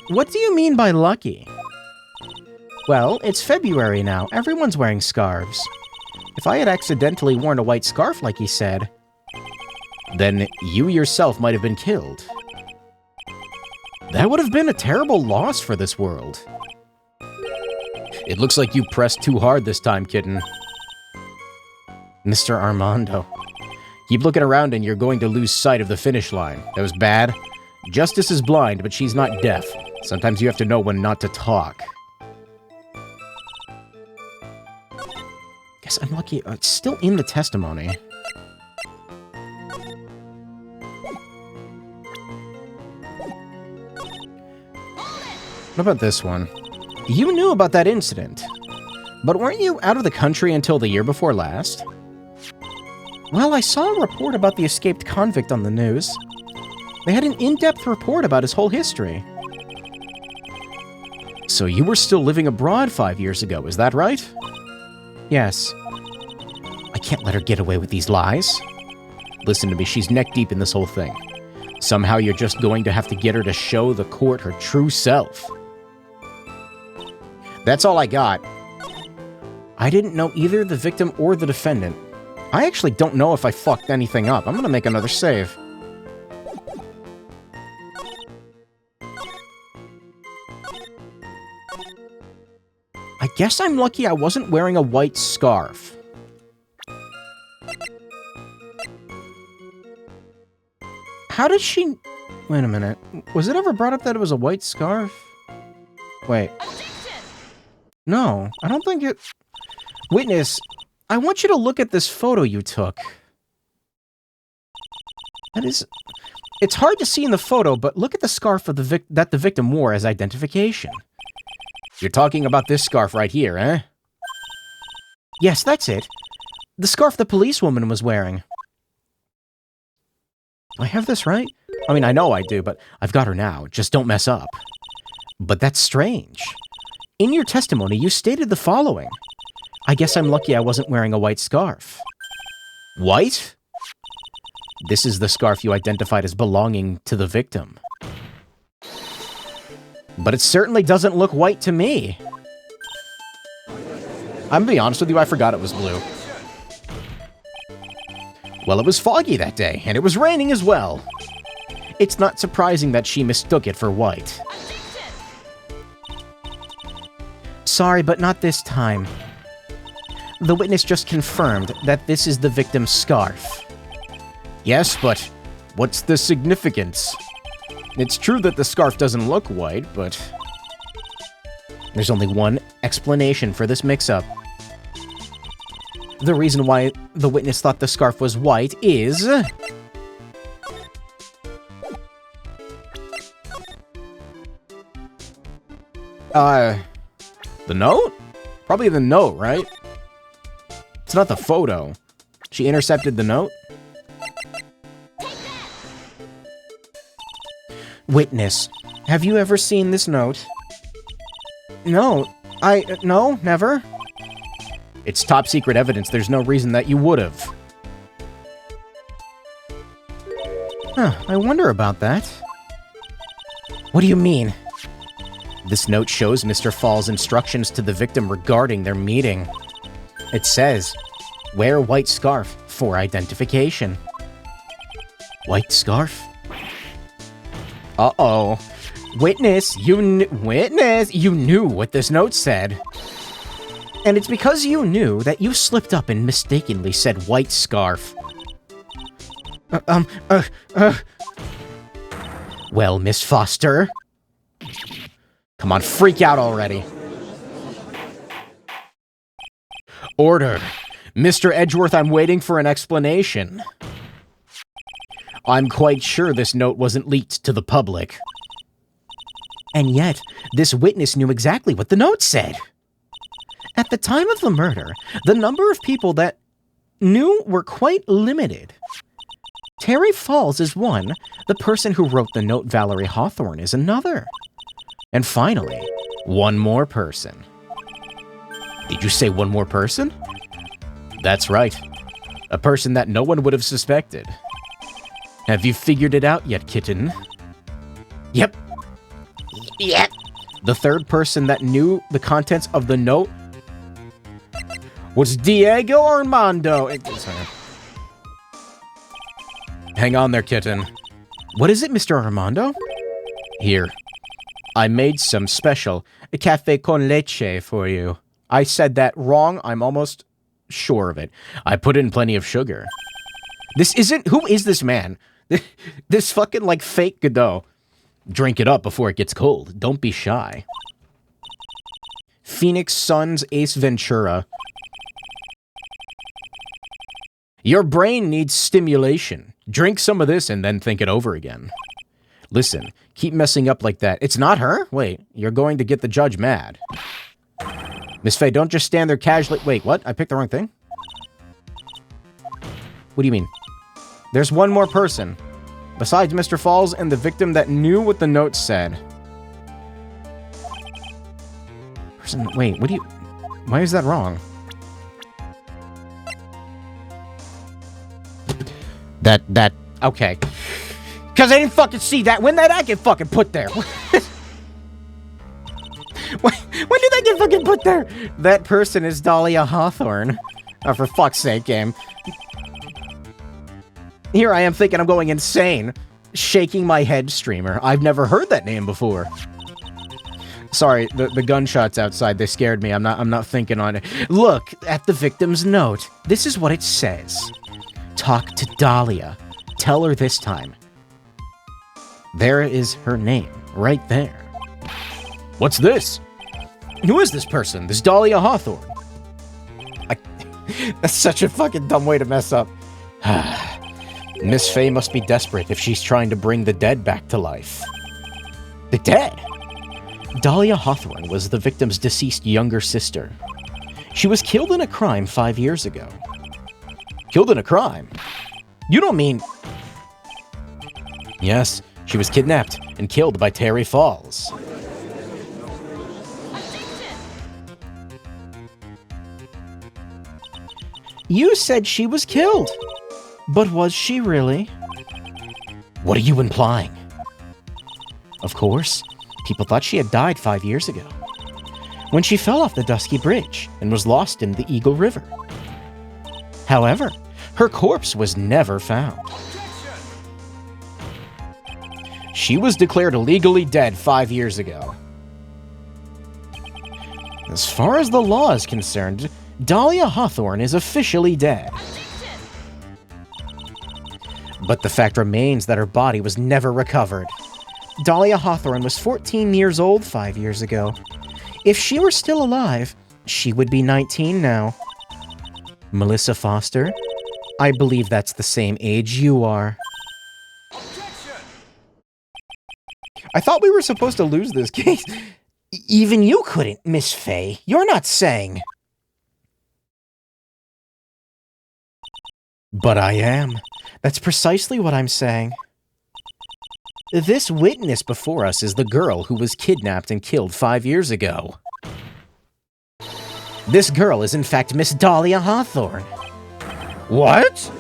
What do you mean by lucky? Well, it's February now. Everyone's wearing scarves. If I had accidentally worn a white scarf like he said, then you yourself might have been killed. That would have been a terrible loss for this world. It looks like you pressed too hard this time, kitten. Mr. Armando. Keep looking around and you're going to lose sight of the finish line. That was bad. Justice is blind, but she's not deaf. Sometimes you have to know when not to talk. Guess I'm lucky. It's still in the testimony. What about this one? You knew about that incident, but weren't you out of the country until the year before last? Well, I saw a report about the escaped convict on the news. They had an in-depth report about his whole history. So you were still living abroad 5 years ago, is that right? Yes. I can't let her get away with these lies. Listen to me, she's neck-deep in this whole thing. Somehow you're just going to have to get her to show the court her true self. That's all I got. I didn't know either the victim or the defendant. I actually don't know if I fucked anything up. I'm gonna make another save. I guess I'm lucky I wasn't wearing a white scarf. How did she... Wait a minute. Was it ever brought up that it was a white scarf? Wait. No, I don't think it... Witness, I want you to look at this photo you took. That is... It's hard to see in the photo, but look at the scarf of that the victim wore as identification. You're talking about this scarf right here, eh? Yes, that's it. The scarf the policewoman was wearing. I have this right? I mean, I know I do, but I've got her now. Just don't mess up. But that's strange. In your testimony, you stated the following. I guess I'm lucky I wasn't wearing a white scarf. White? This is the scarf you identified as belonging to the victim. But it certainly doesn't look white to me. I'm gonna be honest with you, I forgot it was blue. Well, it was foggy that day, and it was raining as well. It's not surprising that she mistook it for white. Sorry, but not this time. The witness just confirmed that this is the victim's scarf. Yes, but what's the significance? It's true that the scarf doesn't look white, but there's only one explanation for this mix-up. The reason why the witness thought the scarf was white is... the note? Probably the note, right? It's not the photo. She intercepted the note? Witness, have you ever seen this note? No, no, never. It's top secret evidence. There's no reason that you would have. Huh, I wonder about that. What do you mean? This note shows Mr. Fall's instructions to the victim regarding their meeting. It says, wear white scarf for identification. White scarf? Uh-oh. Witness, you knew what this note said. And it's because you knew that you slipped up and mistakenly said white scarf. Well, Miss Foster. Come on, freak out already. Order. Mr. Edgeworth, I'm waiting for an explanation. I'm quite sure this note wasn't leaked to the public. And yet, this witness knew exactly what the note said. At the time of the murder, the number of people that knew were quite limited. Terry Falls is one. The person who wrote the note, Valerie Hawthorne, is another. And finally, one more person. Did you say one more person? That's right. A person that no one would have suspected. Have you figured it out yet, kitten? Yep. Yep. The third person that knew the contents of the note was Diego Armando. Hang on there, kitten. What is it, Mr. Armando? Here. I made some special café con leche for you. I said that wrong. I'm almost sure of it. I put in plenty of sugar. This isn't... Who is this man? This fucking, like, fake Godot. Drink it up before it gets cold. Don't be shy. Phoenix Suns Ace Ventura. Your brain needs stimulation. Drink some of this and then think it over again. Listen, keep messing up like that. It's not her? Wait, you're going to get the judge mad. Miss Faye, don't just stand there casually. Wait, what? I picked the wrong thing? What do you mean? There's one more person. Besides Mr. Falls and the victim that knew what the note said. Wait, what do you... Why is that wrong? That... Okay. Because I didn't fucking see that. When did that get fucking put there? When did that get fucking put there? That person is Dahlia Hawthorne. Oh, for fuck's sake, game. Here I am thinking I'm going insane. Shaking my head, streamer. I've never heard that name before. Sorry, the gunshots outside, they scared me. I'm not thinking on it. Look at the victim's note. This is what it says. Talk to Dahlia. Tell her this time. There is her name, right there. What's this? Who is this person? This Dahlia Hawthorne. That's such a fucking dumb way to mess up. Miss Faye must be desperate if she's trying to bring the dead back to life. The dead? Dahlia Hawthorne was the victim's deceased younger sister. She was killed in a crime 5 years ago. Killed in a crime? You don't mean... Yes, she was kidnapped and killed by Terry Falls. You said she was killed. But was she really? What are you implying? Of course, people thought she had died 5 years ago, when she fell off the Dusky Bridge and was lost in the Eagle River. However, her corpse was never found. She was declared legally dead 5 years ago. As far as the law is concerned, Dahlia Hawthorne is officially dead. But the fact remains that her body was never recovered. Dahlia Hawthorne was 14 years old 5 years ago. If she were still alive, she would be 19 now. Melissa Foster? I believe that's the same age you are. I thought we were supposed to lose this case. Even you couldn't, Miss Faye. You're not saying. But I am. That's precisely what I'm saying. This witness before us is the girl who was kidnapped and killed 5 years ago. This girl is in fact Miss Dahlia Hawthorne. What?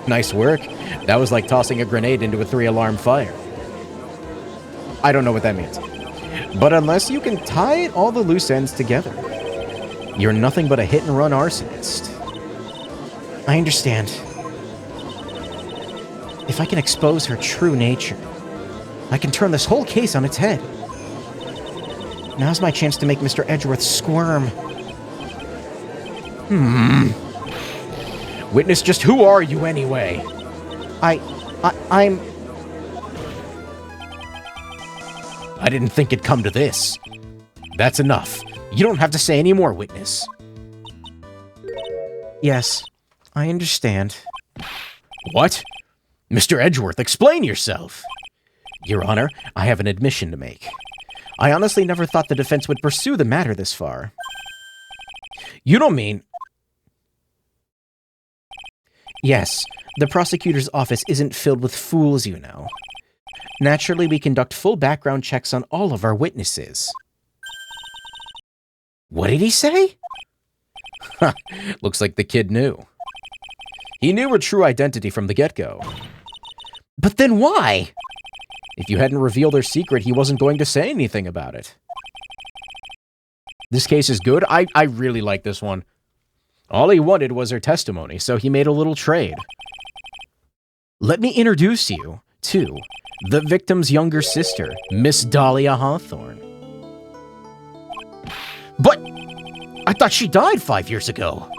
Nice work. That was like tossing a grenade into a 3-alarm fire. I don't know what that means. But unless you can tie all the loose ends together, you're nothing but a hit-and-run arsonist. I understand. If I can expose her true nature, I can turn this whole case on its head. Now's my chance to make Mr. Edgeworth squirm. Witness, just who are you anyway? I'm... I didn't think it'd come to this. That's enough. You don't have to say any more, witness. Yes, I understand. What? Mr. Edgeworth, explain yourself. Your Honor, I have an admission to make. I honestly never thought the defense would pursue the matter this far. You don't mean... Yes, the prosecutor's office isn't filled with fools, you know. Naturally, we conduct full background checks on all of our witnesses. What did he say? Looks like the kid knew. He knew her true identity from the get-go. But then why? If you hadn't revealed her secret, he wasn't going to say anything about it. This case is good. I really like this one. All he wanted was her testimony, so he made a little trade. Let me introduce you to the victim's younger sister, Miss Dahlia Hawthorne. But I thought she died 5 years ago.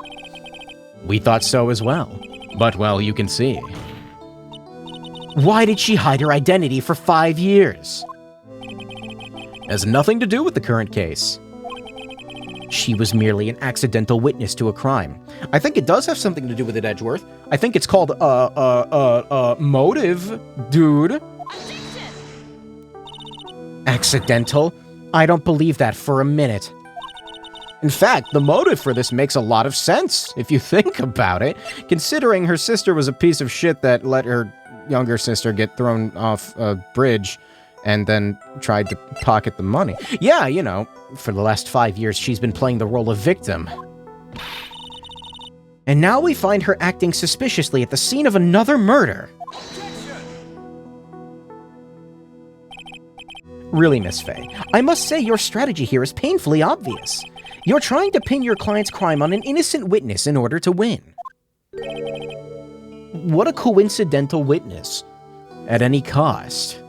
We thought so as well. But, well, you can see. Why did she hide her identity for 5 years? Has nothing to do with the current case. She was merely an accidental witness to a crime. I think it does have something to do with it, Edgeworth. I think it's called, motive, dude. Accidental? I don't believe that for a minute. In fact, the motive for this makes a lot of sense, if you think about it, considering her sister was a piece of shit that let her younger sister get thrown off a bridge and then tried to pocket the money. Yeah, you know, for the last 5 years, she's been playing the role of victim. And now we find her acting suspiciously at the scene of another murder. Really, Miss Faye, I must say your strategy here is painfully obvious. You're trying to pin your client's crime on an innocent witness in order to win. What a coincidental witness. At any cost.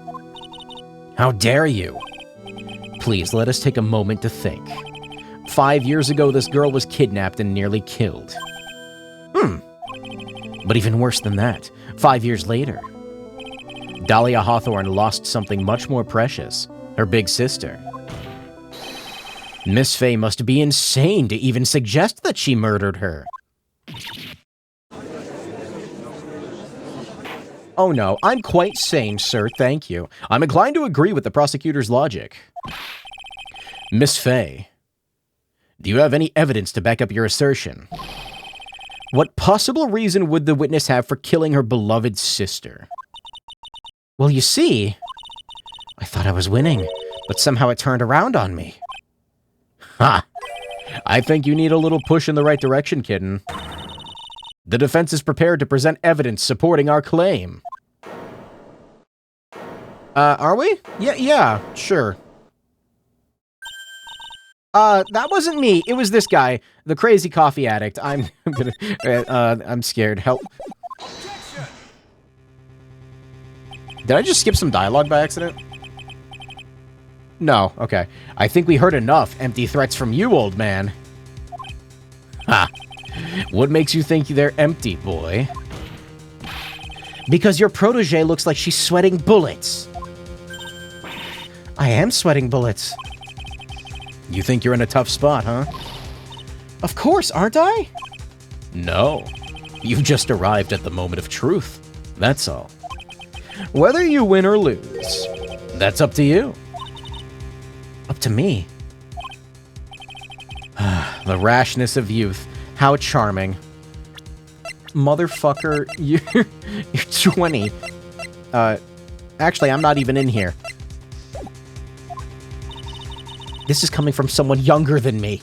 How dare you? Please, let us take a moment to think. 5 years ago, this girl was kidnapped and nearly killed. But even worse than that, 5 years later, Dahlia Hawthorne lost something much more precious, her big sister. Miss Faye must be insane to even suggest that she murdered her. Oh no, I'm quite sane, sir, thank you. I'm inclined to agree with the prosecutor's logic. Miss Faye, do you have any evidence to back up your assertion? What possible reason would the witness have for killing her beloved sister? Well, you see, I thought I was winning, but somehow it turned around on me. Ha! I think you need a little push in the right direction, kitten. The defense is prepared to present evidence supporting our claim. Are we? Yeah, sure. That wasn't me. It was this guy, the crazy coffee addict. I'm scared. Help. Did I just skip some dialogue by accident? No, okay. I think we heard enough empty threats from you, old man. Ha! What makes you think they're empty, boy? Because your protege looks like she's sweating bullets. I am sweating bullets. You think you're in a tough spot, huh? Of course, aren't I? No. You've just arrived at the moment of truth. That's all. Whether you win or lose, that's up to you. Up to me? The rashness of youth. How charming. Motherfucker, you're 20. Actually, I'm not even in here. This is coming from someone younger than me.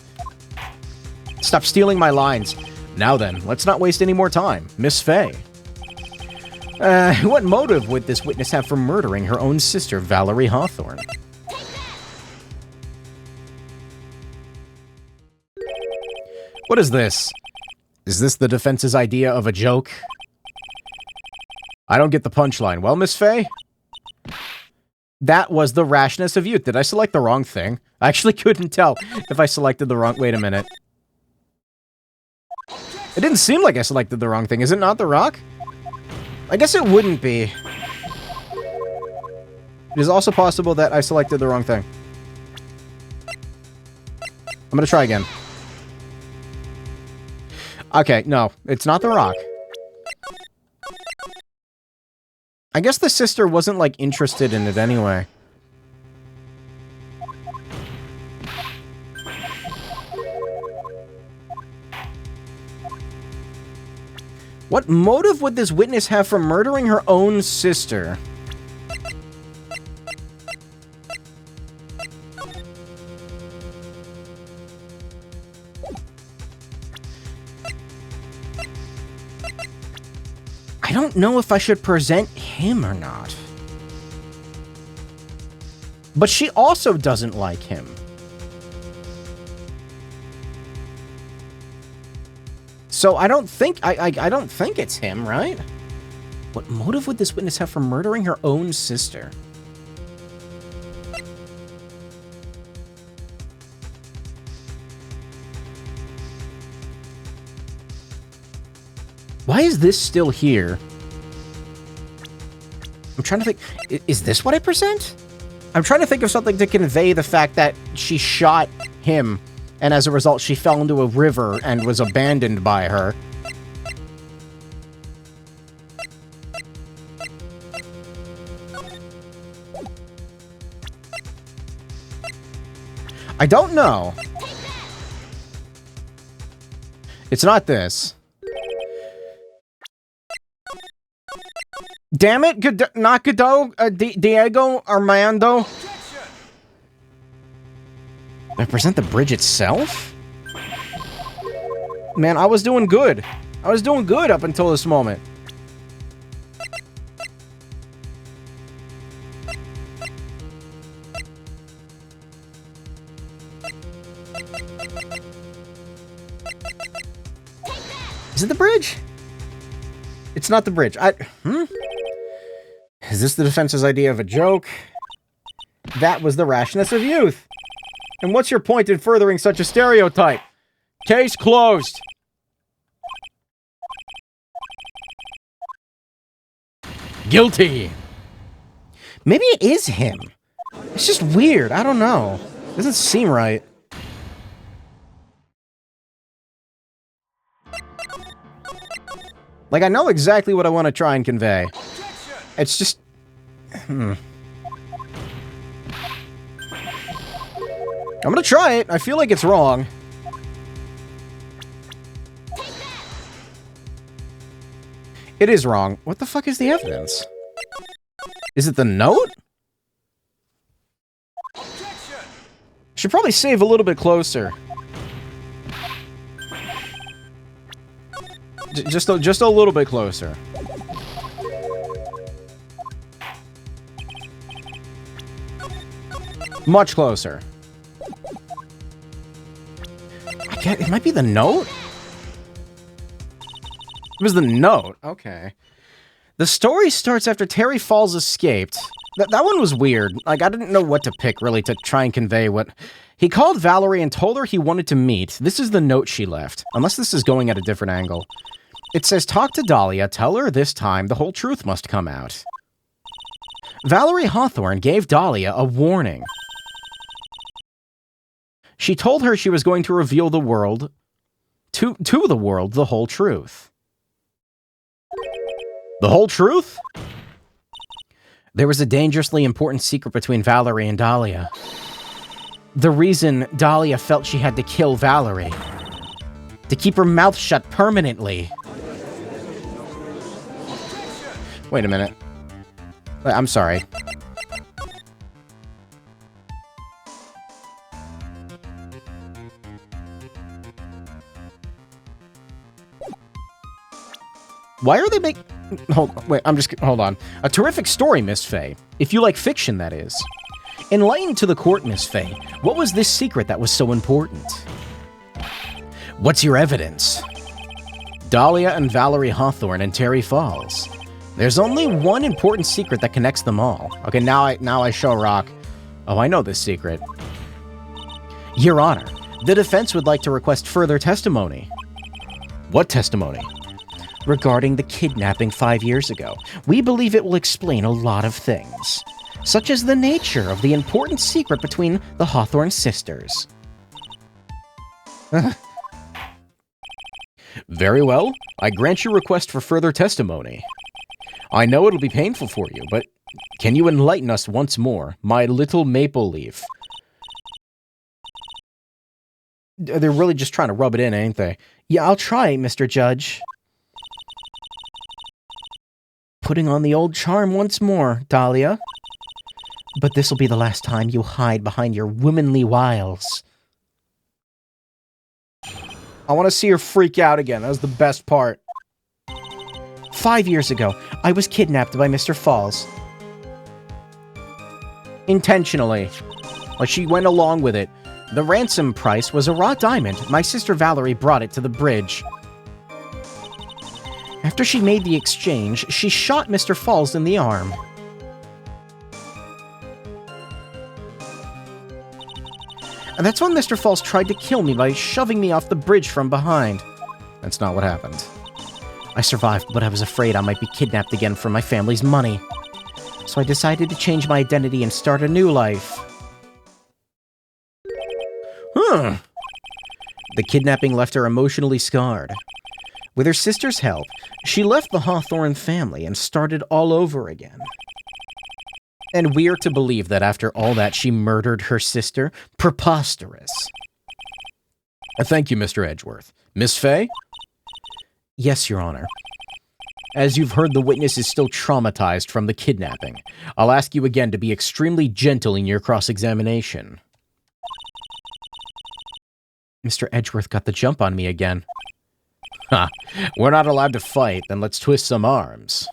Stop stealing my lines. Now then, let's not waste any more time. Miss Faye. What motive would this witness have for murdering her own sister, Valerie Hawthorne? What is this? Is this the defense's idea of a joke? I don't get the punchline. Well, Miss Faye? That was the rashness of youth. Did I select the wrong thing? I actually couldn't tell if I selected the wrong... Wait a minute. It didn't seem like I selected the wrong thing. Is it not the rock? I guess it wouldn't be. It is also possible that I selected the wrong thing. I'm gonna try again. Okay, no. It's not the rock. I guess the sister wasn't, like, interested in it anyway. What motive would this witness have for murdering her own sister? I don't know if I should present him or not. But she also doesn't like him. So I don't think I don't think it's him, right? What motive would this witness have for murdering her own sister? Why is this still here? I'm trying to think... Is this what I present? I'm trying to think of something to convey the fact that she shot him, and as a result, she fell into a river and was abandoned by her. I don't know. It's not this. Damn it, not Godot, Diego Armando. Represent the bridge itself? Man, I was doing good. I was doing good up until this moment. Is it the bridge? It's not the bridge. Is this the defense's idea of a joke? That was the rashness of youth. And what's your point in furthering such a stereotype? Case closed. Guilty. Maybe it is him. It's just weird. I don't know. It doesn't seem right. Like, I know exactly what I want to try and convey. It's just... I'm gonna try it. I feel like it's wrong. It is wrong. What the fuck is the evidence? Is it the note? Should probably save a little bit closer. Just a little bit closer. Much closer. It might be the note? It was the note. Okay. The story starts after Terry Falls escaped. That one was weird. Like, I didn't know what to pick, really, to try and convey what... He called Valerie and told her he wanted to meet. This is the note she left. Unless this is going at a different angle. It says, talk to Dahlia, tell her this time the whole truth must come out. Valerie Hawthorne gave Dahlia a warning. She told her she was going to reveal the world, to the world, the whole truth. The whole truth? There was a dangerously important secret between Valerie and Dahlia. The reason Dahlia felt she had to kill Valerie. To keep her mouth shut permanently. Wait a minute. I'm sorry. Why are they making... Hold on. A terrific story, Miss Fey. If you like fiction, that is. Enlighten to the court, Miss Fey. What was this secret that was so important? What's your evidence? Dahlia and Valerie Hawthorne and Terry Falls. There's only one important secret that connects them all. Okay, now I show Rock. Oh, I know this secret. Your Honor, the defense would like to request further testimony. What testimony? Regarding the kidnapping 5 years ago. We believe it will explain a lot of things, such as the nature of the important secret between the Hawthorne sisters. Very well. I grant your request for further testimony. I know it'll be painful for you, but can you enlighten us once more, my little maple leaf? They're really just trying to rub it in, ain't they? Yeah, I'll try, Mr. Judge. Putting on the old charm once more, Dahlia. But this'll be the last time you hide behind your womanly wiles. I want to see her freak out again. That was the best part. 5 years ago, I was kidnapped by Mr. Falls. Intentionally. Like, she went along with it. The ransom price was a raw diamond. My sister Valerie brought it to the bridge. After she made the exchange, she shot Mr. Falls in the arm. And that's when Mr. Falls tried to kill me by shoving me off the bridge from behind. That's not what happened. I survived, but I was afraid I might be kidnapped again for my family's money. So I decided to change my identity and start a new life. The kidnapping left her emotionally scarred. With her sister's help, she left the Hawthorne family and started all over again. And we're to believe that after all that, she murdered her sister? Preposterous. Thank you, Mr. Edgeworth. Miss Fey? Yes, Your Honor. As you've heard, the witness is still traumatized from the kidnapping. I'll ask you again to be extremely gentle in your cross-examination. Mr. Edgeworth got the jump on me again. Ha! We're not allowed to fight, then let's twist some arms.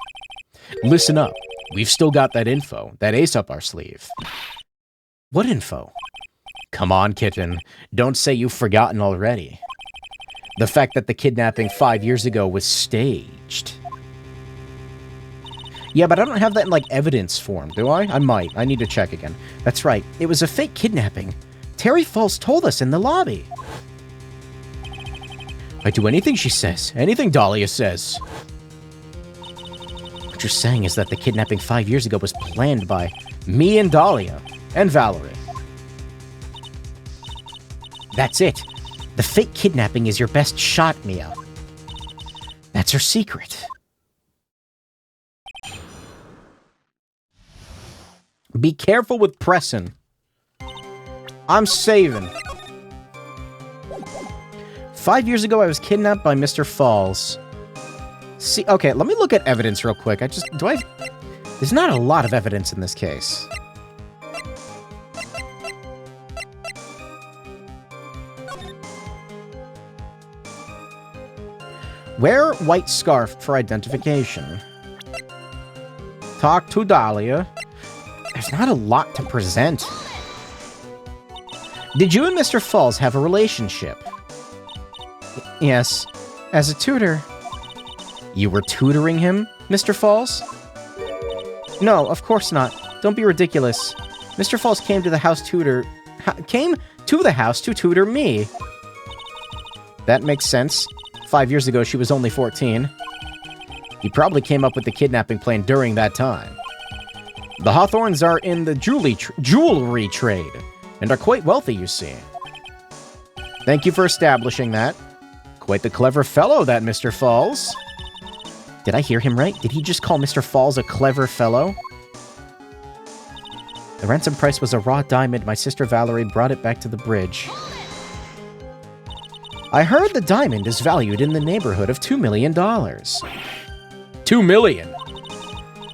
Listen up. We've still got that info, that ace up our sleeve. What info? Come on, kitten. Don't say you've forgotten already. The fact that the kidnapping 5 years ago was staged. Yeah, but I don't have that in, like, evidence form, do I? I might. I need to check again. That's right. It was a fake kidnapping. Terry Falls told us in the lobby. I do anything she says. Anything Dahlia says. What you're saying is that the kidnapping 5 years ago was planned by me and Dahlia and Valerie. That's it. The fake kidnapping is your best shot, Mia. That's her secret. Be careful with pressing. I'm saving. 5 years ago, I was kidnapped by Mr. Falls. See, okay, let me look at evidence real quick. There's not a lot of evidence in this case. Wear white scarf for identification. Talk to Dahlia. There's not a lot to present. Did you and Mr. Falls have a relationship? Yes, as a tutor. You were tutoring him, Mr. Falls? No, of course not. Don't be ridiculous. Mr. Falls came to the house to tutor me. That makes sense. 5 years ago, she was only 14. He probably came up with the kidnapping plan during that time. The Hawthorns are in the jewelry trade, and are quite wealthy, you see. Thank you for establishing that. Quite the clever fellow, that Mr. Falls. Did I hear him right? Did he just call Mr. Falls a clever fellow? The ransom price was a raw diamond. My sister Valerie brought it back to the bridge. I heard the diamond is valued in the neighborhood of $2 million. $2 million?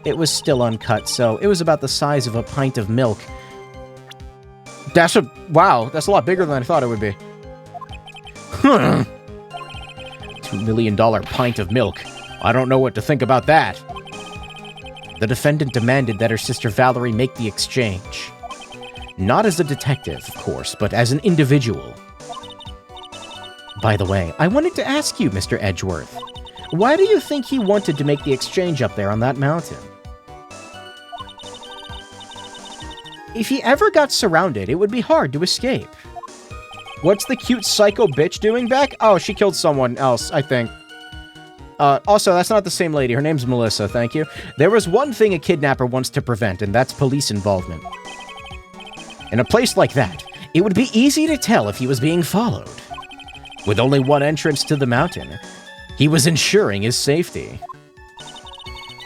It was still uncut, so it was about the size of a pint of milk. Wow, that's a lot bigger than I thought it would be. $2 million pint of milk. I don't know what to think about that. The defendant demanded that her sister Valerie make the exchange. Not as a detective, of course, but as an individual. By the way, I wanted to ask you, Mr. Edgeworth, why do you think he wanted to make the exchange up there on that mountain? If he ever got surrounded, it would be hard to escape. What's the cute psycho bitch doing back? Oh, she killed someone else, I think. Also, that's not the same lady. Her name's Melissa, thank you. There was one thing a kidnapper wants to prevent, and that's police involvement. In a place like that, it would be easy to tell if he was being followed. With only one entrance to the mountain, he was ensuring his safety.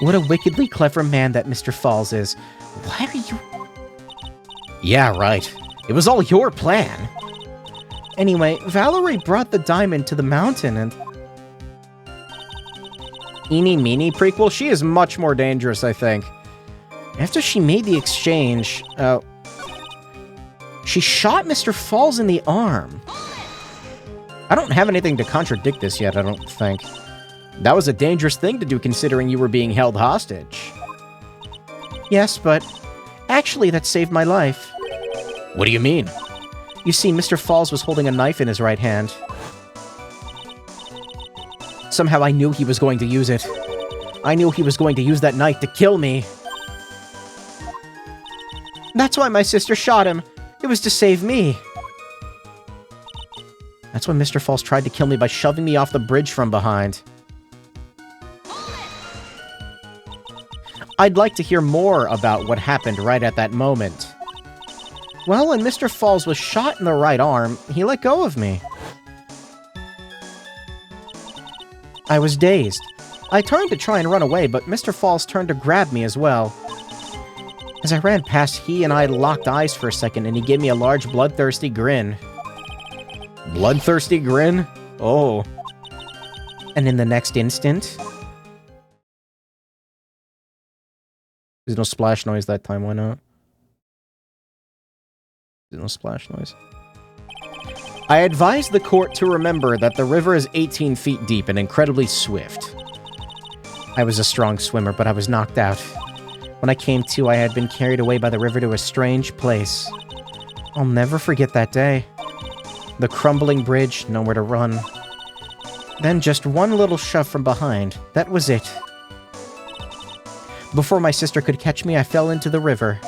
What a wickedly clever man that Mr. Falls is. Why are you... Yeah, right. It was all your plan. Anyway, Valerie brought the diamond to the mountain and... Eeny Meeny prequel? She is much more dangerous, I think. After she made the exchange, she shot Mr. Falls in the arm. I don't have anything to contradict this yet, I don't think. That was a dangerous thing to do considering you were being held hostage. Yes, but actually that saved my life. What do you mean? You see, Mr. Falls was holding a knife in his right hand. Somehow I knew he was going to use it. I knew he was going to use that knife to kill me. That's why my sister shot him. It was to save me. That's when Mr. Falls tried to kill me by shoving me off the bridge from behind. I'd like to hear more about what happened right at that moment. Well, when Mr. Falls was shot in the right arm, he let go of me. I was dazed. I turned to try and run away, but Mr. Falls turned to grab me as well. As I ran past, he and I locked eyes for a second, and he gave me a large bloodthirsty grin. Bloodthirsty grin? Oh. And in the next instant... There's no splash noise that time, why not? There's no splash noise. I advised the court to remember that the river is 18 feet deep and incredibly swift. I was a strong swimmer, but I was knocked out. When I came to, I had been carried away by the river to a strange place. I'll never forget that day. The crumbling bridge, nowhere to run. Then just one little shove from behind. That was it. Before my sister could catch me, I fell into the river.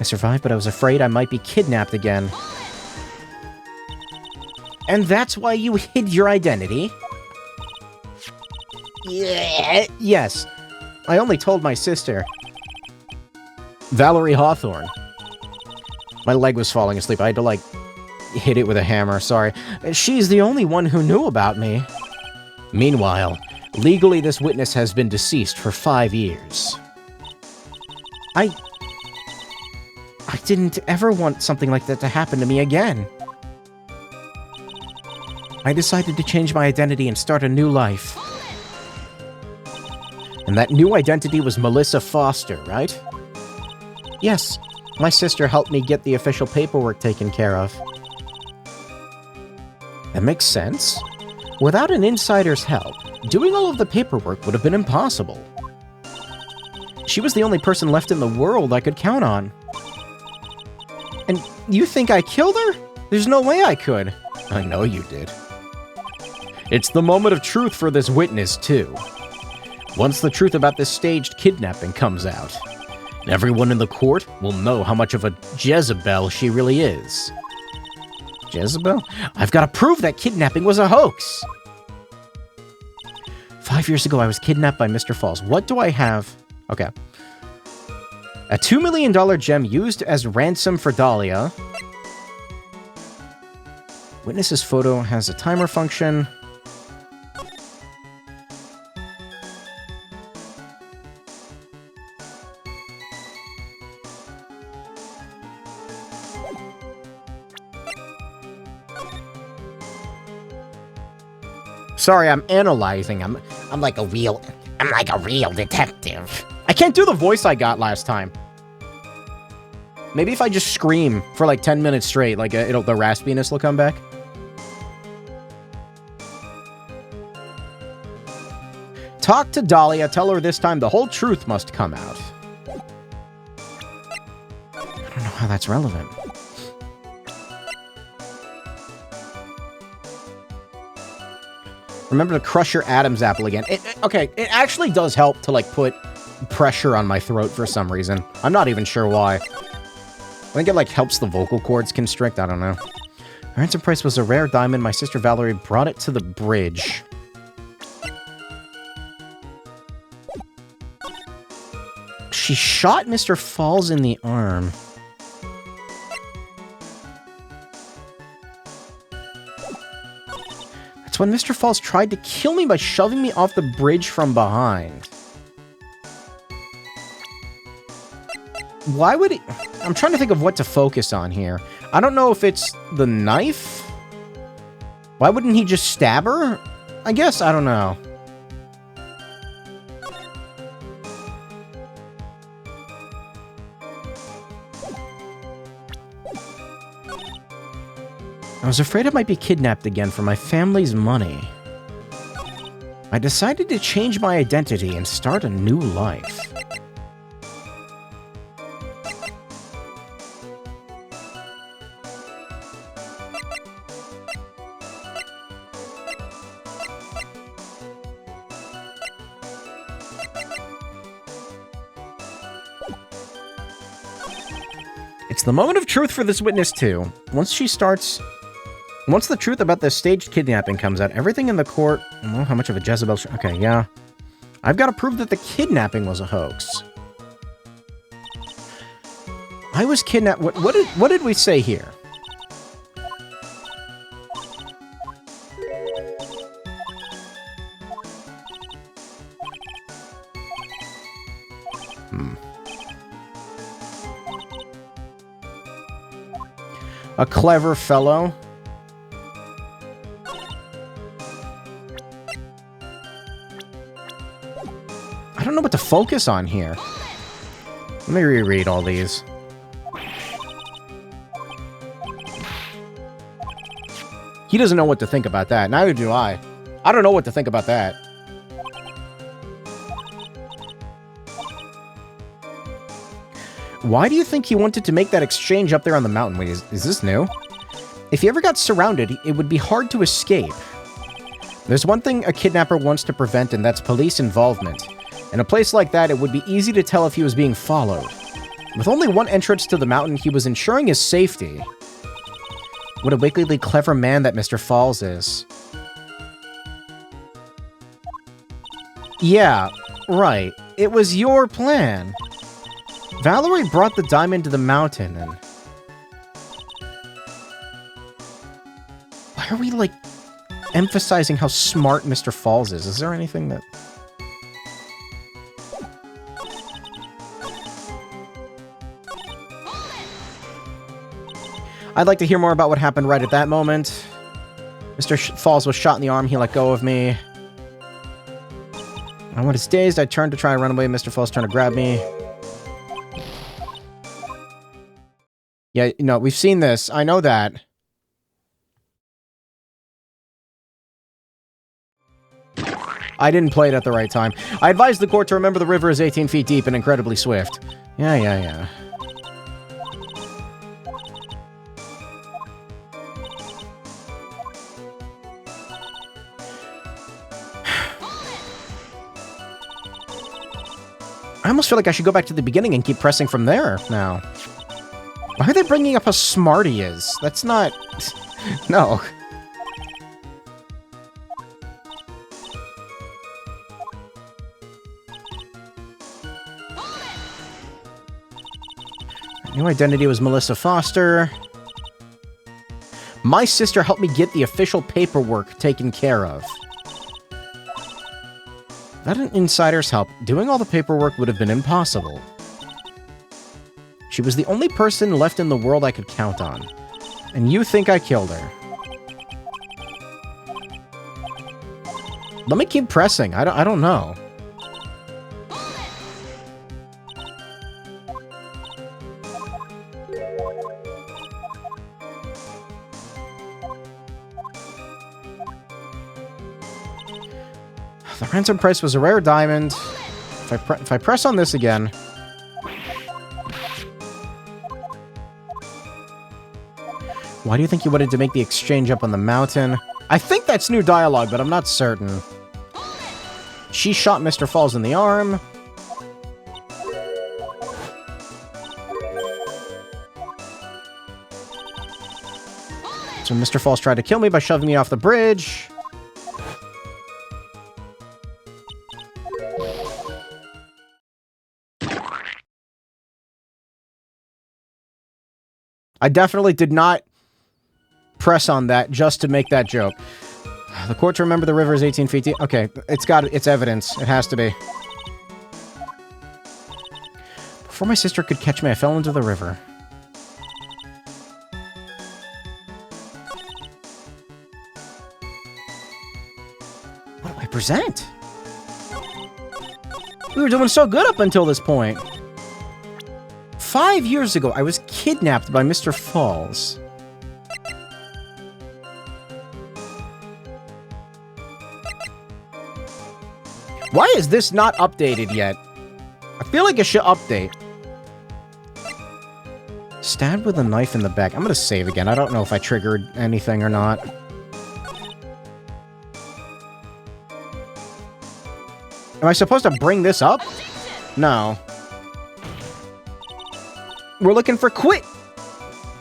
I survived, but I was afraid I might be kidnapped again. And that's why you hid your identity? Yeah. Yes. I only told my sister. Valerie Hawthorne. My leg was falling asleep. I had to, hit it with a hammer, sorry. She's the only one who knew about me. Meanwhile, legally this witness has been deceased for 5 years. I didn't ever want something like that to happen to me again. I decided to change my identity and start a new life. And that new identity was Melissa Foster, right? Yes, my sister helped me get the official paperwork taken care of. That makes sense. Without an insider's help, doing all of the paperwork would have been impossible. She was the only person left in the world I could count on. And you think I killed her? There's no way I could. I know you did. It's the moment of truth for this witness, too. Once the truth about this staged kidnapping comes out, everyone in the court will know how much of a Jezebel she really is. Jezebel? I've got to prove that kidnapping was a hoax! 5 years ago, I was kidnapped by Mr. Falls. What do I have? Okay. A $2 million gem used as ransom for Dahlia. Witness's photo has a timer function. Sorry, I'm analyzing. I'm like a real detective. I can't do the voice I got last time. Maybe if I just scream for like 10 minutes straight, like the raspiness will come back. Talk to Dahlia, tell her this time the whole truth must come out. I don't know how that's relevant. Remember to crush your Adam's apple again. Okay, it actually does help to, like, put pressure on my throat for some reason. I'm not even sure why. I think it, like, helps the vocal cords constrict. I don't know. Ransom price was a rare diamond. My sister Valerie brought it to the bridge. She shot Mr. Falls in the arm. That's when Mr. Falls tried to kill me by shoving me off the bridge from behind. Why would he... I'm trying to think of what to focus on here. I don't know if it's the knife? Why wouldn't he just stab her? I guess, I don't know. I was afraid I might be kidnapped again for my family's money. I decided to change my identity and start a new life. It's the moment of truth for this witness, too. Once the truth about this staged kidnapping comes out, everything in the court... Well, how much of a Jezebel... Okay, yeah. I've got to prove that the kidnapping was a hoax. I was kidnapped... What did we say here? A clever fellow... I don't know what to focus on here. Let me reread all these. He doesn't know what to think about that. Neither do I. I don't know what to think about that. Why do you think he wanted to make that exchange up there on the mountain? Wait, is this new? If he ever got surrounded, it would be hard to escape. There's one thing a kidnapper wants to prevent, and that's police involvement. In a place like that, it would be easy to tell if he was being followed. With only one entrance to the mountain, he was ensuring his safety. What a wickedly clever man that Mr. Falls is. Yeah, right. It was your plan. Valerie brought the diamond to the mountain, and... Why are we, like, emphasizing how smart Mr. Falls is? Is there anything that... I'd like to hear more about what happened right at that moment. Mr. Falls was shot in the arm. He let go of me. I was dazed. I turned to try and run away. Mr. Falls trying to grab me. Yeah, no, we've seen this. I know that. I didn't play it at the right time. I advised the court to remember the river is 18 feet deep and incredibly swift. Yeah. I almost feel like I should go back to the beginning and keep pressing from there now. Why are they bringing up how smart he is? That's not... No. New identity was Melissa Foster. My sister helped me get the official paperwork taken care of. Without an insider's help, doing all the paperwork would have been impossible. She was the only person left in the world I could count on. And you think I killed her. Let me keep pressing. I don't know. The ransom price was a rare diamond. If I press on this again... Why do you think you wanted to make the exchange up on the mountain? I think that's new dialogue, but I'm not certain. She shot Mr. Falls in the arm. So Mr. Falls tried to kill me by shoving me off the bridge. I definitely did not press on that just to make that joke. The court to remember the river is 18 feet deep. Okay, it's evidence. It has to be. Before my sister could catch me, I fell into the river. What do I present? We were doing so good up until this point. 5 years ago, I was kidnapped by Mr. Falls. Why is this not updated yet? I feel like it should update. Stabbed with a knife in the back. I'm gonna save again. I don't know if I triggered anything or not. Am I supposed to bring this up? No. We're looking for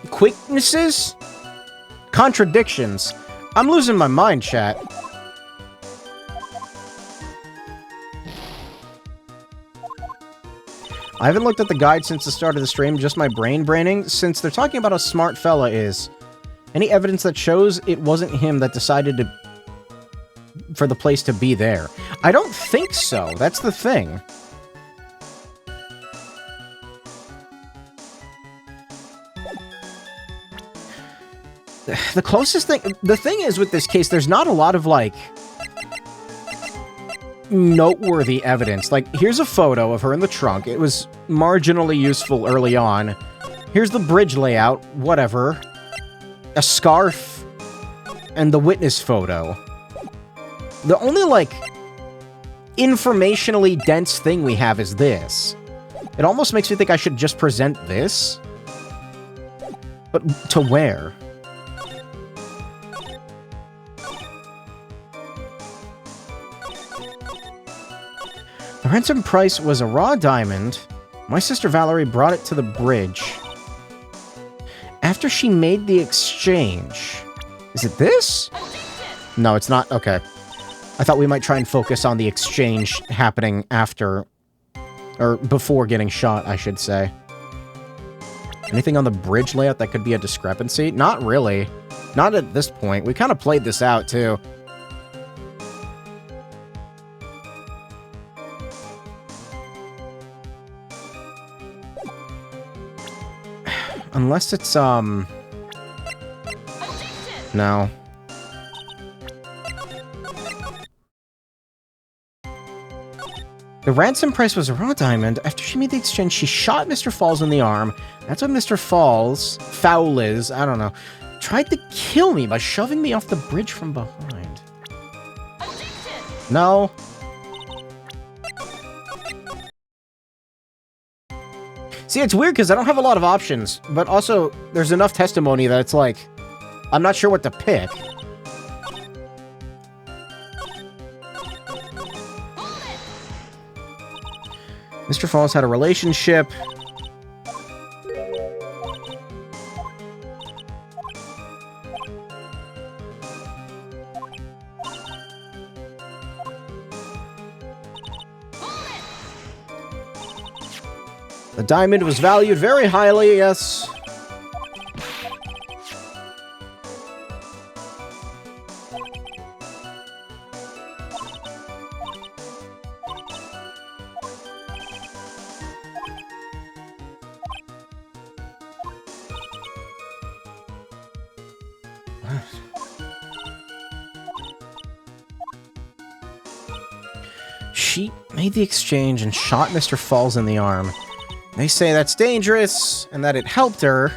quicknesses? Contradictions. I'm losing my mind, chat. I haven't looked at the guide since the start of the stream, just my braining, since they're talking about how smart fella is. Any evidence that shows it wasn't him that decided for the place to be there? I don't think so. That's the thing. The closest thing... The thing is, with this case, there's not a lot of, like... noteworthy evidence. Like, here's a photo of her in the trunk. It was marginally useful early on. Here's the bridge layout. Whatever. A scarf. And the witness photo. The only, like, informationally dense thing we have is this. It almost makes me think I should just present this. But to where? The ransom price was a raw diamond. My sister Valerie brought it to the bridge. After she made the exchange... Is it this? No, it's not. Okay. I thought we might try and focus on the exchange happening after... Or before getting shot, I should say. Anything on the bridge layout that could be a discrepancy? Not really. Not at this point. We kind of played this out, too. Unless it's, no. The ransom price was a raw diamond. After she made the exchange, she shot Mr. Falls in the arm. That's when Mr. Falls, Fowlis, I don't know, tried to kill me by shoving me off the bridge from behind. No. See, it's weird because I don't have a lot of options, but also there's enough testimony that it's like, I'm not sure what to pick. Mr. Falls had a relationship. The diamond was valued very highly, yes. She made the exchange and shot Mr. Falls in the arm. They say that's dangerous, and that it helped her.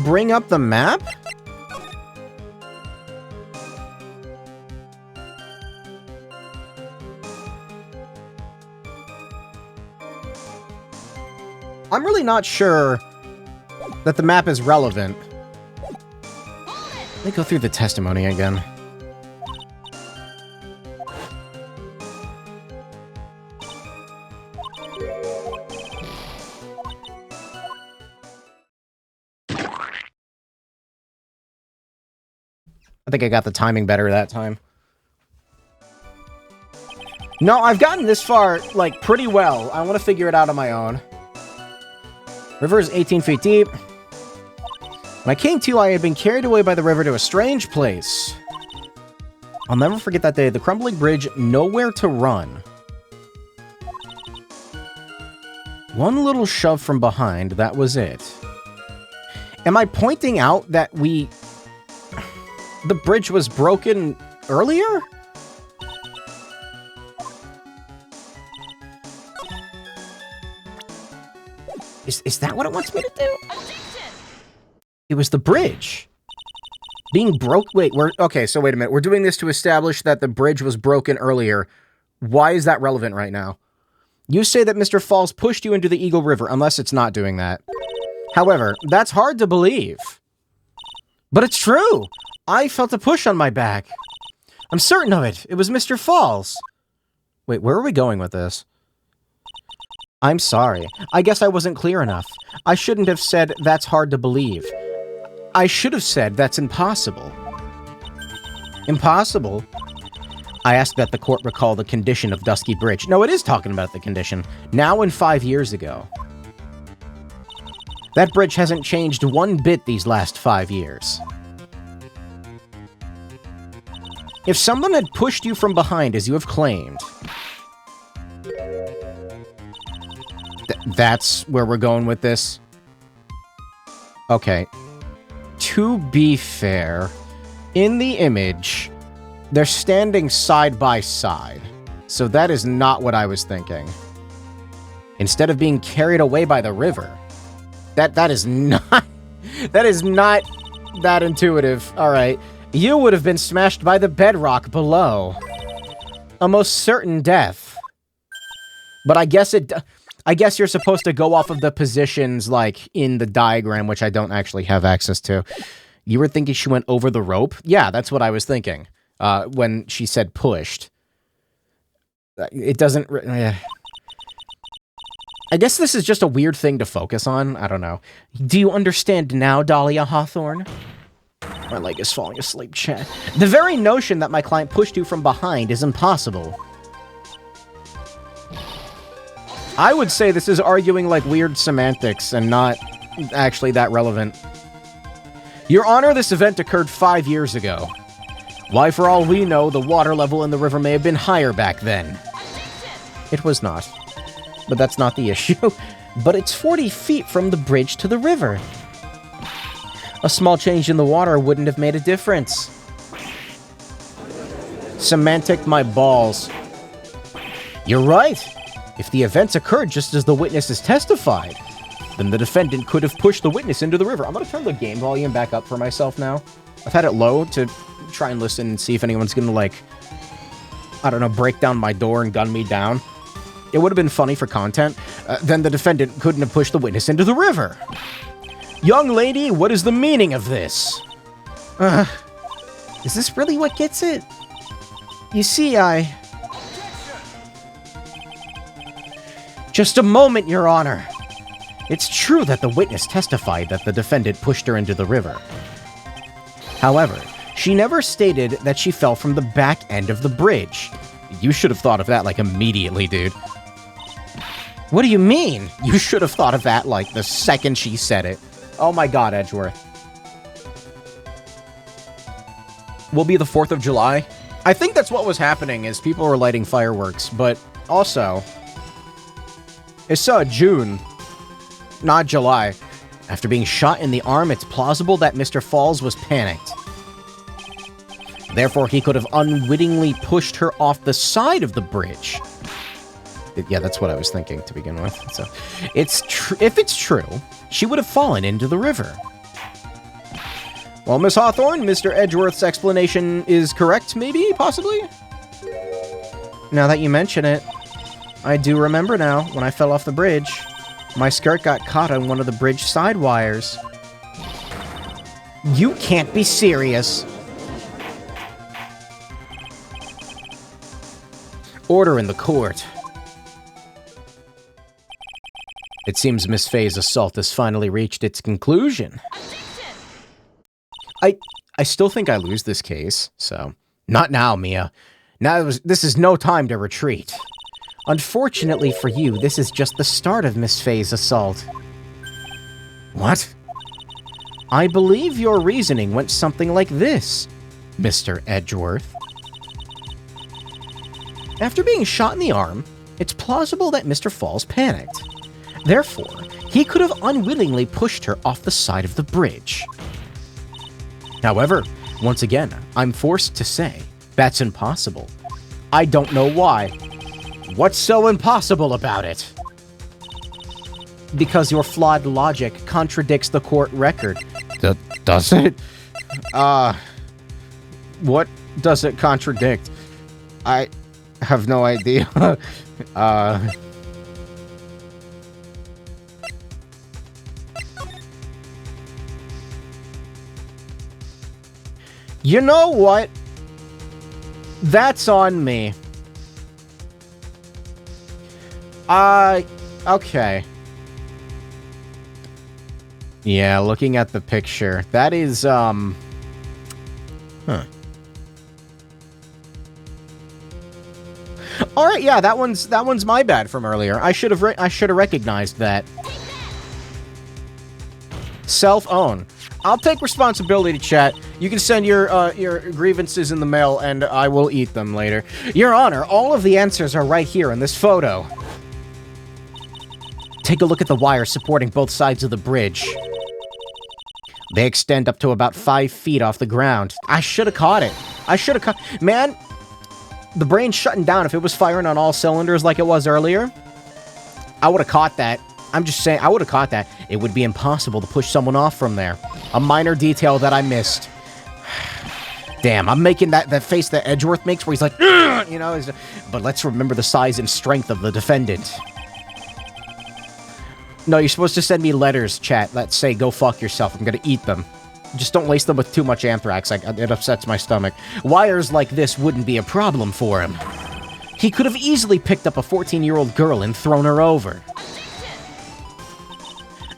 Bring up the map? I'm really not sure that the map is relevant. Let me go through the testimony again. I think I got the timing better that time. No, I've gotten this far, like, pretty well. I want to figure it out on my own. River is 18 feet deep. When I came to, I had been carried away by the river to a strange place. I'll never forget that day. The crumbling bridge, nowhere to run. One little shove from behind, that was it. Am I pointing out that the bridge was broken earlier? Is that what it wants me to do? It was the bridge. Being broke... Wait, okay, so wait a minute. We're doing this to establish that the bridge was broken earlier. Why is that relevant right now? You say that Mr. Falls pushed you into the Eagle River, unless it's not doing that. However, that's hard to believe. But it's true. I felt a push on my back. I'm certain of it. It was Mr. Falls. Wait, where are we going with this? I'm sorry. I guess I wasn't clear enough. I shouldn't have said that's hard to believe. I should have said that's impossible. Impossible? I ask that the court recall the condition of Dusky Bridge. No, it is talking about the condition. Now and 5 years ago. That bridge hasn't changed one bit these last 5 years. If someone had pushed you from behind, as you have claimed... That's where we're going with this? Okay. To be fair, in the image, they're standing side by side. So that is not what I was thinking. Instead of being carried away by the river. That is not... That is not that intuitive. Alright. You would have been smashed by the bedrock below. A most certain death. But I guess you're supposed to go off of the positions, like, in the diagram, which I don't actually have access to. You were thinking she went over the rope? Yeah, that's what I was thinking. When she said pushed. It doesn't... I guess this is just a weird thing to focus on. I don't know. Do you understand now, Dahlia Hawthorne? My leg is falling asleep, chat. The very notion that my client pushed you from behind is impossible. I would say this is arguing like weird semantics and not actually that relevant. Your Honor, this event occurred 5 years ago. Why, for all we know, the water level in the river may have been higher back then. It was not. But that's not the issue. But it's 40 feet from the bridge to the river. A small change in the water wouldn't have made a difference. Semantic my balls. You're right. If the events occurred just as the witnesses testified, then the defendant could have pushed the witness into the river. I'm going to turn the game volume back up for myself now. I've had it low to try and listen and see if anyone's going to, like, I don't know, break down my door and gun me down. It would have been funny for content. Then the defendant couldn't have pushed the witness into the river. Young lady, what is the meaning of this? Is this really what gets it? You see, Just a moment, Your Honor. It's true that the witness testified that the defendant pushed her into the river. However, she never stated that she fell from the back end of the bridge. You should have thought of that, like, immediately, dude. What do you mean? You should have thought of that, like, the second she said it. Oh my god, Edgeworth. Will be the 4th of July? I think that's what was happening, is people were lighting fireworks, but also, it's June, not July. After being shot in the arm, it's plausible that Mr. Falls was panicked. Therefore, he could have unwittingly pushed her off the side of the bridge. Yeah, that's what I was thinking to begin with. So, if it's true, she would have fallen into the river. Well, Miss Hawthorne, Mr. Edgeworth's explanation is correct, maybe, possibly? Now that you mention it, I do remember now, when I fell off the bridge, my skirt got caught on one of the bridge side wires. You can't be serious. Order in the court. It seems Miss Faye's assault has finally reached its conclusion. I still think I lose this case, so... Not now, Mia. This is no time to retreat. Unfortunately for you, this is just the start of Miss Faye's assault. What? I believe your reasoning went something like this, Mr. Edgeworth. After being shot in the arm, it's plausible that Mr. Falls panicked. Therefore, he could have unwillingly pushed her off the side of the bridge. However, once again, I'm forced to say, that's impossible. I don't know why. What's so impossible about it? Because your flawed logic contradicts the court record. Does it? What does it contradict? I have no idea. You know what? That's on me. Okay. Yeah, looking at the picture, that is, huh. All right, yeah, that one's my bad from earlier. I should have recognized that. Self-own. I'll take responsibility, chat. You can send your grievances in the mail, and I will eat them later. Your Honor, all of the answers are right here in this photo. Take a look at the wires supporting both sides of the bridge. They extend up to about 5 feet off the ground. I should have caught it. Man, the brain's shutting down. If it was firing on all cylinders like it was earlier, I would have caught that. I'm just saying, I would have caught that. It would be impossible to push someone off from there. A minor detail that I missed. Damn, I'm making that face that Edgeworth makes where he's like, you know, but let's remember the size and strength of the defendant. No, you're supposed to send me letters, chat, that say, go fuck yourself. I'm gonna eat them. Just don't lace them with too much anthrax. It upsets my stomach. Wires like this wouldn't be a problem for him. He could have easily picked up a 14-year-old girl and thrown her over.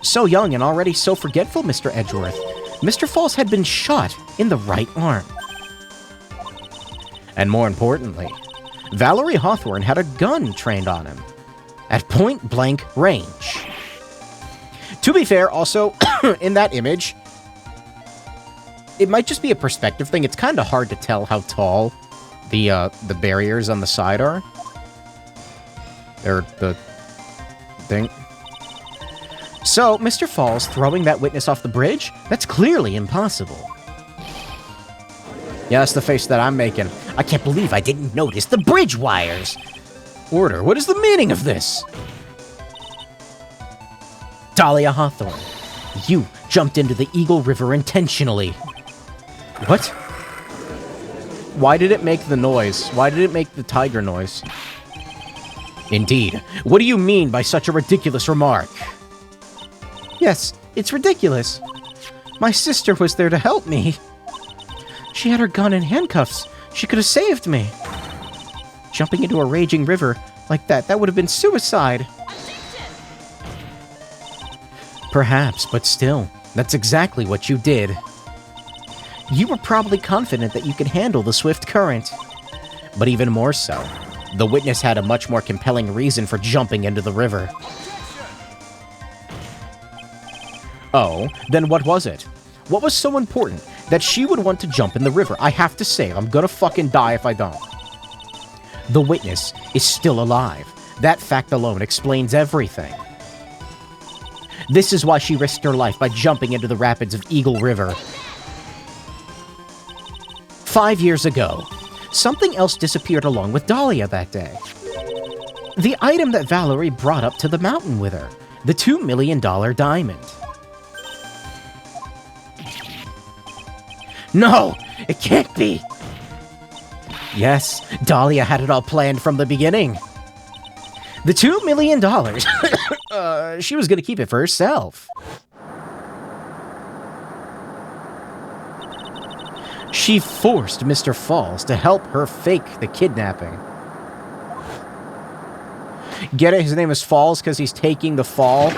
So young and already so forgetful, Mr. Edgeworth. Mr. Falls had been shot in the right arm. And more importantly, Valerie Hawthorne had a gun trained on him at point-blank range. To be fair, also, in that image, it might just be a perspective thing. It's kind of hard to tell how tall the barriers on the side are. Or the thing. So, Mr. Falls throwing that witness off the bridge? That's clearly impossible. Yeah, that's the face that I'm making. I can't believe I didn't notice the bridge wires. Order, what is the meaning of this? Dahlia Hawthorne, you jumped into the Eagle River intentionally. What? Why did it make the noise? Why did it make the tiger noise? Indeed. What do you mean by such a ridiculous remark? Yes, it's ridiculous. My sister was there to help me. She had her gun and handcuffs. She could have saved me. Jumping into a raging river like that would have been suicide. Perhaps, but still, that's exactly what you did. You were probably confident that you could handle the swift current. But even more so, the witness had a much more compelling reason for jumping into the river. Oh, then what was it? What was so important that she would want to jump in the river? I have to say, I'm gonna fucking die if I don't. The witness is still alive. That fact alone explains everything. This is why she risked her life by jumping into the rapids of Eagle River. 5 years ago, something else disappeared along with Dahlia that day. The item that Valerie brought up to the mountain with her, the $2 million diamond. No, it can't be. Yes, Dahlia had it all planned from the beginning. The $2 million, she was going to keep it for herself. She forced Mr. Falls to help her fake the kidnapping. Get it? His name is Falls because he's taking the fall.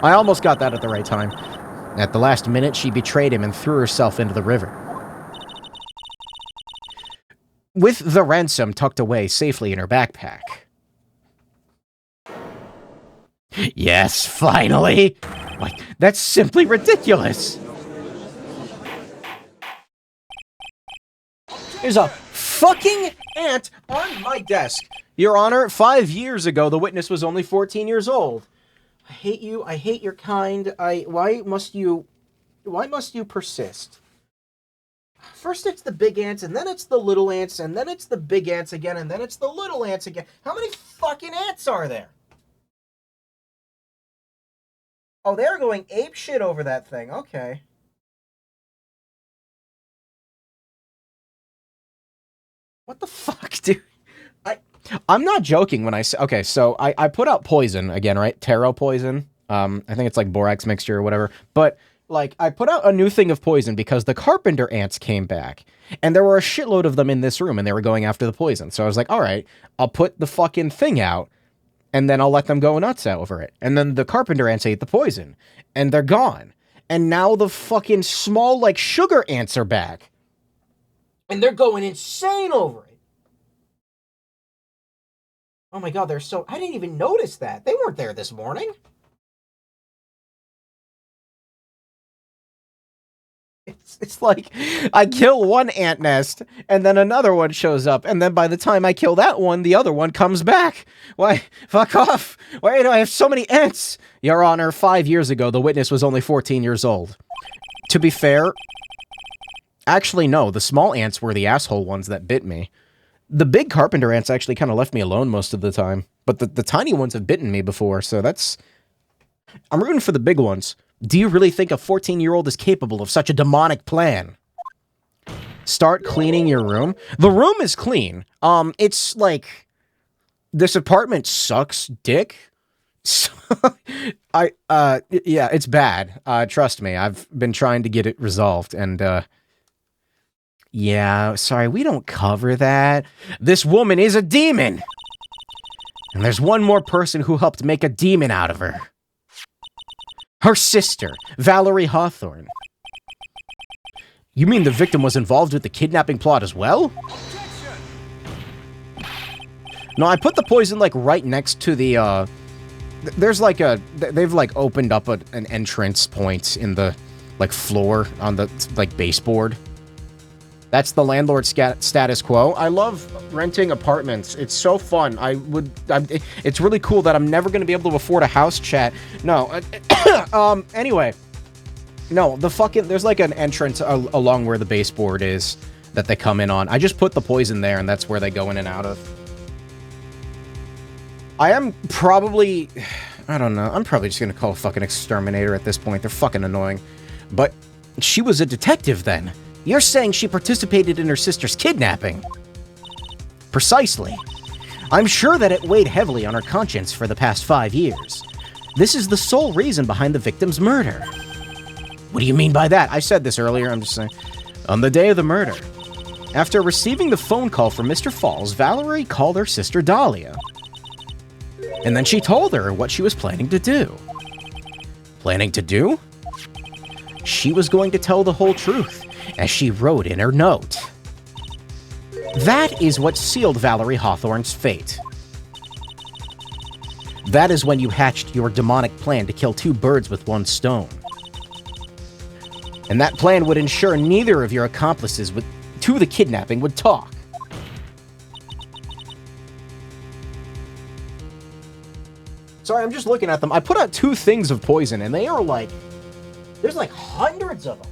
I almost got that at the right time. At the last minute, she betrayed him and threw herself into the river. With the ransom tucked away safely in her backpack. Yes, finally! Like, that's simply ridiculous! There's a fucking ant on my desk! Your Honor, 5 years ago, the witness was only 14 years old. I hate you, I hate your kind, why must you persist? First it's the big ants, and then it's the little ants, and then it's the big ants again, and then it's the little ants again. How many fucking ants are there? Oh, they're going ape shit over that thing. Okay. What the fuck, dude? I'm not joking when I say... Okay, so I put out poison again, right? Taro poison. I think it's like borax mixture or whatever. But... like, I put out a new thing of poison because the carpenter ants came back. And there were a shitload of them in this room, and they were going after the poison. So I was like, alright, I'll put the fucking thing out, and then I'll let them go nuts over it. And then the carpenter ants ate the poison. And they're gone. And now the fucking small, like, sugar ants are back. And they're going insane over it. Oh my god, they're so... I didn't even notice that. They weren't there this morning. It's like, I kill one ant nest, and then another one shows up, and then by the time I kill that one, the other one comes back. Why, fuck off. Why do I have so many ants? Your Honor, 5 years ago, the witness was only 14 years old. To be fair, actually no, the small ants were the asshole ones that bit me. The big carpenter ants actually kind of left me alone most of the time, but the tiny ones have bitten me before, so that's... I'm rooting for the big ones. Do you really think a 14-year-old is capable of such a demonic plan? Start cleaning your room? The room is clean. It's like... this apartment sucks dick. Yeah, it's bad. Trust me, I've been trying to get it resolved, and, yeah, sorry, we don't cover that. This woman is a demon! And there's one more person who helped make a demon out of her. Her sister, Valerie Hawthorne. You mean the victim was involved with the kidnapping plot as well? No, I put the poison, like, right next to the, there's, like, they've, like, opened up an entrance point in the, like, floor on the, like, baseboard. That's the landlord status quo. I love renting apartments. It's so fun. It's really cool that I'm never going to be able to afford a house, chat. No. Anyway. No, there's like an entrance along where the baseboard is that they come in on. I just put the poison there, and that's where they go in and out of. I am probably... I don't know. I'm probably just going to call a fucking exterminator at this point. They're fucking annoying. But she was a detective then. You're saying she participated in her sister's kidnapping? Precisely. I'm sure that it weighed heavily on her conscience for the past 5 years. This is the sole reason behind the victim's murder. What do you mean by that? I said this earlier, I'm just saying. On the day of the murder, after receiving the phone call from Mr. Falls, Valerie called her sister Dahlia. And then she told her what she was planning to do. Planning to do? She was going to tell the whole truth, as she wrote in her note. That is what sealed Valerie Hawthorne's fate. That is when you hatched your demonic plan to kill two birds with one stone. And that plan would ensure neither of your accomplices to the kidnapping would talk. Sorry, I'm just looking at them. I put out 2 things of poison, and they are like... There's like hundreds of them.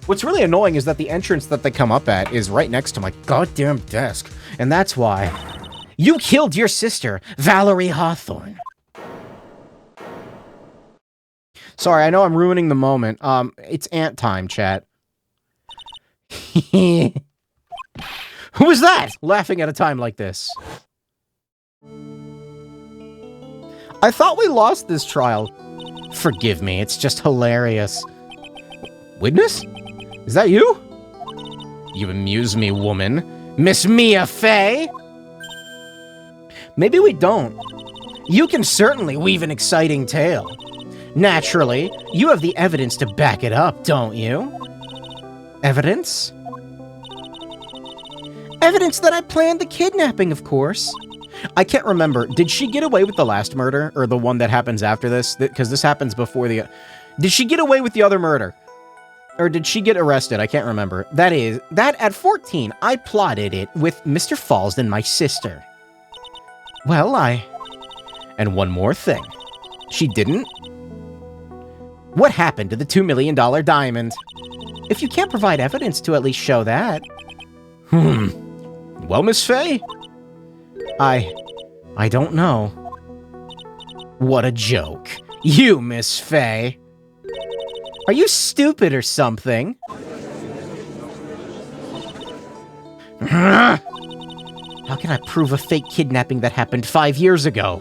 What's really annoying is that the entrance that they come up at is right next to my goddamn desk. And that's why... You killed your sister, Valerie Hawthorne. Sorry, I know I'm ruining the moment. It's ant time, chat. Who is that? Laughing at a time like this. I thought we lost this trial. Forgive me, it's just hilarious. Witness? Is that you? You amuse me, woman. Miss Mia Fey? Maybe we don't. You can certainly weave an exciting tale. Naturally, you have the evidence to back it up, don't you? Evidence? Evidence that I planned the kidnapping, of course. I can't remember. Did she get away with the last murder? Or the one that happens after this? Because this happens before the... Did she get away with the other murder? Or did she get arrested? I can't remember. That at 14, I plotted it with Mr. Falls and my sister. Well, And one more thing. She didn't? What happened to the $2 million diamond? If you can't provide evidence to at least show that... Well, Miss Fey? I don't know. What a joke. You, Miss Fey. Are you stupid or something? How can I prove a fake kidnapping that happened 5 years ago?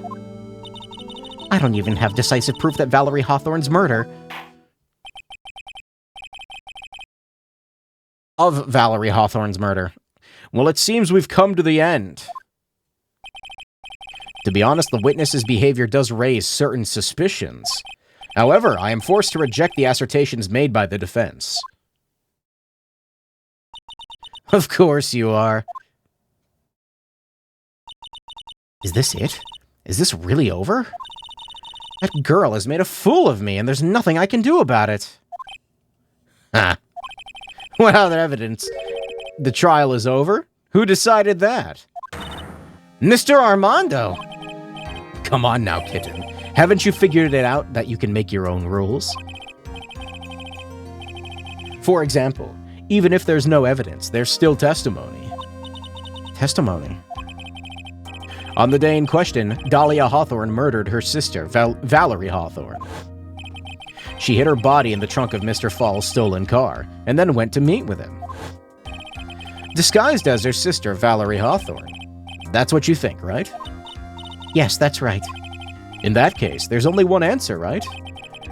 I don't even have decisive proof that Valerie Hawthorne's murder... Of Valerie Hawthorne's murder. Well, it seems we've come to the end. To be honest, the witness's behavior does raise certain suspicions. However, I am forced to reject the assertions made by the defense. Of course you are. Is this it? Is this really over? That girl has made a fool of me, and there's nothing I can do about it. Ha. What other evidence? The trial is over? Who decided that? Mr. Armando! Come on now, kitten. Haven't you figured it out that you can make your own rules? For example, even if there's no evidence, there's still testimony. Testimony? On the day in question, Dahlia Hawthorne murdered her sister, Valerie Hawthorne. She hid her body in the trunk of Mr. Fall's stolen car, and then went to meet with him. Disguised as her sister, Valerie Hawthorne. That's what you think, right? Yes, that's right. In that case, there's only one answer, right?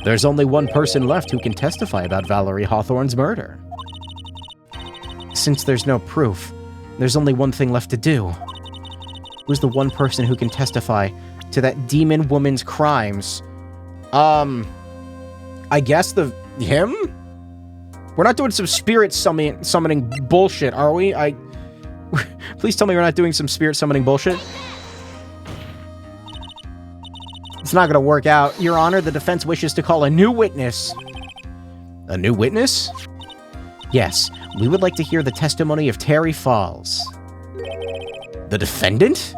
There's only one person left who can testify about Valerie Hawthorne's murder. Since there's no proof, there's only one thing left to do. Who's the one person who can testify to that demon woman's crimes? I guess him? We're not doing some spirit summoning bullshit, are we? Please tell me we're not doing some spirit summoning bullshit. It's not gonna work out. Your Honor, the defense wishes to call a new witness. A new witness? Yes, we would like to hear the testimony of Terry Falls. The defendant?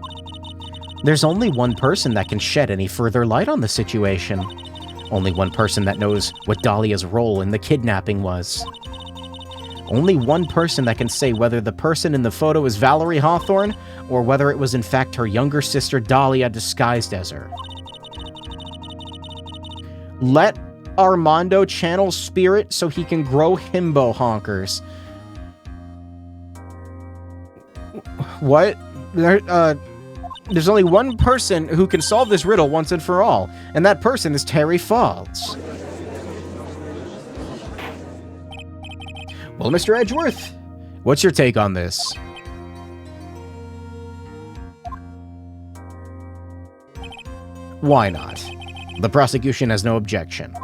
There's only one person that can shed any further light on the situation. Only one person that knows what Dahlia's role in the kidnapping was. Only one person that can say whether the person in the photo is Valerie Hawthorne, or whether it was in fact her younger sister Dahlia disguised as her. Let Armando channel spirit so he can grow himbo honkers. What? There's only one person who can solve this riddle once and for all, and that person is Terry Falls. Well, Mr. Edgeworth, what's your take on this? Why not? The prosecution has no objection.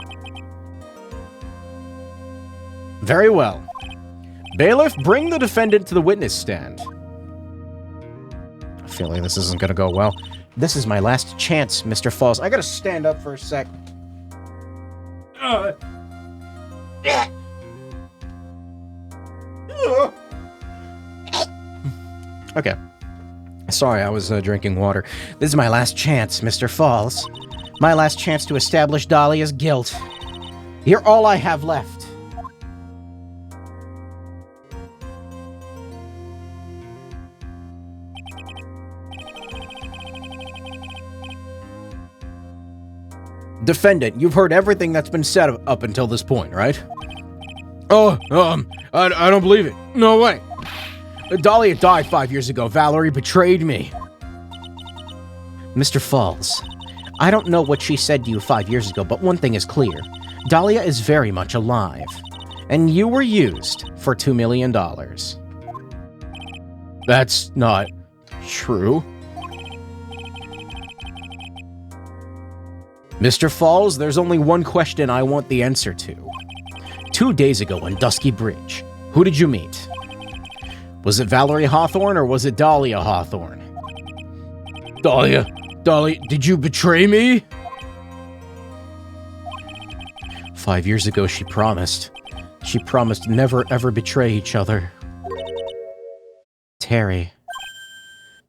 Very well. Bailiff, bring the defendant to the witness stand. I feel like this isn't gonna go well. This is my last chance, Mr. Falls. I gotta stand up for a sec. Okay. Sorry, I was drinking water. This is my last chance, Mr. Falls. My last chance to establish Dahlia's guilt. You're all I have left. Defendant, you've heard everything that's been said up until this point, right? Oh, I don't believe it. No way. Dahlia died 5 years ago. Valerie betrayed me. Mr. Falls, I don't know what she said to you 5 years ago, but one thing is clear. Dahlia is very much alive, and you were used for $2 million. That's not true. Mr. Falls, there's only one question I want the answer to. 2 days ago on Dusky Bridge, who did you meet? Was it Valerie Hawthorne or was it Dahlia Hawthorne? Dahlia, did you betray me? 5 years ago, she promised. She promised never ever betray each other. Terry.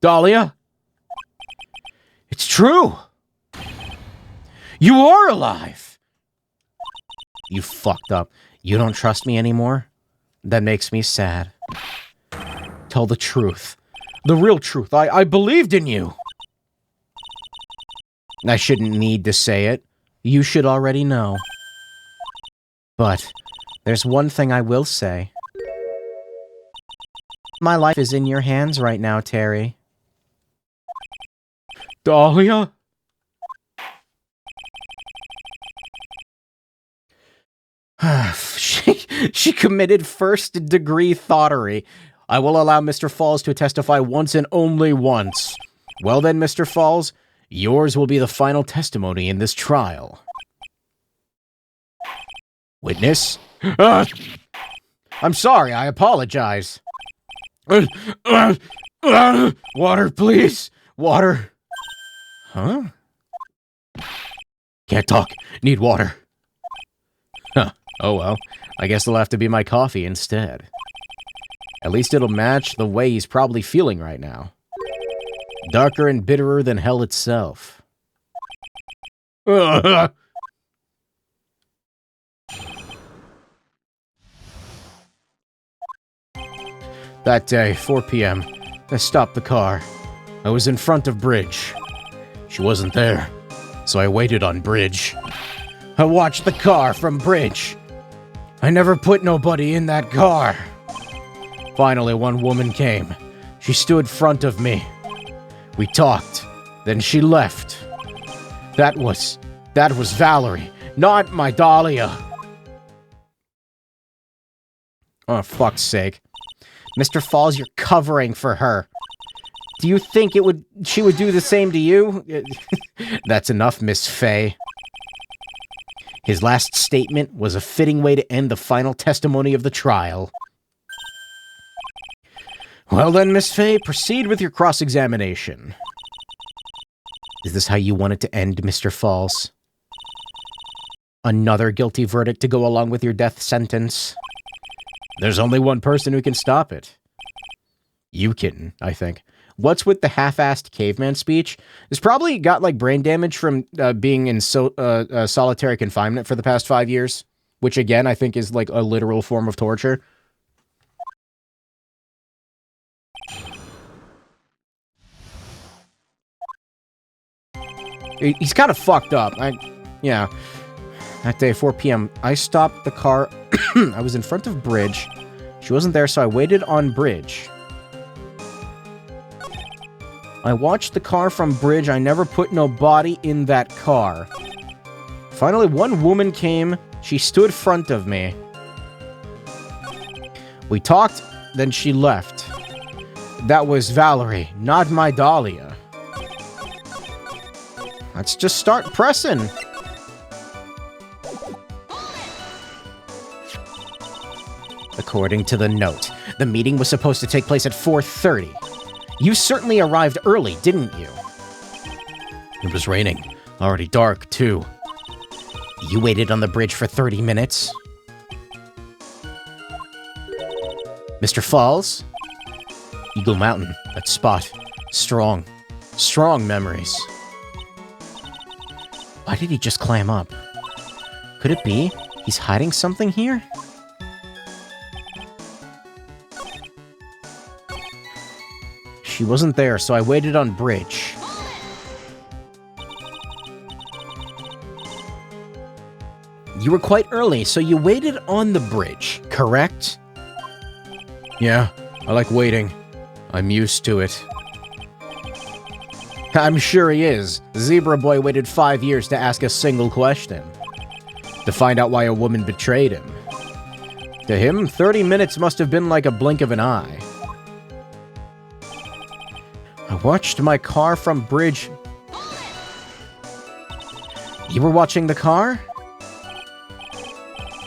Dahlia? It's true! You are alive! You fucked up. You don't trust me anymore? That makes me sad. Tell the truth. The real truth. I believed in you! I shouldn't need to say it. You should already know. But there's one thing I will say. My life is in your hands right now, Terry. Dahlia? She committed first-degree thoughterry. I will allow Mr. Falls to testify once and only once. Well then, Mr. Falls, yours will be the final testimony in this trial. Witness? I'm sorry, I apologize. Water, please. Water. Huh? Can't talk. Need water. Huh. Oh well. I guess it'll have to be my coffee instead. At least it'll match the way he's probably feeling right now. Darker and bitterer than hell itself. That day, 4 p.m., I stopped the car. I was in front of Bridge. She wasn't there, so I waited on Bridge. I watched the car from Bridge. I never put nobody in that car. Finally, one woman came. She stood front of me. We talked. Then she left. That was Valerie, not my Dahlia. Oh, fuck's sake. Mr. Falls, you're covering for her. Do you think she would do the same to you? That's enough, Miss Faye. His last statement was a fitting way to end the final testimony of the trial. Well then, Miss Faye, proceed with your cross-examination. Is this how you want it to end, Mr. Falls? Another guilty verdict to go along with your death sentence? There's only one person who can stop it. You can, I think. What's with the half-assed caveman speech? It's probably got, like, brain damage from being in solitary confinement for the past 5 years. Which, again, I think is, like, a literal form of torture. He's kind of fucked up. Yeah. That day, 4 p.m., I stopped the car. I was in front of Bridge. She wasn't there, so I waited on Bridge. I watched the car from Bridge. I never put no body in that car. Finally, one woman came. She stood front of me. We talked, then she left. That was Valerie, not my Dahlia. Let's just start pressing. According to the note, the meeting was supposed to take place at 4:30. You certainly arrived early, didn't you? It was raining. Already dark, too. You waited on the bridge for 30 minutes? Mr. Falls? Eagle Mountain, that spot. Strong. Strong memories. Why did he just climb up? Could it be he's hiding something here? She wasn't there, so I waited on bridge. You were quite early, so you waited on the bridge, correct? Yeah, I like waiting. I'm used to it. I'm sure he is. Zebra Boy waited 5 years to ask a single question. To find out why a woman betrayed him. To him, 30 minutes must have been like a blink of an eye. I watched my car from bridge. You were watching the car?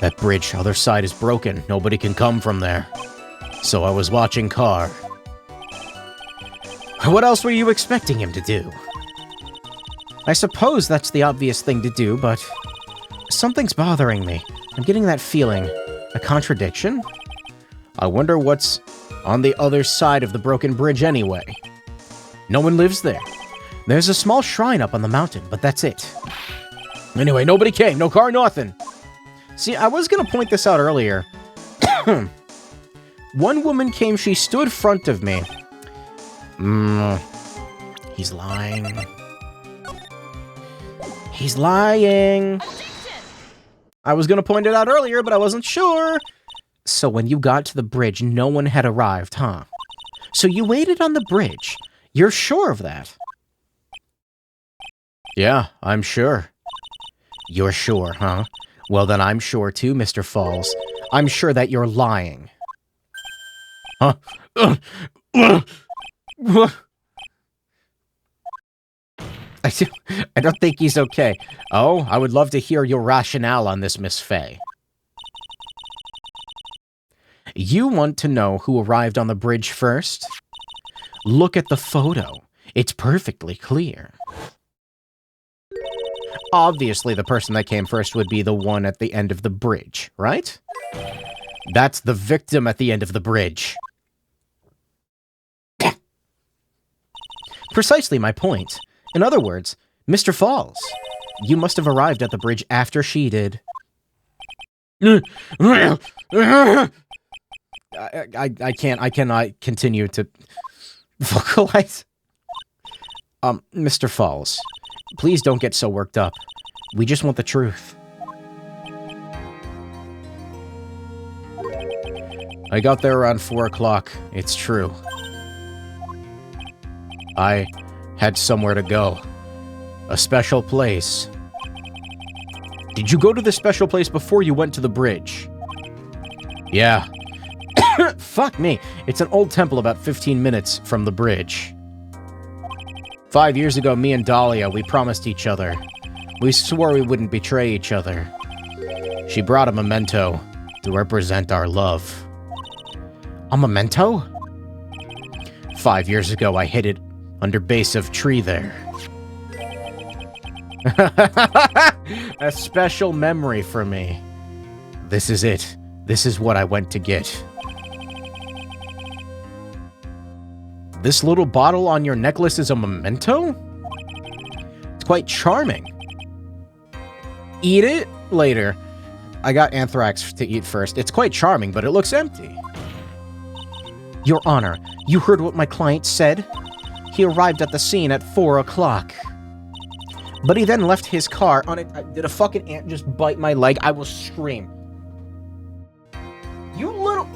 That bridge, other side is broken. Nobody can come from there. So I was watching car. What else were you expecting him to do? I suppose that's the obvious thing to do, but something's bothering me. I'm getting that feeling. A contradiction? I wonder what's on the other side of the broken bridge anyway. No one lives there. There's a small shrine up on the mountain, but that's it. Anyway, nobody came. No car, nothing. See, I was gonna point this out earlier. One woman came, she stood front of me. He's lying. He's lying. I was gonna point it out earlier, but I wasn't sure. So when you got to the bridge, no one had arrived, huh? So you waited on the bridge. You're sure of that? Yeah, I'm sure. You're sure, huh? Well, then I'm sure too, Mr. Falls. I'm sure that you're lying. Huh? I don't think he's okay. Oh, I would love to hear your rationale on this, Miss Fay. You want to know who arrived on the bridge first? Look at the photo. It's perfectly clear. Obviously, the person that came first would be the one at the end of the bridge, right? That's the victim at the end of the bridge. Precisely my point. In other words, Mr. Falls, you must have arrived at the bridge after she did. I cannot continue to vocalize. Mr. Falls, please don't get so worked up. We just want the truth. I got there around 4 o'clock. It's true. I had somewhere to go. A special place. Did you go to the special place before you went to the bridge? Yeah. Fuck me. It's an old temple about 15 minutes from the bridge. 5 years ago, me and Dahlia, we promised each other. We swore we wouldn't betray each other. She brought a memento to represent our love. A memento? 5 years ago, I hid it under base of tree there. A special memory for me. This is it. This is what I went to get. This little bottle on your necklace is a memento? It's quite charming. Eat it later. I got anthrax to eat first. It's quite charming, but it looks empty. Your Honor, you heard what my client said? He arrived at the scene at 4 o'clock. But he then left his car on it. Did a fucking ant just bite my leg? I will scream. You little...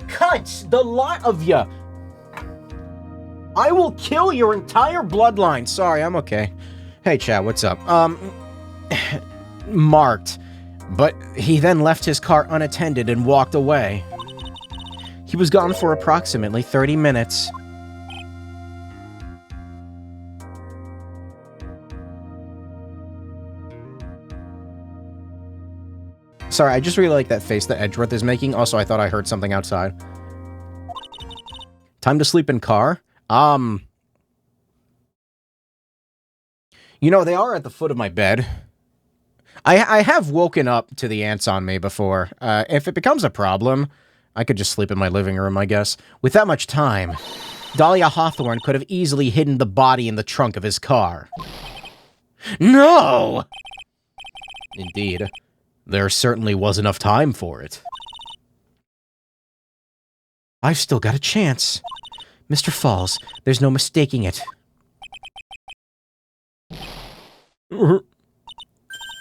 Cunts! The lot of ya! I will kill your entire bloodline. Sorry, I'm okay. Hey, chat, what's up? Marked. But he then left his car unattended and walked away. He was gone for approximately 30 minutes. Sorry, I just really like that face that Edgeworth is making. Also, I thought I heard something outside. Time to sleep in car? You know, they are at the foot of my bed. I have woken up to the ants on me before. If it becomes a problem, I could just sleep in my living room, I guess. With that much time, Dahlia Hawthorne could have easily hidden the body in the trunk of his car. No! Indeed. There certainly was enough time for it. I've still got a chance. Mr. Falls, there's no mistaking it.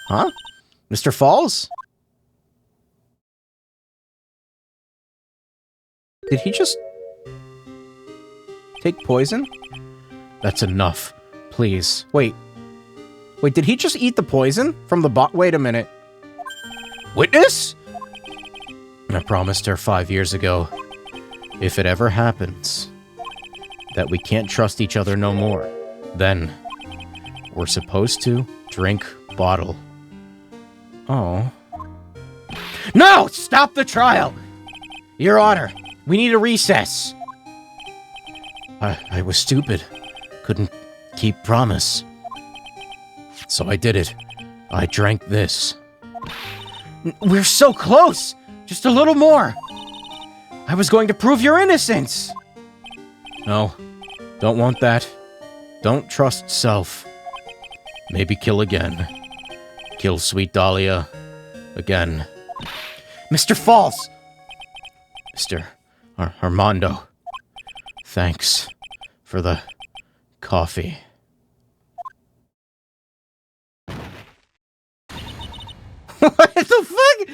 Huh? Mr. Falls? Did he just take poison? That's enough. Please. Wait. Wait, did he just eat the poison from the Wait a minute. Witness? I promised her 5 years ago, if it ever happens, that we can't trust each other no more, then we're supposed to drink bottle. Oh. No! Stop the trial! Your Honor, we need a recess. I was stupid. Couldn't keep promise. So I did it. I drank this. We're so close! Just a little more! I was going to prove your innocence! No, don't want that. Don't trust self. Maybe kill again. Kill sweet Dahlia again. Mr. Falls! Mr. Armando, thanks for the coffee. What the fuck?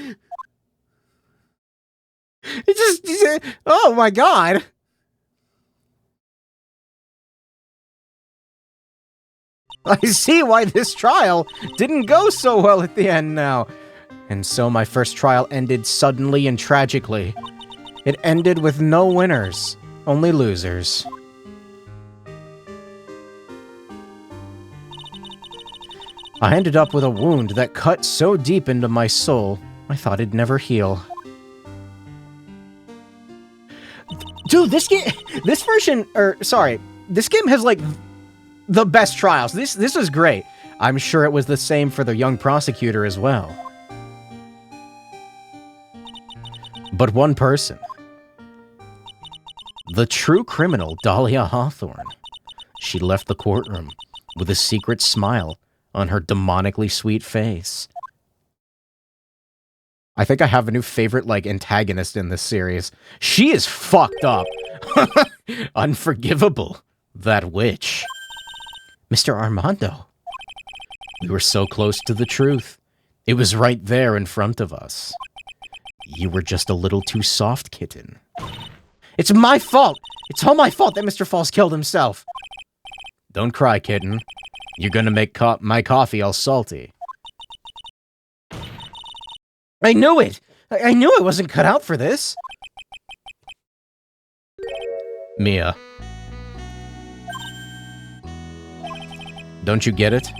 Oh my god. I see why this trial didn't go so well at the end now. And so my first trial ended suddenly and tragically. It ended with no winners, only losers. I ended up with a wound that cut so deep into my soul, I thought it'd never heal. Dude, this game has, like, the best trials. This is great. I'm sure it was the same for the young prosecutor as well. But one person. The true criminal, Dahlia Hawthorne. She left the courtroom with a secret smile on her demonically sweet face. I think I have a new favorite, like, antagonist in this series. She is fucked up. Unforgivable. That witch. Mr. Armando. We were so close to the truth. It was right there in front of us. You were just a little too soft, kitten. It's my fault! It's all my fault that Mr. Falls killed himself. Don't cry, kitten. You're gonna make my coffee all salty. I knew it! I knew I wasn't cut out for this! Mia. Don't you get it?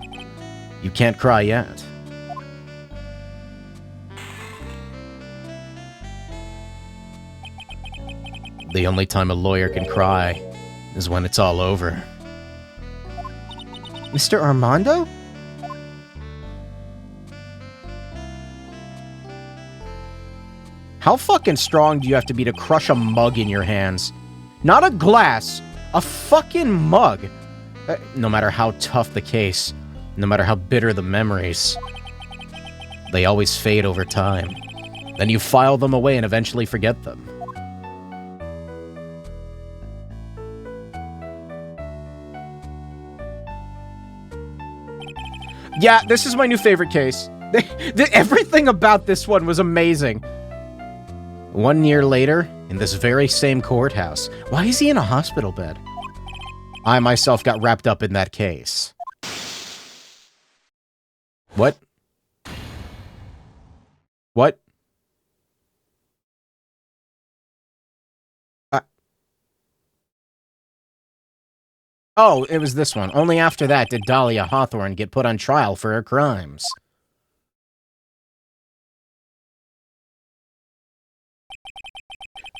You can't cry yet. The only time a lawyer can cry is when it's all over. Mr. Armando? How fucking strong do you have to be to crush a mug in your hands? Not a glass, a fucking mug. No matter how tough the case, no matter how bitter the memories, they always fade over time. Then you file them away and eventually forget them. Yeah, this is my new favorite case. Everything about this one was amazing. 1 year later, in this very same courthouse. Why is he in a hospital bed? I myself got wrapped up in that case. What? What? Oh, it was this one. Only after that did Dahlia Hawthorne get put on trial for her crimes.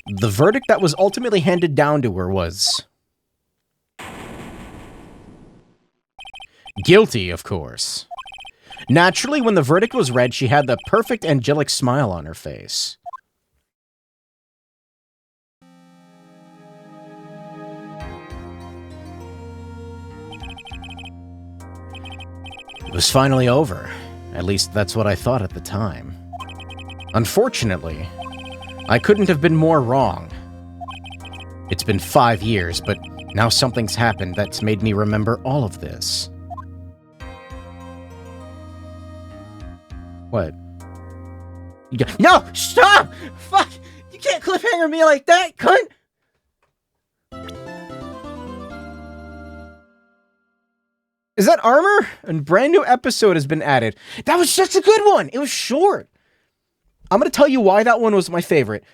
The verdict that was ultimately handed down to her was... guilty, of course. Naturally, when the verdict was read, she had the perfect angelic smile on her face. It was finally over. At least that's what I thought at the time. Unfortunately, I couldn't have been more wrong. It's been 5 years, but now something's happened that's made me remember all of this. What? No! Stop! Fuck! You can't cliffhanger me like that, cunt! Is that armor? A brand new episode has been added. That was such a good one! It was short. I'm gonna tell you why that one was my favorite.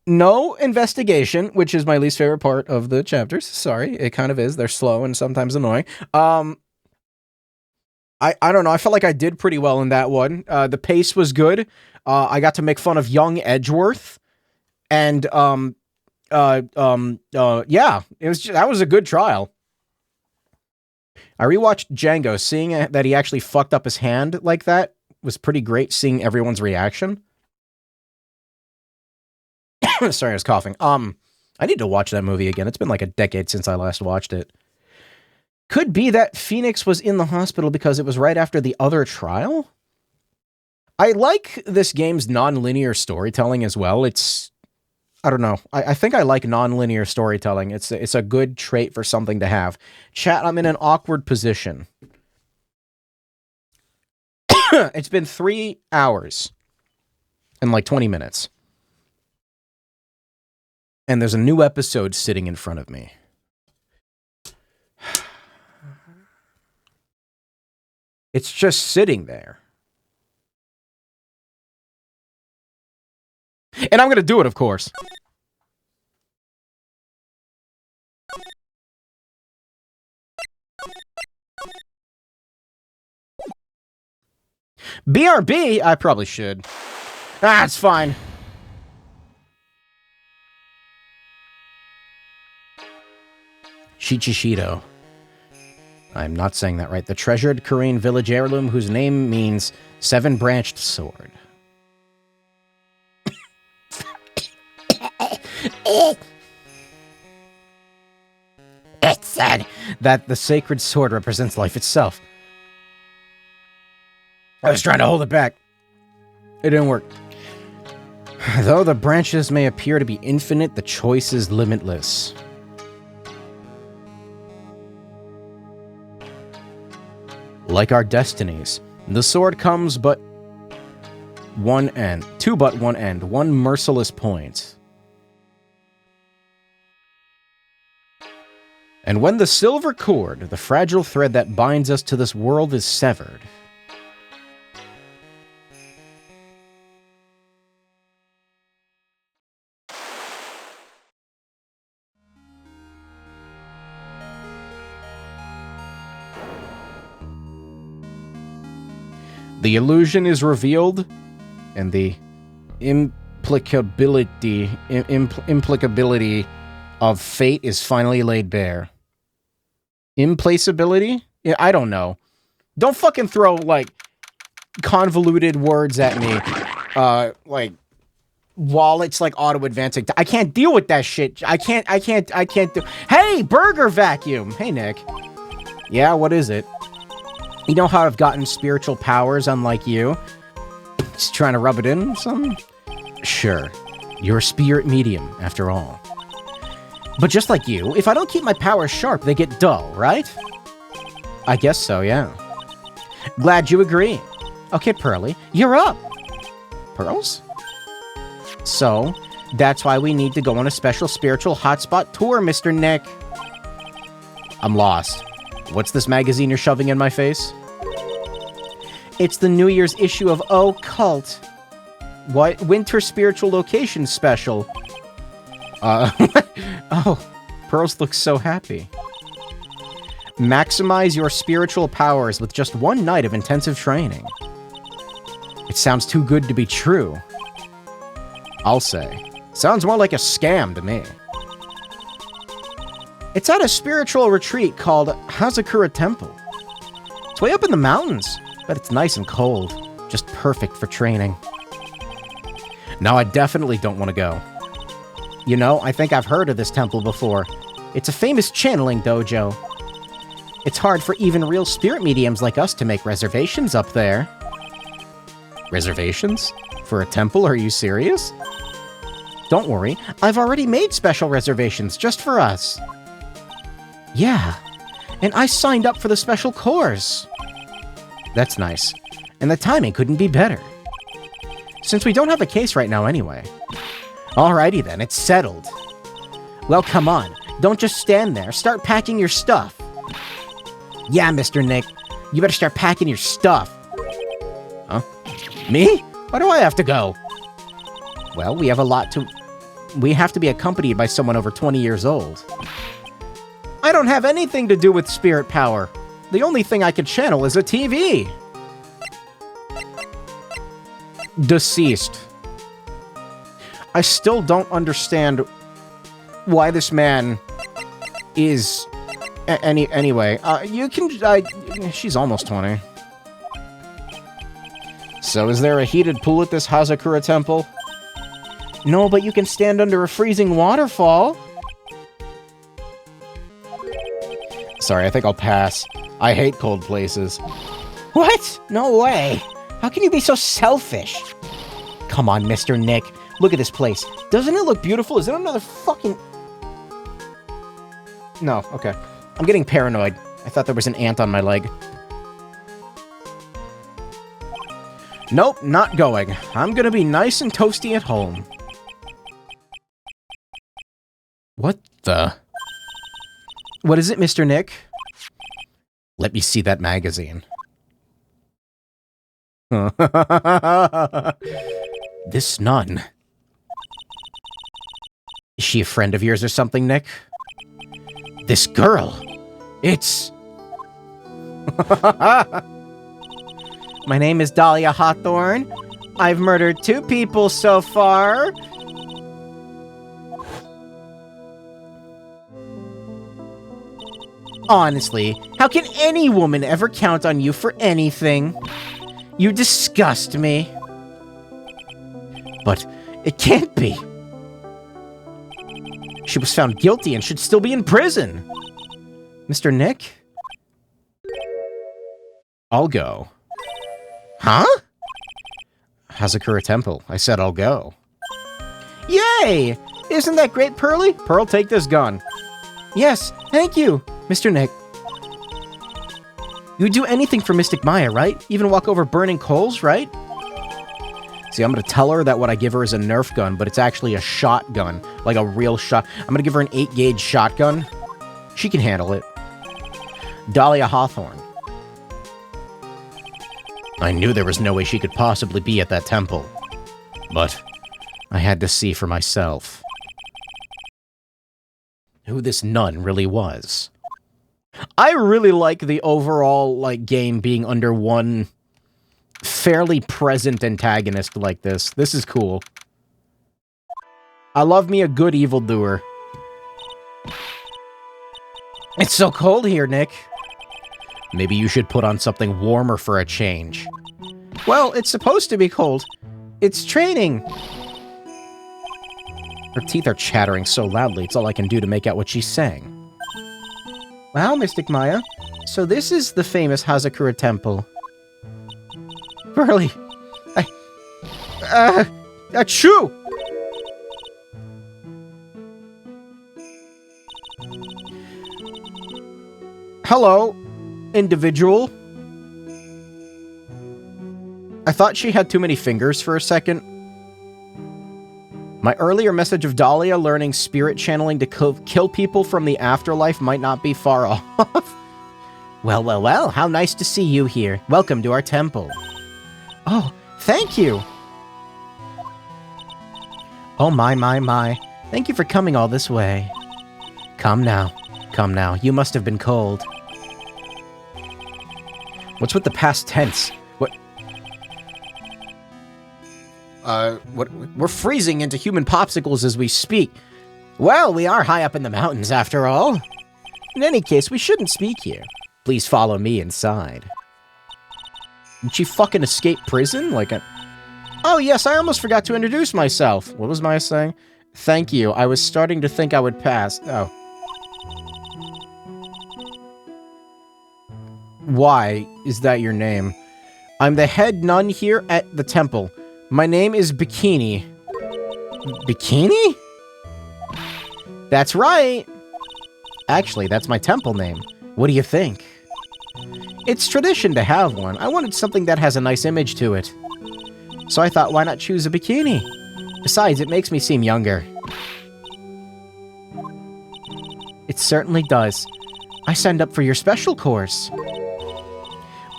No investigation, which is my least favorite part of the chapters. Sorry, it kind of is. They're slow and sometimes annoying. I don't know. I felt like I did pretty well in that one. The pace was good. I got to make fun of young Edgeworth. And, yeah, that was a good trial. I rewatched Django. Seeing that he actually fucked up his hand like that was pretty great, seeing everyone's reaction. Sorry, I was coughing. I need to watch that movie again. It's been like a decade since I last watched it. Could be that Phoenix was in the hospital because it was right after the other trial? I like this game's non-linear storytelling as well. It's... I don't know. I think I like non-linear storytelling. It's a good trait for something to have. Chat, I'm in an awkward position. It's been 3 hours and like 20 minutes. And there's a new episode sitting in front of me. It's just sitting there. And I'm going to do it, of course. BRB? I probably should. Ah, it's fine. Shichishido. I'm not saying that right. The treasured Korean village heirloom whose name means seven-branched sword. It said that the sacred sword represents life itself. I was trying to hold it back. It didn't work. Though the branches may appear to be infinite, the choice is limitless. Like our destinies, the sword comes but one end, one merciless point. And when the silver cord, the fragile thread that binds us to this world, is severed, the illusion is revealed, and the implicability of fate is finally laid bare. Implaceability? Yeah, I don't know. Don't fucking throw, like, convoluted words at me, like, while it's, like, auto-advancing. I can't deal with that shit. I can't do... Hey, Burger Vacuum! Hey, Nick. Yeah, what is it? You know how I've gotten spiritual powers unlike you? Just trying to rub it in some? Sure. You're a spirit medium, after all. But just like you, if I don't keep my powers sharp, they get dull, right? I guess so, yeah. Glad you agree. Okay, Pearly, you're up. Pearls? So, that's why we need to go on a special spiritual hotspot tour, Mr. Nick. I'm lost. What's this magazine you're shoving in my face? It's the New Year's issue of Oh Cult. What? Winter Spiritual Location Special. Oh, Pearls looks so happy. Maximize your spiritual powers with just one night of intensive training. It sounds too good to be true. I'll say. Sounds more like a scam to me. It's at a spiritual retreat called Hazakura Temple. It's way up in the mountains, but it's nice and cold. Just perfect for training. No, I definitely don't want to go. You know, I think I've heard of this temple before. It's a famous channeling dojo. It's hard for even real spirit mediums like us to make reservations up there. Reservations? For a temple? Are you serious? Don't worry, I've already made special reservations just for us. Yeah, and I signed up for the special course. That's nice, and the timing couldn't be better. Since we don't have a case right now anyway. Alrighty then, it's settled. Well, come on, don't just stand there, start packing your stuff. Yeah, Mr. Nick, you better start packing your stuff. Huh? Me? Why do I have to go? Well, we have to be accompanied by someone over 20 years old. I don't have anything to do with spirit power. The only thing I can channel is a TV. Deceased. I still don't understand why this man is... Anyway, you can... she's almost 20. So is there a heated pool at this Hazakura temple? No, but you can stand under a freezing waterfall. Sorry, I think I'll pass. I hate cold places. What? No way. How can you be so selfish? Come on, Mr. Nick. Look at this place. Doesn't it look beautiful? Is it another fucking... No, okay. I'm getting paranoid. I thought there was an ant on my leg. Nope, not going. I'm gonna be nice and toasty at home. What the... What is it, Mr. Nick? Let me see that magazine. This nun. Is she a friend of yours or something, Nick? This girl. It's... My name is Dahlia Hawthorne. I've murdered 2 people so far. Honestly, how can any woman ever count on you for anything? You disgust me. But it can't be. She was found guilty and should still be in prison. Mr. Nick? I'll go. Huh? Hazakura Temple. I said I'll go. Yay! Isn't that great, Pearly? Pearl, take this gun. Yes, thank you, Mr. Nick. You would do anything for Mystic Maya, right? Even walk over burning coals, right? See, I'm gonna tell her that what I give her is a Nerf gun, but it's actually a shotgun. Like a real shot. I'm gonna give her an 8-gauge shotgun. She can handle it. Dahlia Hawthorne. I knew there was no way she could possibly be at that temple. But I had to see for myself who this nun really was. I really like the overall, game being under one fairly present antagonist like this. This is cool. I love me a good evildoer. It's so cold here, Nick. Maybe you should put on something warmer for a change. Well, it's supposed to be cold. It's training. Her teeth are chattering so loudly, it's all I can do to make out what she's saying. Wow, Mystic Maya. So this is the famous Hazakura Temple. Burly. Achoo! Hello, individual. I thought she had too many fingers for a second. My earlier message of Dahlia learning spirit channeling to kill people from the afterlife might not be far off. Well, how nice to see you here. Welcome to our temple. Oh, thank you. Oh my. Thank you for coming all this way. Come now. You must have been cold. What's with the past tense? What? We're freezing into human popsicles as we speak. Well, we are high up in the mountains after all. In any case, we shouldn't speak here. Please follow me inside. Did she fucking escape prison? Oh yes, I almost forgot to introduce myself. What was Maya saying? Thank you. I was starting to think I would pass. Oh. Why is that your name? I'm the head nun here at the temple. My name is Bikini. Bikini? That's right. Actually, that's my temple name. What do you think? It's tradition to have one. I wanted something that has a nice image to it. So I thought, why not choose a bikini? Besides, it makes me seem younger. It certainly does. I signed up for your special course.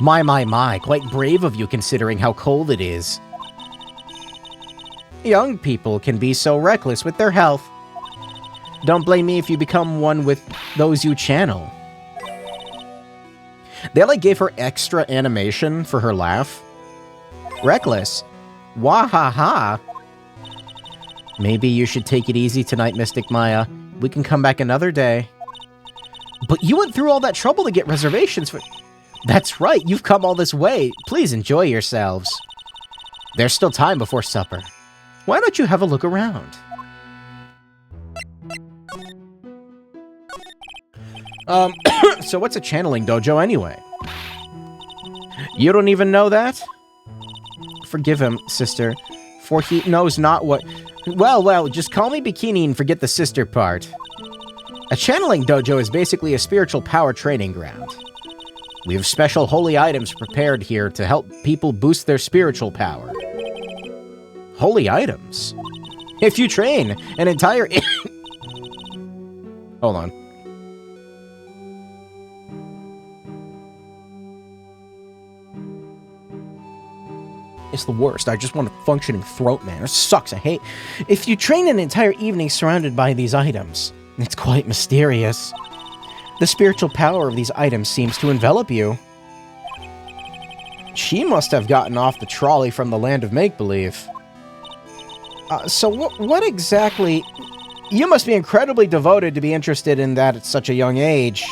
My, quite brave of you considering how cold it is. Young people can be so reckless with their health. Don't blame me if you become one with those you channel. They gave her extra animation for her laugh. Reckless. Wahaha. Maybe you should take it easy tonight, Mystic Maya. We can come back another day. But you went through all that trouble to get reservations for... That's right, you've come all this way. Please enjoy yourselves. There's still time before supper. Why don't you have a look around? So what's a channeling dojo anyway? You don't even know that? Forgive him, sister, for he knows not what... Well, just call me Bikini and forget the sister part. A channeling dojo is basically a spiritual power training ground. We have special holy items prepared here to help people boost their spiritual power. Holy items? If you train an entire... Hold on. It's the worst. I just want a functioning throat, man. It sucks. I hate... If you train an entire evening surrounded by these items, it's quite mysterious. The spiritual power of these items seems to envelop you. She must have gotten off the trolley from the land of make-believe. So what exactly... You must be incredibly devoted to be interested in that at such a young age.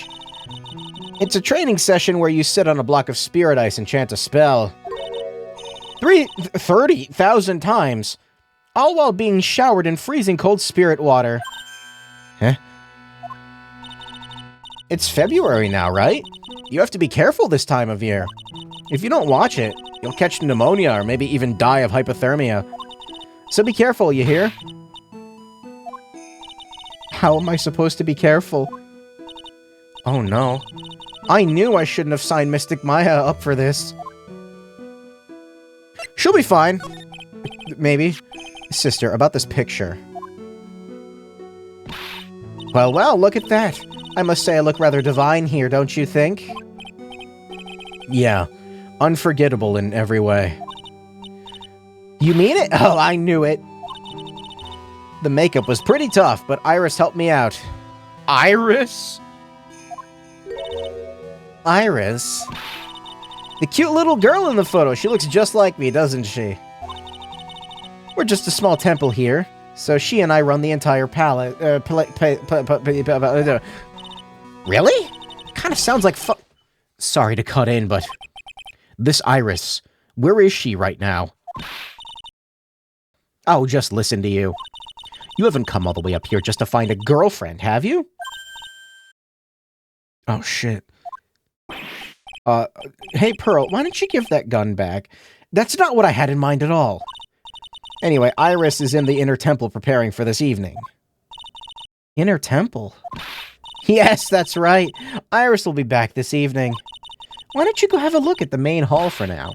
It's a training session where you sit on a block of spirit ice and chant a spell. 30,000 times, all while being showered in freezing cold spirit water. Huh? It's February now, right? You have to be careful this time of year. If you don't watch it, you'll catch pneumonia or maybe even die of hypothermia. So be careful, you hear? How am I supposed to be careful? Oh no. I knew I shouldn't have signed Mystic Maya up for this. She'll be fine. Maybe. Sister, about this picture. Well, look at that. I must say I look rather divine here, don't you think? Yeah. Unforgettable in every way. You mean it? Oh, I knew it. The makeup was pretty tough, but Iris helped me out. Iris? Iris? The cute little girl in the photo. She looks just like me, doesn't she? We're just a small temple here, so she and I run the entire palace. Really? Kind of sounds like Sorry to cut in, but... This Iris, where is she right now? Oh, just listen to you. You haven't come all the way up here just to find a girlfriend, have you? Oh, shit. Hey, Pearl, why don't you give that gun back? That's not what I had in mind at all. Anyway, Iris is in the inner temple preparing for this evening. Inner temple? Yes, that's right. Iris will be back this evening. Why don't you go have a look at the main hall for now?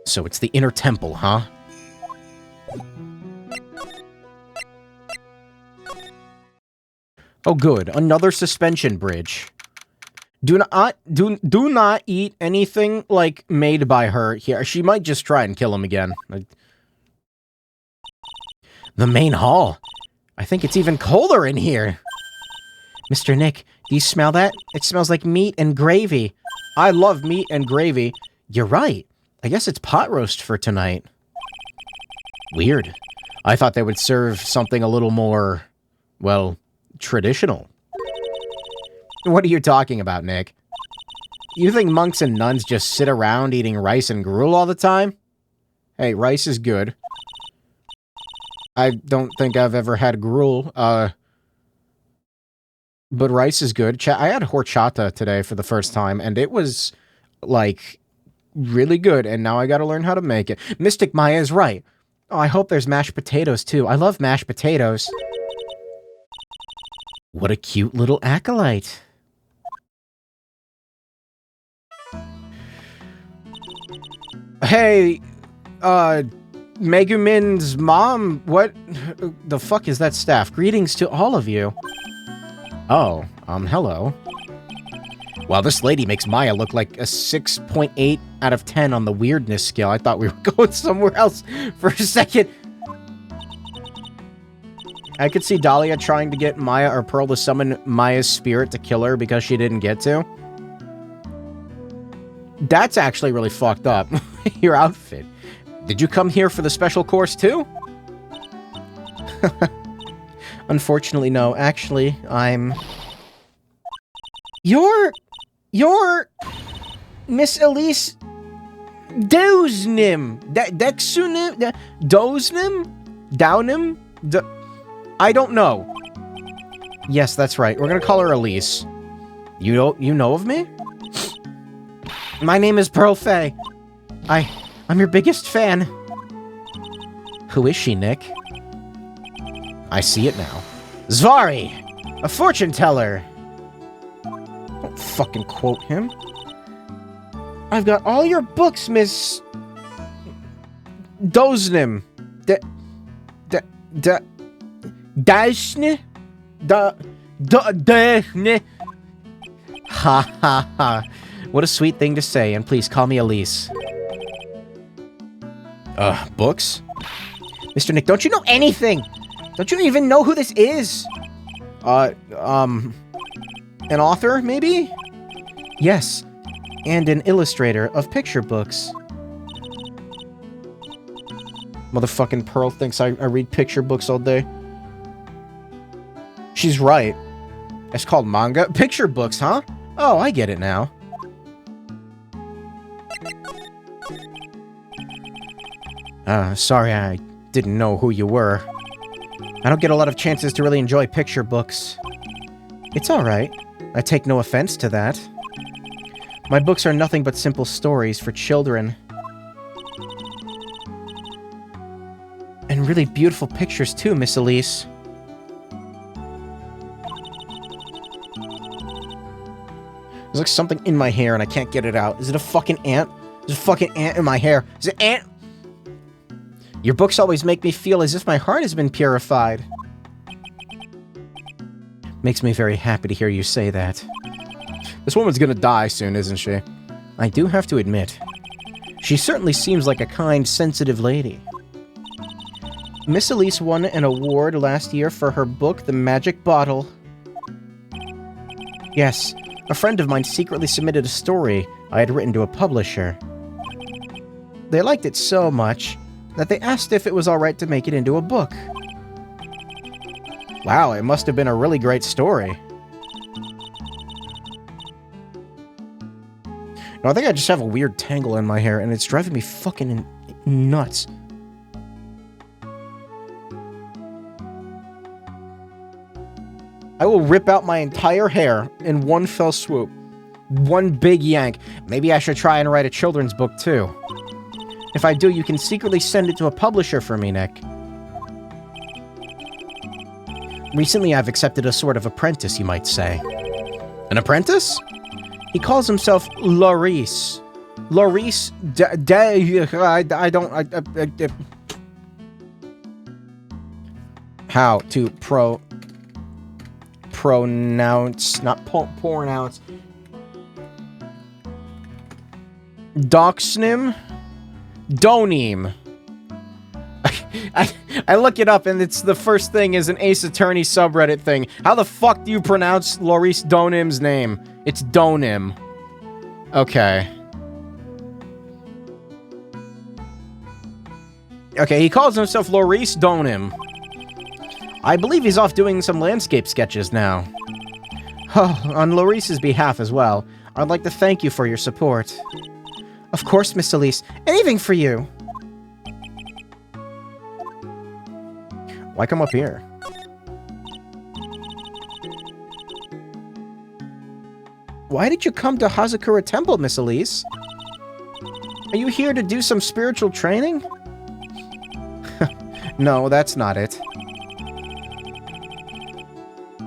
So it's the inner temple, huh? Oh, good. Another suspension bridge. Do not eat anything, made by her here. She might just try and kill him again. The main hall. I think it's even colder in here. Mr. Nick, do you smell that? It smells like meat and gravy. I love meat and gravy. You're right. I guess it's pot roast for tonight. Weird. I thought they would serve something a little more, well, traditional. What are you talking about, Nick? You think monks and nuns just sit around eating rice and gruel all the time? Hey, rice is good. I don't think I've ever had gruel, but rice is good. I had horchata today for the first time, and it was, like, really good, and now I gotta learn how to make it. Mystic Maya is right. Oh, I hope there's mashed potatoes, too. I love mashed potatoes. What a cute little acolyte. Hey, Megumin's mom, what the fuck is that staff? Greetings to all of you. Oh, hello. Wow, this lady makes Maya look like a 6.8 out of 10 on the weirdness scale. I thought we were going somewhere else for a second. I could see Dahlia trying to get Maya or Pearl to summon Maya's spirit to kill her because she didn't get to. That's actually really fucked up. Your outfit. Did you come here for the special course too? Unfortunately, no. Actually, I'm... You're Miss Elise Doznim. Dexunim? Doznim? Downim? I don't know. Yes, that's right. We're gonna call her Elise. You know of me? My name is Pearl Fay. I'm your biggest fan. Who is she, Nick? I see it now. Zvari! A fortune teller! Don't fucking quote him. I've got all your books, Miss... Doznim. Dashne? Dashne? Ha ha ha. What a sweet thing to say, and please call me Elise. Books? Mr. Nick, don't you know anything? Don't you even know who this is? An author, maybe? Yes, and an illustrator of picture books. Motherfucking Pearl thinks I read picture books all day. She's right. It's called manga. Picture books, huh? Oh, I get it now. Sorry, I didn't know who you were. I don't get a lot of chances to really enjoy picture books. It's alright. I take no offense to that. My books are nothing but simple stories for children. And really beautiful pictures too, Miss Elise. There's like something in my hair and I can't get it out. Is it a fucking ant? There's a fucking ant in my hair. Is it ant? Your books always make me feel as if my heart has been purified. Makes me very happy to hear you say that. This woman's gonna die soon, isn't she? I do have to admit, she certainly seems like a kind, sensitive lady. Miss Elise won an award last year for her book, The Magic Bottle. Yes, a friend of mine secretly submitted a story I had written to a publisher. They liked it so much that they asked if it was alright to make it into a book. Wow, it must have been a really great story. No, I think I just have a weird tangle in my hair, and it's driving me fucking nuts. I will rip out my entire hair in one fell swoop. One big yank. Maybe I should try and write a children's book, too. If I do, you can secretly send it to a publisher for me, Nick. Recently, I've accepted a sort of apprentice, you might say. An apprentice? He calls himself Laurice. Laurice I don't... How to pronounce... Not pronounce... Doxnim? Donim. I I look it up, and it's the first thing is an Ace Attorney subreddit thing. How the fuck do you pronounce Laurice Donim's name? It's Donim. Okay. Okay, he calls himself Laurice Donim. I believe he's off doing some landscape sketches now. On Laurice's behalf as well, I'd like to thank you for your support. Of course, Miss Elise. Anything for you. Why come up here? Why did you come to Hazakura Temple, Miss Elise? Are you here to do some spiritual training? No, that's not it.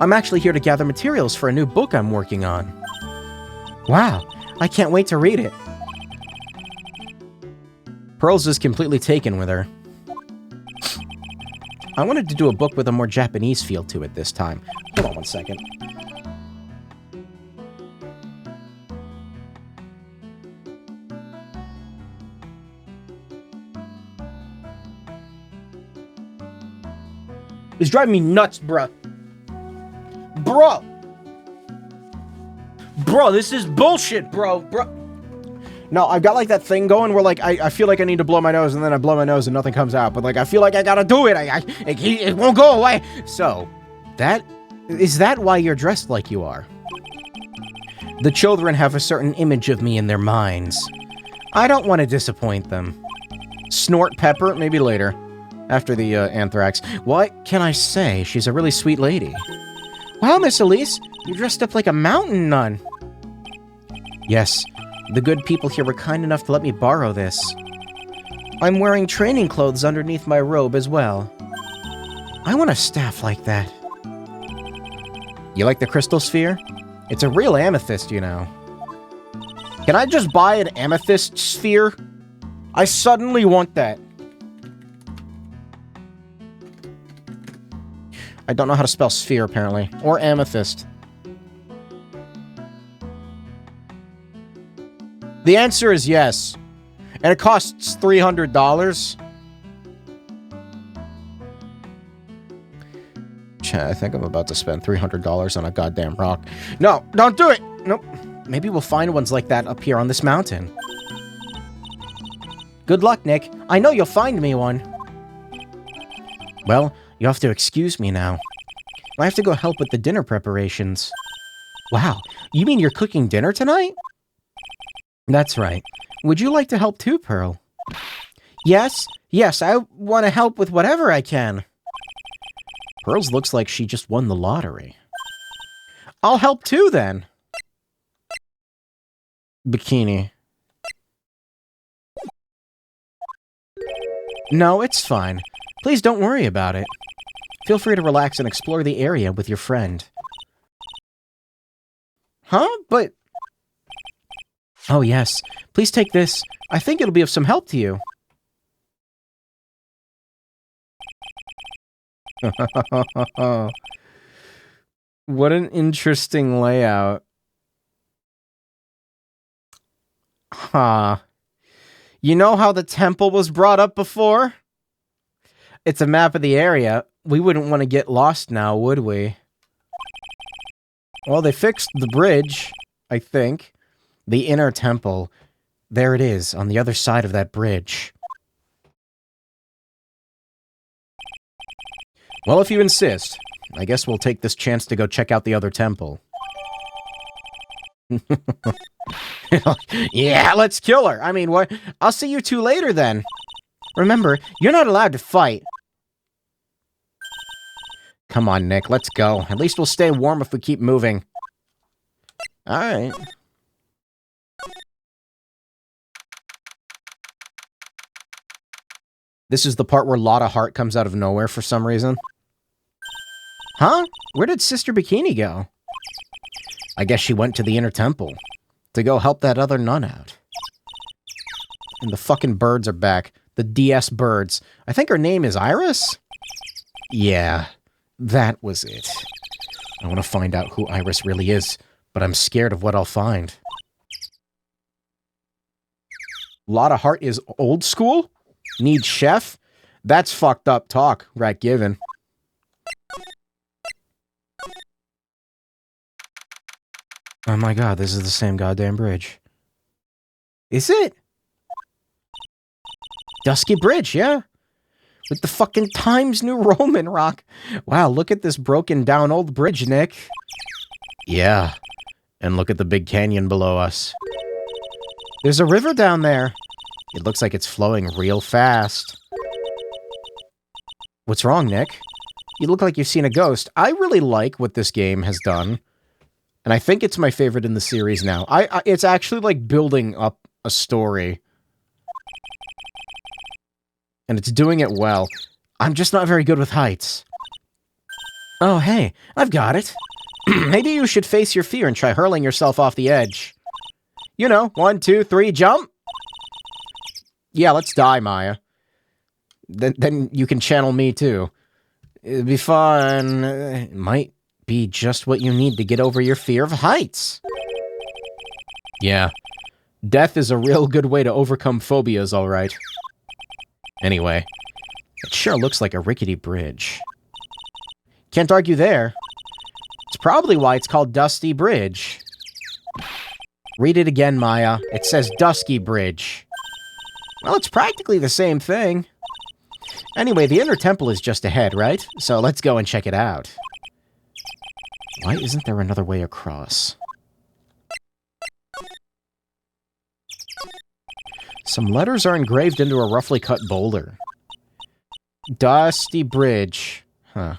I'm actually here to gather materials for a new book I'm working on. Wow, I can't wait to read it. Pearls is completely taken with her. I wanted to do a book with a more Japanese feel to it this time. Hold on one second. It's driving me nuts, bruh. Bro, this is bullshit, bro. No, I've got like that thing going where like I feel like I need to blow my nose and then I blow my nose and nothing comes out. But like I feel like I gotta do it. It won't go away. So, is that why you're dressed like you are? The children have a certain image of me in their minds. I don't want to disappoint them. Snort pepper, maybe later. After the anthrax. What can I say? She's a really sweet lady. Wow, Miss Elise, you dressed up like a mountain nun. Yes, the good people here were kind enough to let me borrow this. I'm wearing training clothes underneath my robe as well. I want a staff like that. You like the crystal sphere? It's a real amethyst, you know. Can I just buy an amethyst sphere? I suddenly want that. I don't know how to spell sphere, apparently. Or amethyst. The answer is yes. And it costs $300. I think I'm about to spend $300 on a goddamn rock. No, don't do it! Nope. Maybe we'll find ones like that up here on this mountain. Good luck, Nick. I know you'll find me one. Well, you have to excuse me now. I have to go help with the dinner preparations. Wow, you mean you're cooking dinner tonight? That's right. Would you like to help too, Pearl? Yes, I want to help with whatever I can. Pearls looks like she just won the lottery. I'll help too, then. Bikini. No, it's fine. Please don't worry about it. Feel free to relax and explore the area with your friend. Huh? But... Oh, yes. Please take this. I think it'll be of some help to you. What an interesting layout. Huh. You know how the temple was brought up before? It's a map of the area. We wouldn't want to get lost now, would we? Well, they fixed the bridge, I think. The inner temple. There it is, on the other side of that bridge. Well, if you insist, I guess we'll take this chance to go check out the other temple. Yeah, let's kill her. I mean, what? I'll see you two later, then. Remember, you're not allowed to fight. Come on, Nick, let's go. At least we'll stay warm if we keep moving. Alright. This is the part where Lotta Hart comes out of nowhere for some reason. Huh? Where did Sister Bikini go? I guess she went to the inner temple to go help that other nun out. And the fucking birds are back. The DS birds. I think her name is Iris? Yeah, that was it. I want to find out who Iris really is, but I'm scared of what I'll find. Lotta Hart is old school? Needs chef? That's fucked up talk, right given. Oh my god, this is the same goddamn bridge. Is it? Dusky Bridge, yeah. With the fucking Times New Roman rock. Wow, look at this broken down old bridge, Nick. Yeah. And look at the big canyon below us. There's a river down there. It looks like it's flowing real fast. What's wrong, Nick? You look like you've seen a ghost. I really like what this game has done. And I think it's my favorite in the series now. It's actually like building up a story. And it's doing it well. I'm just not very good with heights. Oh, hey, I've got it. Maybe you should face your fear and try hurling yourself off the edge. You know, 1, 2, 3, jump! Yeah, let's die, Maya. Then you can channel me, too. It'd be fun. It might be just what you need to get over your fear of heights. Yeah. Death is a real good way to overcome phobias, all right. Anyway, it sure looks like a rickety bridge. Can't argue there. It's probably why it's called Dusty Bridge. Read it again, Maya. It says Dusky Bridge. Well, it's practically the same thing. Anyway, the inner temple is just ahead, right? So let's go and check it out. Why isn't there another way across? Some letters are engraved into a roughly cut boulder. Dusty Bridge. Huh.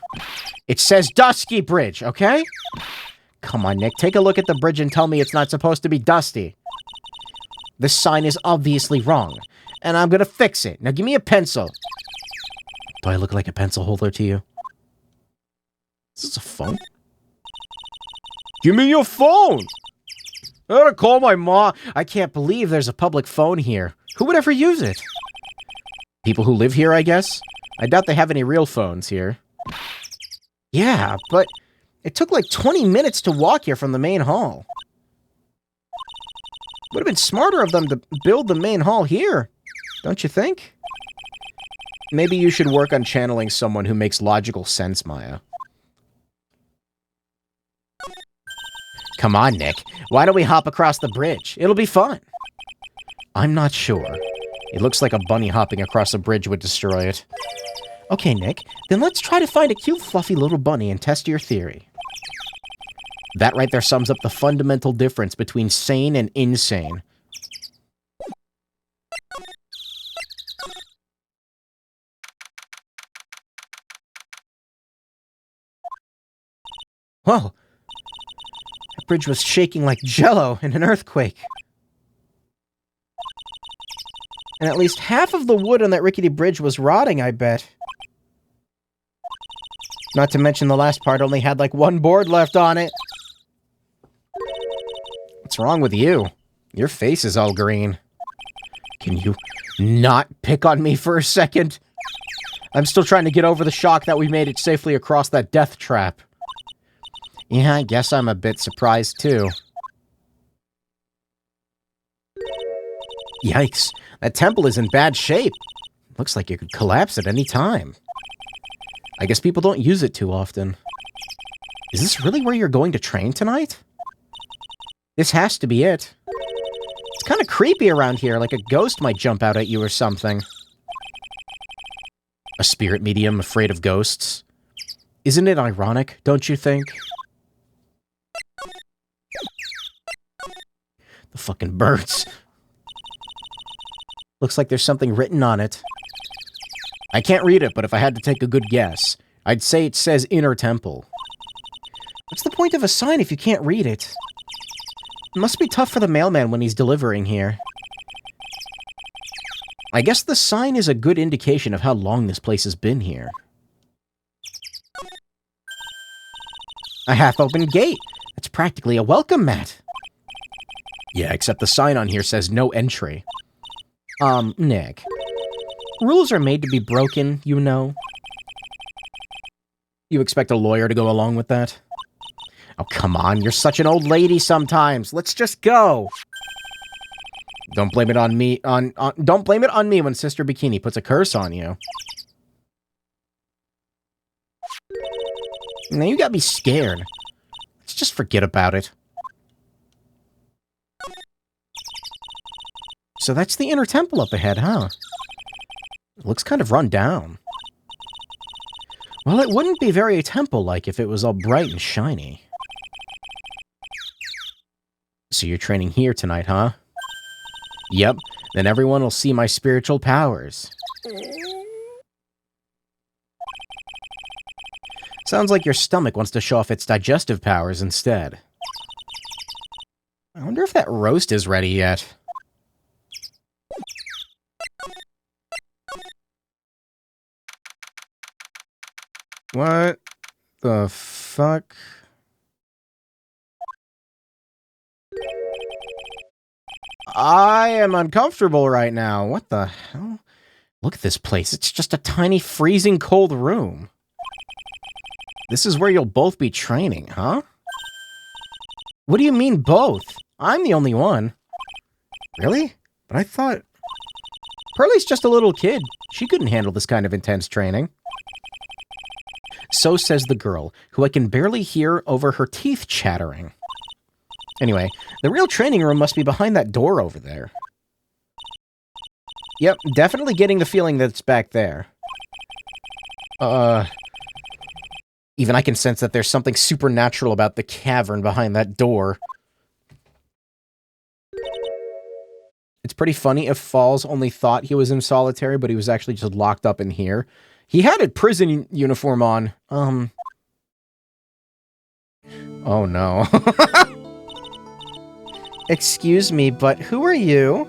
It says Dusky Bridge, okay? Come on, Nick. Take a look at the bridge and tell me it's not supposed to be dusty. This sign is obviously wrong, and I'm gonna fix it. Now give me a pencil. Do I look like a pencil holder to you? Is this a phone? Give me your phone! I gotta call my mom. I can't believe there's a public phone here. Who would ever use it? People who live here, I guess? I doubt they have any real phones here. Yeah, but it took like 20 minutes to walk here from the main hall. Would have been smarter of them to build the main hall here, don't you think? Maybe you should work on channeling someone who makes logical sense, Maya. Come on, Nick. Why don't we hop across the bridge? It'll be fun. I'm not sure. It looks like a bunny hopping across a bridge would destroy it. Okay, Nick. Then let's try to find a cute, fluffy little bunny and test your theory. That right there sums up the fundamental difference between sane and insane. Whoa! That bridge was shaking like jello in an earthquake. And at least half of the wood on that rickety bridge was rotting, I bet. Not to mention the last part only had like one board left on it. What's wrong with you? Your face is all green. Can you not pick on me for a second? I'm still trying to get over the shock that we made it safely across that death trap. Yeah, I guess I'm a bit surprised too. Yikes, that temple is in bad shape. Looks like it could collapse at any time. I guess people don't use it too often. Is this really where you're going to train tonight? This has to be it. It's kind of creepy around here, like a ghost might jump out at you or something. A spirit medium afraid of ghosts? Isn't it ironic, don't you think? The fucking birds. Looks like there's something written on it. I can't read it, but if I had to take a good guess, I'd say it says Inner Temple. What's the point of a sign if you can't read it? It must be tough for the mailman when he's delivering here. I guess the sign is a good indication of how long this place has been here. A half-open gate. That's practically a welcome mat. Yeah, except the sign on here says no entry. Nick. Rules are made to be broken, you know. You expect a lawyer to go along with that? Oh, come on, you're such an old lady sometimes. Let's just go. Don't blame it on me, don't blame it on me when Sister Bikini puts a curse on you. Now you got me scared. Let's just forget about it. So that's the inner temple up ahead, huh? It looks kind of run down. Well, it wouldn't be very temple-like if it was all bright and shiny. So you're training here tonight, huh? Yep, then everyone will see my spiritual powers. Sounds like your stomach wants to show off its digestive powers instead. I wonder if that roast is ready yet. What the fuck? I am uncomfortable right now. What the hell? Look at this place. It's just a tiny freezing cold room. This is where you'll both be training, huh? What do you mean both? I'm the only one. Really? But I thought... Pearlie's just a little kid. She couldn't handle this kind of intense training. So says the girl, who I can barely hear over her teeth chattering. Anyway, the real training room must be behind that door over there. Yep, definitely getting the feeling that it's back there. Even I can sense that there's something supernatural about the cavern behind that door. It's pretty funny if Falls only thought he was in solitary, but he was actually just locked up in here. He had a prison uniform on. Oh no. Excuse me, but who are you?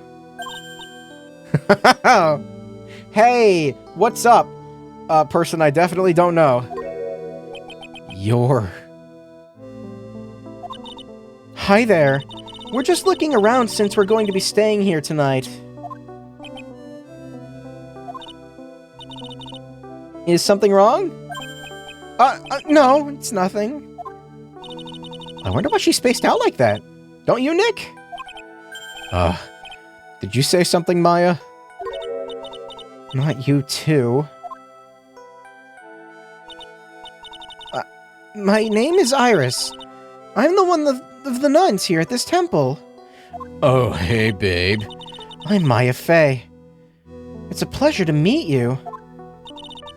Hey, what's up? Person I definitely don't know. You're... Hi there. We're just looking around since we're going to be staying here tonight. Is something wrong? No, it's nothing. I wonder why she spaced out like that. Don't you, Nick? Did you say something, Maya? Not you, too. My name is Iris. I'm the one of the nuns here at this temple. Oh, hey, babe. I'm Maya Fey. It's a pleasure to meet you.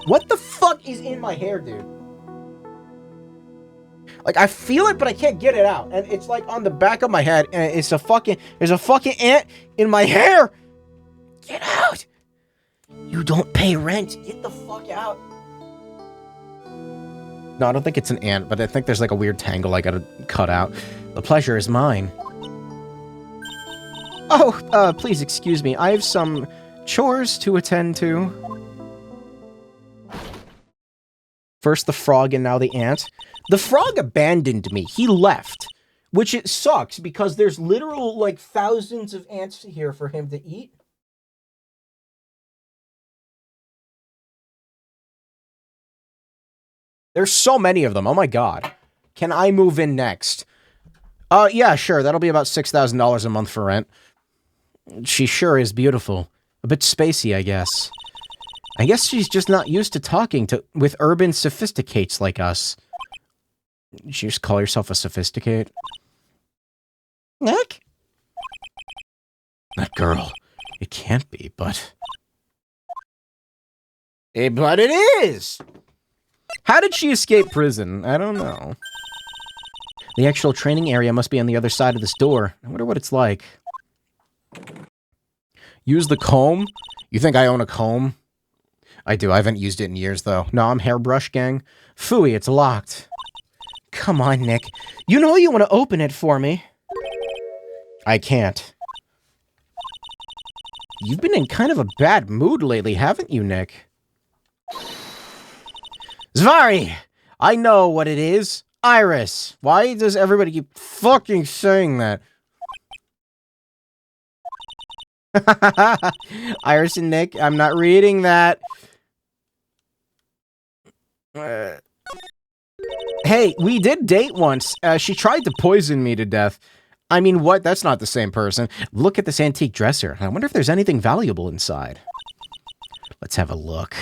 What the fuck is in my hair, dude? Like, I feel it, but I can't get it out. And it's like on the back of my head, and it's a fucking... There's a fucking ant in my hair! Get out! You don't pay rent. Get the fuck out. No, I don't think it's an ant, but I think there's like a weird tangle I gotta cut out. The pleasure is mine. Oh, please excuse me. I have some chores to attend to. First the frog and now the ant. The frog abandoned me. He left. Which it sucks because there's literal like thousands of ants here for him to eat. There's so many of them. Oh my god. Can I move in next? Yeah, sure. That'll be about $6,000 a month for rent. She sure is beautiful. A bit spacey, I guess. I guess she's just not used to talking with urban sophisticates like us. Did you just call yourself a sophisticate? Nick? That girl. It can't be, but... But it is! How did she escape prison? I don't know. The actual training area must be on the other side of this door. I wonder what it's like. Use the comb? You think I own a comb? I do. I haven't used it in years, though. No, I'm hairbrush, gang. Phooey, it's locked. Come on, Nick. You know you want to open it for me. I can't. You've been in kind of a bad mood lately, haven't you, Nick? Zvari! I know what it is. Iris. Why does everybody keep fucking saying that? Iris and Nick, I'm not reading that. Hey, we did date once. She tried to poison me to death. I mean, what? That's not the same person. Look at this antique dresser. I wonder if there's anything valuable inside. Let's have a look.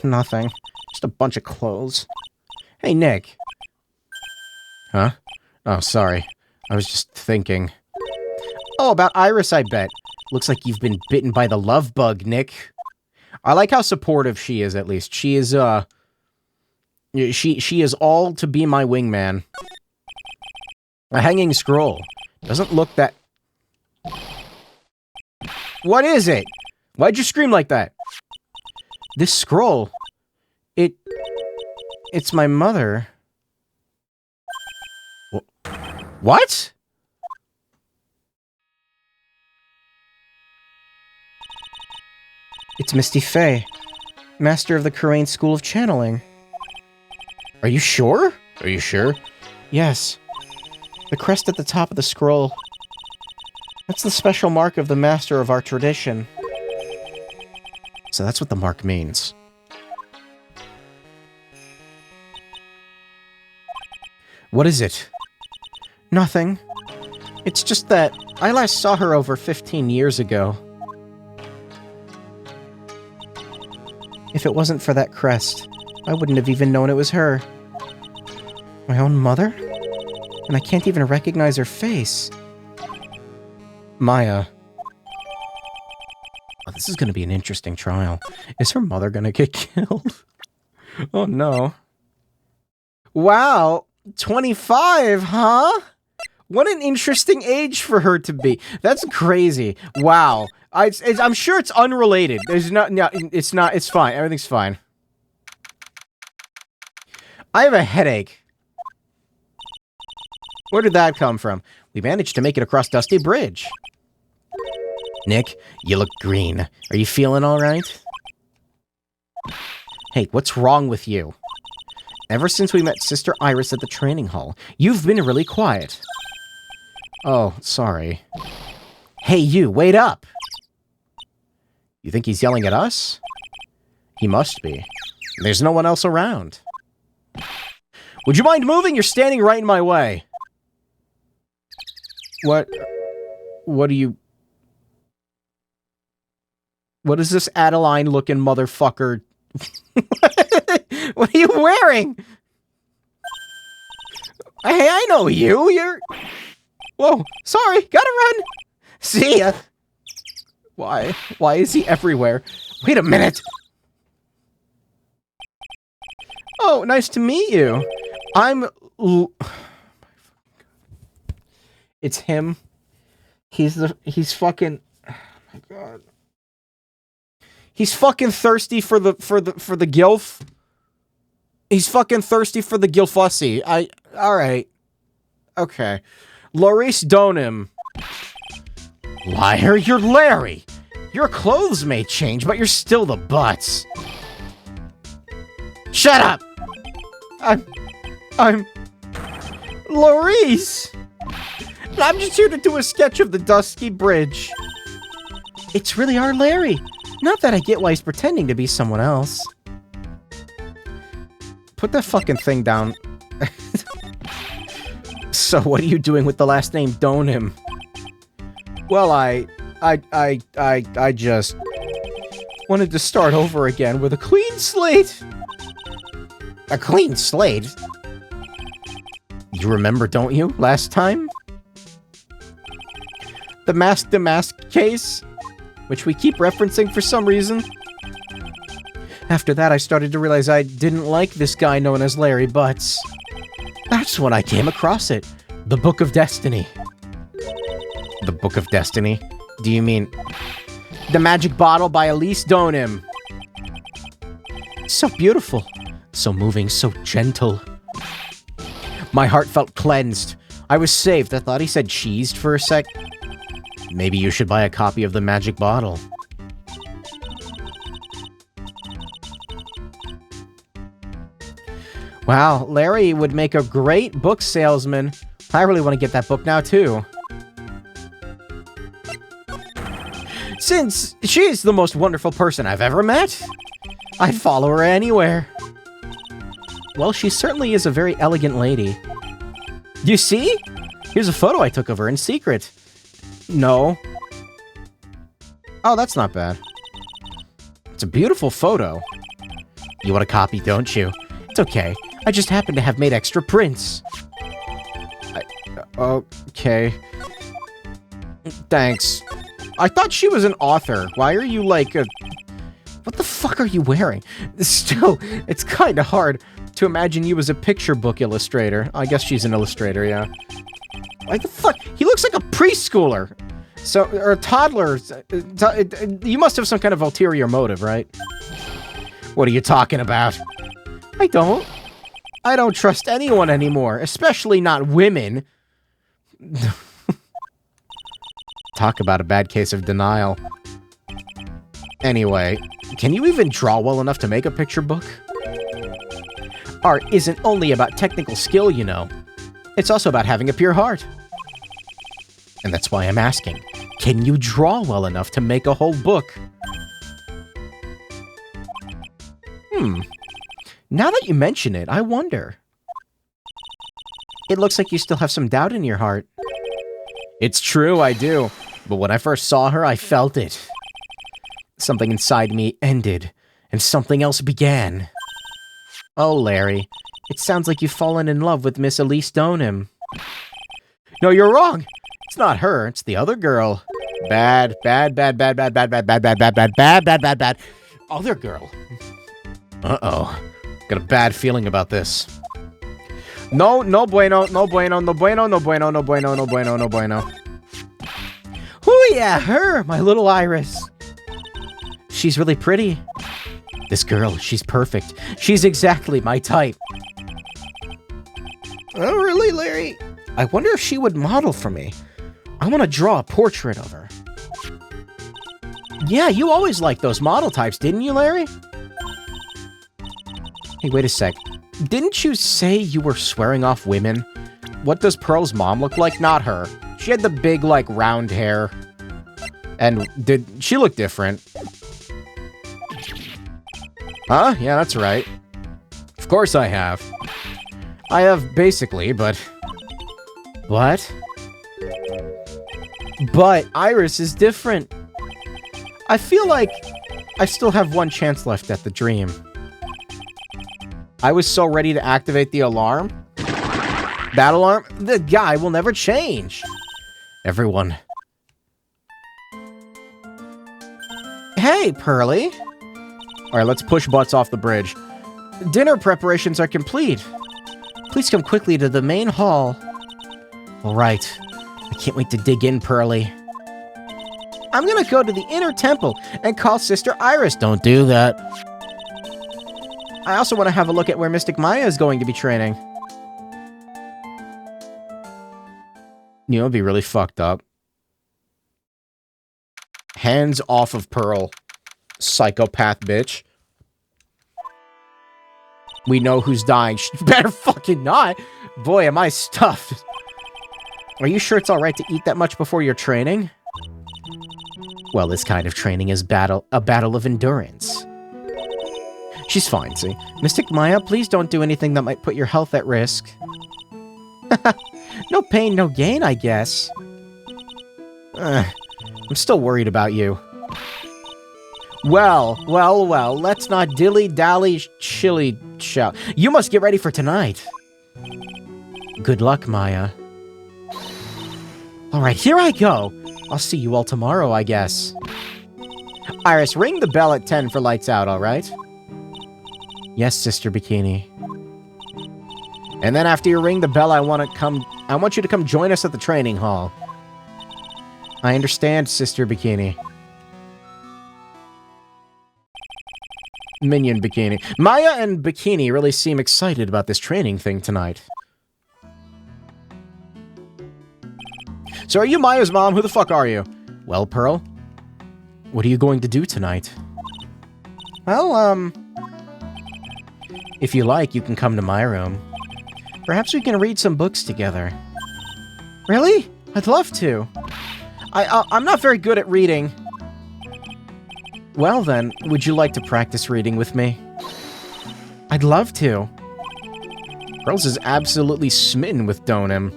Nothing. Just a bunch of clothes. Hey, Nick. Huh? Oh, sorry. I was just thinking. Oh, about Iris, I bet. Looks like you've been bitten by the love bug, Nick. I like how supportive she is, at least. She is, She is all to be my wingman. A hanging scroll. Doesn't look that... What is it? Why'd you scream like that? This scroll... It's my mother. What? It's Misty Fey, master of the Kurain School of Channeling. Are you sure? Are you sure? Yes. The crest at the top of the scroll. That's the special mark of the master of our tradition. So that's what the mark means. What is it? Nothing. It's just that I last saw her over 15 years ago. If it wasn't for that crest, I wouldn't have even known it was her. My own mother? And I can't even recognize her face. Maya. Oh, this is going to be an interesting trial. Is her mother going to get killed? Oh, no. Wow. 25, huh? What an interesting age for her to be. That's crazy. Wow. I'm sure it's unrelated. There's no, it's not. It's fine. Everything's fine. I have a headache. Where did that come from? We managed to make it across Dusty Bridge. Nick, you look green. Are you feeling all right? Hey, what's wrong with you? Ever since we met Sister Iris at the training hall, you've been really quiet. Oh, sorry. Hey, you, wait up! You think he's yelling at us? He must be. There's no one else around. Would you mind moving? You're standing right in my way. What do you... What is this Adeline-looking motherfucker? What are you wearing? Hey, I know you. You're... Whoa, sorry, gotta run. See ya. Why? Why is he everywhere? Wait a minute. Oh, nice to meet you. It's him. He's fucking... Oh my god. He's fucking thirsty for the gilf. He's fucking thirsty for the gilfussy. Alright. Okay. Laurice Donim. Liar, you're Larry. Your clothes may change, but you're still the butts. Shut up! I'm... Laurice! I'm just here to do a sketch of the Dusky Bridge. It's really our Larry. Not that I get why he's pretending to be someone else. Put that fucking thing down. So what are you doing with the last name Donim? Well, I just wanted to start over again with a clean slate. A clean slate? You remember, don't you, last time? The Mask to Mask case? Which we keep referencing for some reason. After that, I started to realize I didn't like this guy known as Larry Butts. That's when I came across it. The Book of Destiny. The Book of Destiny? Do you mean... The Magic Bottle by Elise Donim? So beautiful. So moving, so gentle. My heart felt cleansed. I was saved. I thought he said cheesed for a sec. Maybe you should buy a copy of the Magic Bottle. Wow, Larry would make a great book salesman. I really want to get that book now, too. Since she's the most wonderful person I've ever met, I'd follow her anywhere. Well, she certainly is a very elegant lady. You see? Here's a photo I took of her in secret. No. Oh, that's not bad. It's a beautiful photo. You want a copy, don't you? It's okay. I just happen to have made extra prints. Okay. Thanks. I thought she was an author. Why are you like a... What the fuck are you wearing? Still, it's kind of hard to imagine you as a picture book illustrator. I guess she's an illustrator, yeah. Like the fuck? He looks like a preschooler. So, or a toddler. You must have some kind of ulterior motive, right? What are you talking about? I don't trust anyone anymore, especially not women. Talk about a bad case of denial. Anyway, can you even draw well enough to make a picture book? Art isn't only about technical skill, you know. It's also about having a pure heart. And that's why I'm asking, can you draw well enough to make a whole book? Now that you mention it, I wonder. It looks like you still have some doubt in your heart. It's true, I do. But when I first saw her, I felt it. Something inside me ended, and something else began. Oh, Larry, it sounds like you've fallen in love with Miss Elise Stoneham. No, you're wrong. It's not her, it's the other girl. Bad. Other girl. Uh-oh. Got a bad feeling about this. No bueno. Oh yeah, her, my little Iris. She's really pretty. This girl, she's perfect. She's exactly my type. Oh, really, Larry? I wonder if she would model for me. I want to draw a portrait of her. Yeah, you always liked those model types, didn't you, Larry? Hey, wait a sec. Didn't you say you were swearing off women? What does Pearl's mom look like? Not her. She had the big, like, round hair. And did she look different? Huh? Yeah, that's right. Of course I have. I have basically, but... What? But Iris is different. I feel like I still have one chance left at the dream. I was so ready to activate the alarm. That alarm? The guy will never change. Everyone. Hey, Pearly. Alright, let's push butts off the bridge. Dinner preparations are complete. Please come quickly to the main hall. Alright. I can't wait to dig in, Pearly. I'm gonna go to the inner temple and call Sister Iris. Don't do that. I also want to have a look at where Mystic Maya is going to be training. You know, it'd be really fucked up. Hands off of Pearl. Psychopath bitch. We know who's dying. She better fucking not. Boy, am I stuffed. Are you sure it's alright to eat that much before your training? Well, this kind of training is a battle of endurance. She's fine, see? Mystic Maya, please don't do anything that might put your health at risk. No pain, no gain, I guess. I'm still worried about you. Well, let's not dilly-dally shilly-shout. You must get ready for tonight. Good luck, Maya. Alright, here I go. I'll see you all tomorrow, I guess. Iris, ring the bell at 10 for lights out, alright? Yes, Sister Bikini. And then after you ring the bell, I want you to come join us at the training hall. I understand, Sister Bikini. Minion Bikini. Maya and Bikini really seem excited about this training thing tonight. So are you Maya's mom? Who the fuck are you? Well, Pearl, what are you going to do tonight? Well, if you like, you can come to my room. Perhaps we can read some books together. Really? I'd love to. I'm not very good at reading. Well then, would you like to practice reading with me? I'd love to. Pearls is absolutely smitten with Stoneham.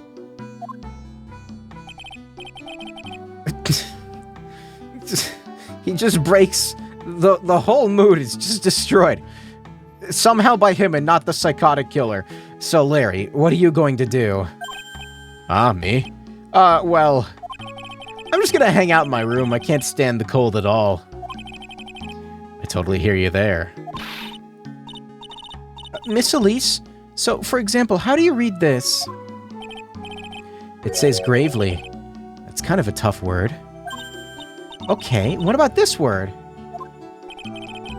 He just breaks... The whole mood is just destroyed. Somehow by him and not the psychotic killer. So, Larry, what are you going to do? Ah, me? Well... I'm just gonna hang out in my room. I can't stand the cold at all. I totally hear you there. Miss Elise? So, for example, how do you read this? It says gravely. That's kind of a tough word. Okay, what about this word?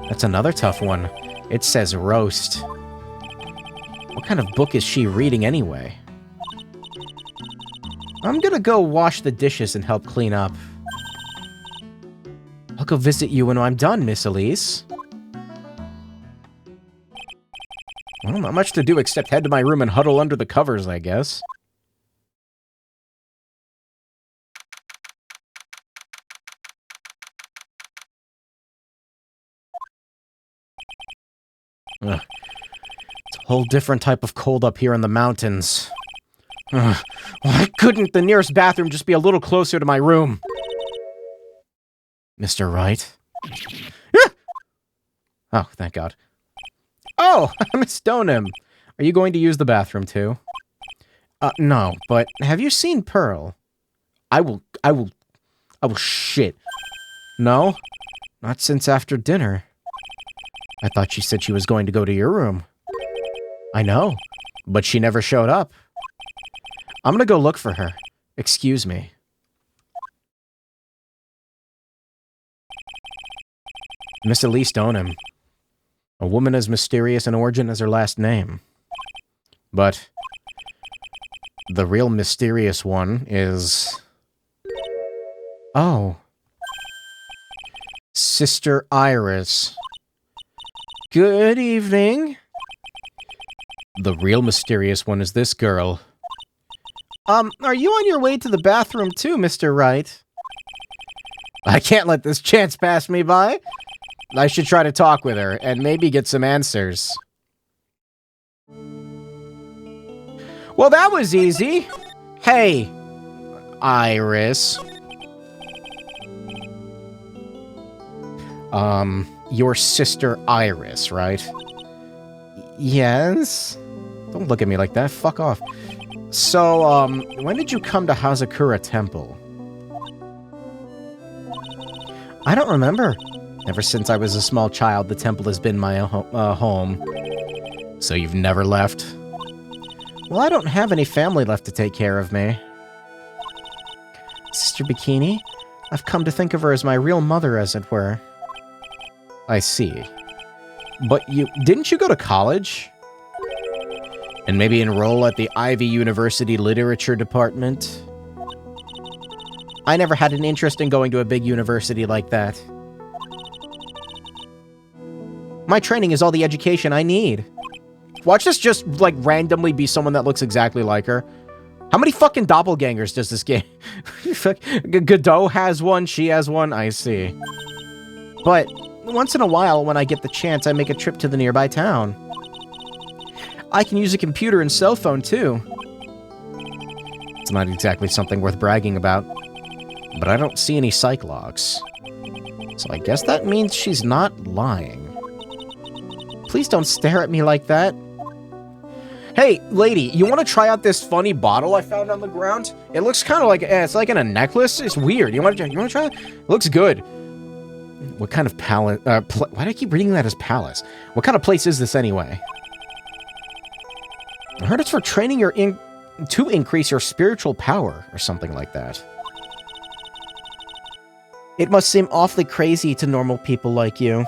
That's another tough one. It says roast. What kind of book is she reading anyway? I'm gonna go wash the dishes and help clean up. I'll go visit you when I'm done, Miss Elise. Well, not much to do except head to my room and huddle under the covers, I guess. Ugh. It's a whole different type of cold up here in the mountains. Ugh. Why couldn't the nearest bathroom just be a little closer to my room? Mr. Wright? Oh, thank God. Oh, Miss Stoneham. Are you going to use the bathroom too? No, but have you seen Pearl? I will shit. No? Not since after dinner. I thought she said she was going to go to your room. I know, but she never showed up. I'm gonna go look for her. Excuse me. Miss Elise Stoneham. A woman as mysterious in origin as her last name. But the real mysterious one is... Oh. Sister Iris. Good evening. The real mysterious one is this girl. Are you on your way to the bathroom too, Mr. Wright? I can't let this chance pass me by. I should try to talk with her, and maybe get some answers. Well, that was easy. Hey, Iris. Your sister Iris, right? Yes? Don't look at me like that, fuck off. So, when did you come to Hazakura Temple? I don't remember. Ever since I was a small child, the temple has been my home. So you've never left? Well, I don't have any family left to take care of me. Sister Bikini? I've come to think of her as my real mother, as it were. I see. But didn't you go to college? And maybe enroll at the Ivy University Literature Department? I never had an interest in going to a big university like that. My training is all the education I need. Watch this just, like, randomly be someone that looks exactly like her. How many fucking doppelgangers does this game? Godot has one, she has one, I see. But once in a while, when I get the chance, I make a trip to the nearby town. I can use a computer and cell phone, too. It's not exactly something worth bragging about. But I don't see any psych logs. So I guess that means she's not lying. Please don't stare at me like that. Hey, lady, you want to try out this funny bottle I found on the ground? It looks kind of like, it's like in a necklace. It's weird. You want to try it? It looks good. What kind of palace? Why do I keep reading that as palace? What kind of place is this anyway? I heard it's for training to increase your spiritual power, or something like that. It must seem awfully crazy to normal people like you.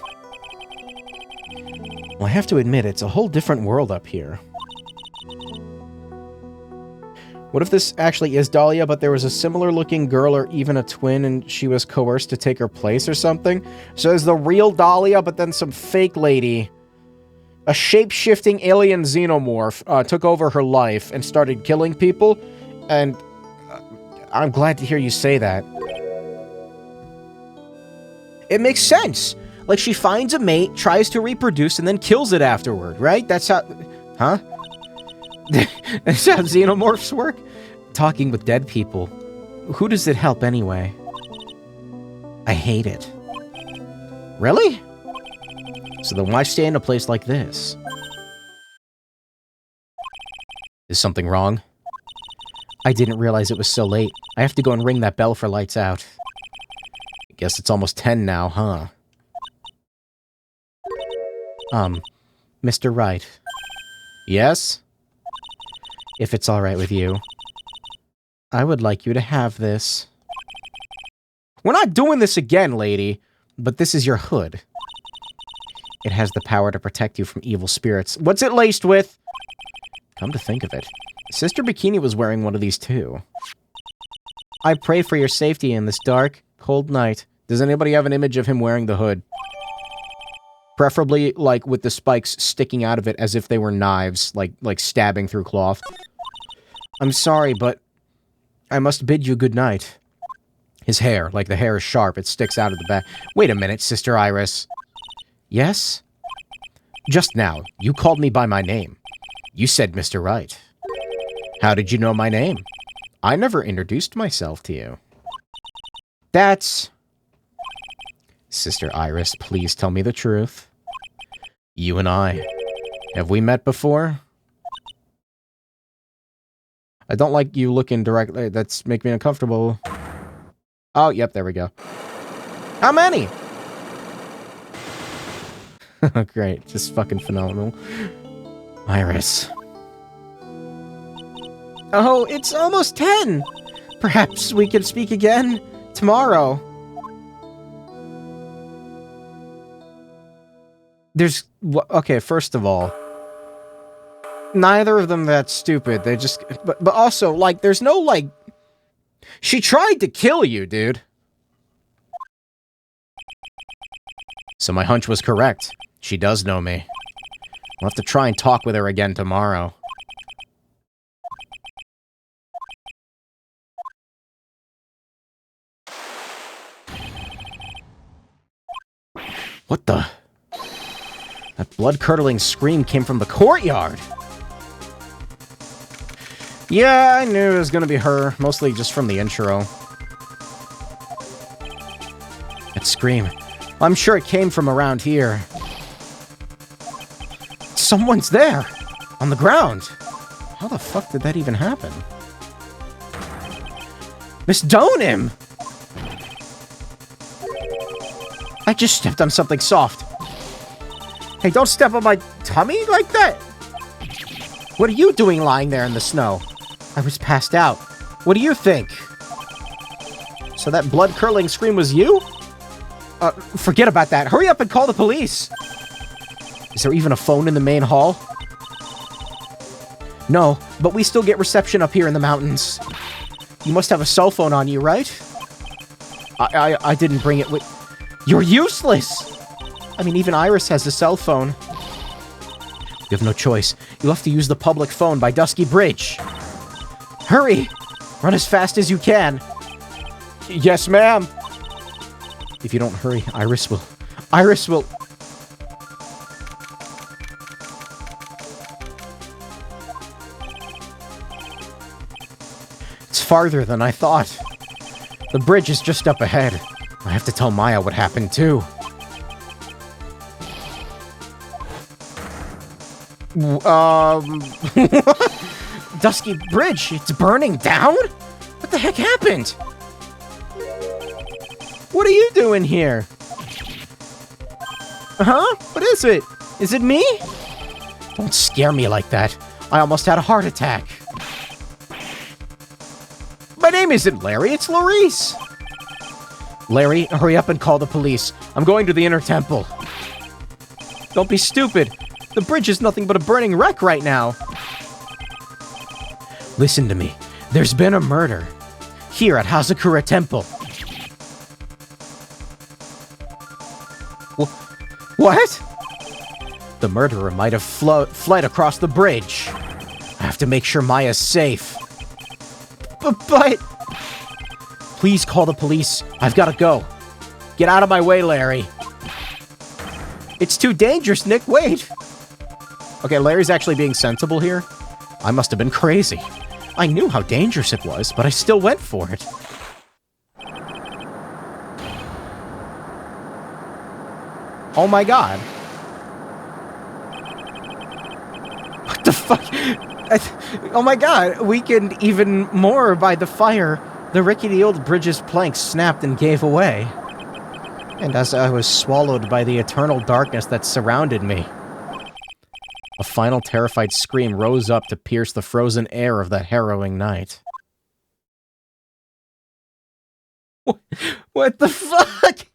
Well, I have to admit, it's a whole different world up here. What if this actually is Dahlia, but there was a similar-looking girl or even a twin and she was coerced to take her place or something? So there's the real Dahlia, but then some fake lady, a shape-shifting alien xenomorph, took over her life and started killing people, and I'm glad to hear you say that. It makes sense. Like, she finds a mate, tries to reproduce, and then kills it afterward, right? That's how... Huh? That's how xenomorphs work? Talking with dead people. Who does it help anyway? I hate it. Really? So then why stay in a place like this? Is something wrong? I didn't realize it was so late. I have to go and ring that bell for lights out. I guess it's almost 10 now, huh? Mr. Wright. Yes? If it's alright with you. I would like you to have this. We're not doing this again, lady. But this is your hood. It has the power to protect you from evil spirits. What's it laced with? Come to think of it, Sister Bikini was wearing one of these too. I pray for your safety in this dark, cold night. Does anybody have an image of him wearing the hood? Preferably, like, with the spikes sticking out of it as if they were knives, like stabbing through cloth. I'm sorry, but I must bid you good night. His hair, like the hair is sharp, it sticks out of the back. Wait a minute, Sister Iris. Yes? Just now, you called me by my name. You said Mr. Wright. How did you know my name? I never introduced myself to you. That's... Sister Iris, please tell me the truth. You and I. Have we met before? I don't like you looking directly. That's making me uncomfortable. Oh, yep, there we go. How many? Great, just fucking phenomenal. Iris. Oh, it's almost 10! Perhaps we could speak again tomorrow. There's... Okay, first of all, neither of them that stupid. They just... But also, like, there's no, like... She tried to kill you, dude. So my hunch was correct. She does know me. I'll have to try and talk with her again tomorrow. What the... That blood-curdling scream came from the courtyard! Yeah, I knew it was gonna be her, mostly just from the intro. That scream. I'm sure it came from around here. Someone's there! On the ground! How the fuck did that even happen? Miss Donim! I just stepped on something soft. Hey, don't step on my tummy like that! What are you doing lying there in the snow? I was passed out. What do you think? So that blood-curdling scream was you? Forget about that. Hurry up and call the police! Is there even a phone in the main hall? No, but we still get reception up here in the mountains. You must have a cell phone on you, right? I didn't bring it with... You're useless! I mean, even Iris has a cell phone. You have no choice. You'll have to use the public phone by Dusky Bridge. Hurry! Run as fast as you can. Yes, ma'am. If you don't hurry, Iris will... Iris will... It's farther than I thought. The bridge is just up ahead. I have to tell Maya what happened, too. Dusky Bridge, it's burning down? What the heck happened? What are you doing here? Huh? What is it? Is it me? Don't scare me like that. I almost had a heart attack. My name isn't Larry, it's Laurice. Larry, hurry up and call the police. I'm going to the inner temple. Don't be stupid. The bridge is nothing but a burning wreck right now. Listen to me. There's been a murder. Here at Hazakura Temple. What? The murderer might have fled across the bridge. I have to make sure Maya's safe. But... Please call the police. I've got to go. Get out of my way, Larry. It's too dangerous, Nick. Wait. Okay, Larry's actually being sensible here. I must have been crazy. I knew how dangerous it was, but I still went for it. Oh my god. The fuck? Oh my god, weakened even more by the fire, the rickety old bridge's planks snapped and gave away. And as I was swallowed by the eternal darkness that surrounded me, a final terrified scream rose up to pierce the frozen air of that harrowing night. What the fuck?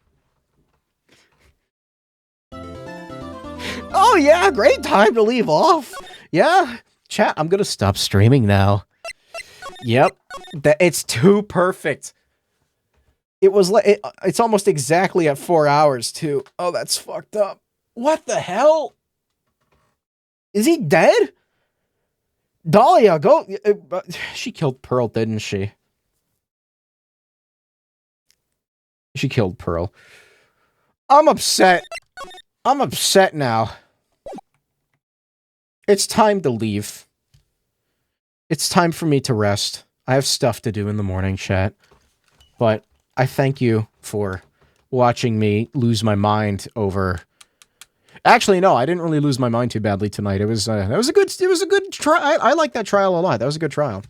Oh yeah, great time to leave off. Yeah, chat, I'm gonna stop streaming now. Yep, it's too perfect. It was like, it's almost exactly at 4 hours too. Oh, that's fucked up. What the hell? Is he dead? Dahlia, go. She killed Pearl, didn't she? She killed Pearl. I'm upset. I'm upset now. It's time to leave. It's time for me to rest. I have stuff to do in the morning, chat. But I thank you for watching me lose my mind over... Actually, no, I didn't really lose my mind too badly tonight. It was a good trial. I like that trial a lot. That was a good trial.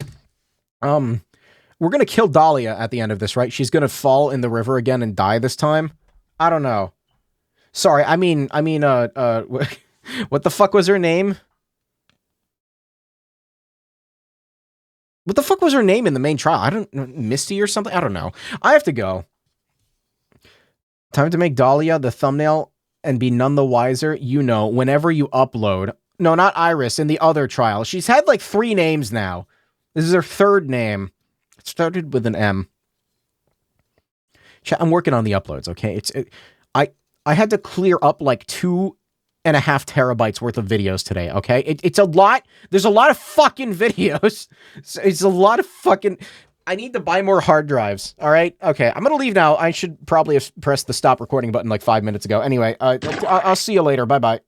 We're gonna kill Dahlia at the end of this, right? She's gonna fall in the river again and die this time? I don't know. Sorry, I mean, what the fuck was her name? What the fuck was her name in the main trial? I don't know, Misty or something? I don't know. I have to go. Time to make Dahlia the thumbnail and be none the wiser. You know, whenever you upload. No, not Iris, in the other trial. She's had like 3 names now. This is her 3rd name. It started with an M. Chat, I'm working on the uploads, okay? I had to clear up like 2.5 terabytes worth of videos today, okay? It's a lot. There's a lot of fucking videos. It's a lot of fucking... I need to buy more hard drives, all right? Okay, I'm gonna leave now. I should probably have pressed the stop recording button like 5 minutes ago. Anyway, I'll see you later. Bye-bye.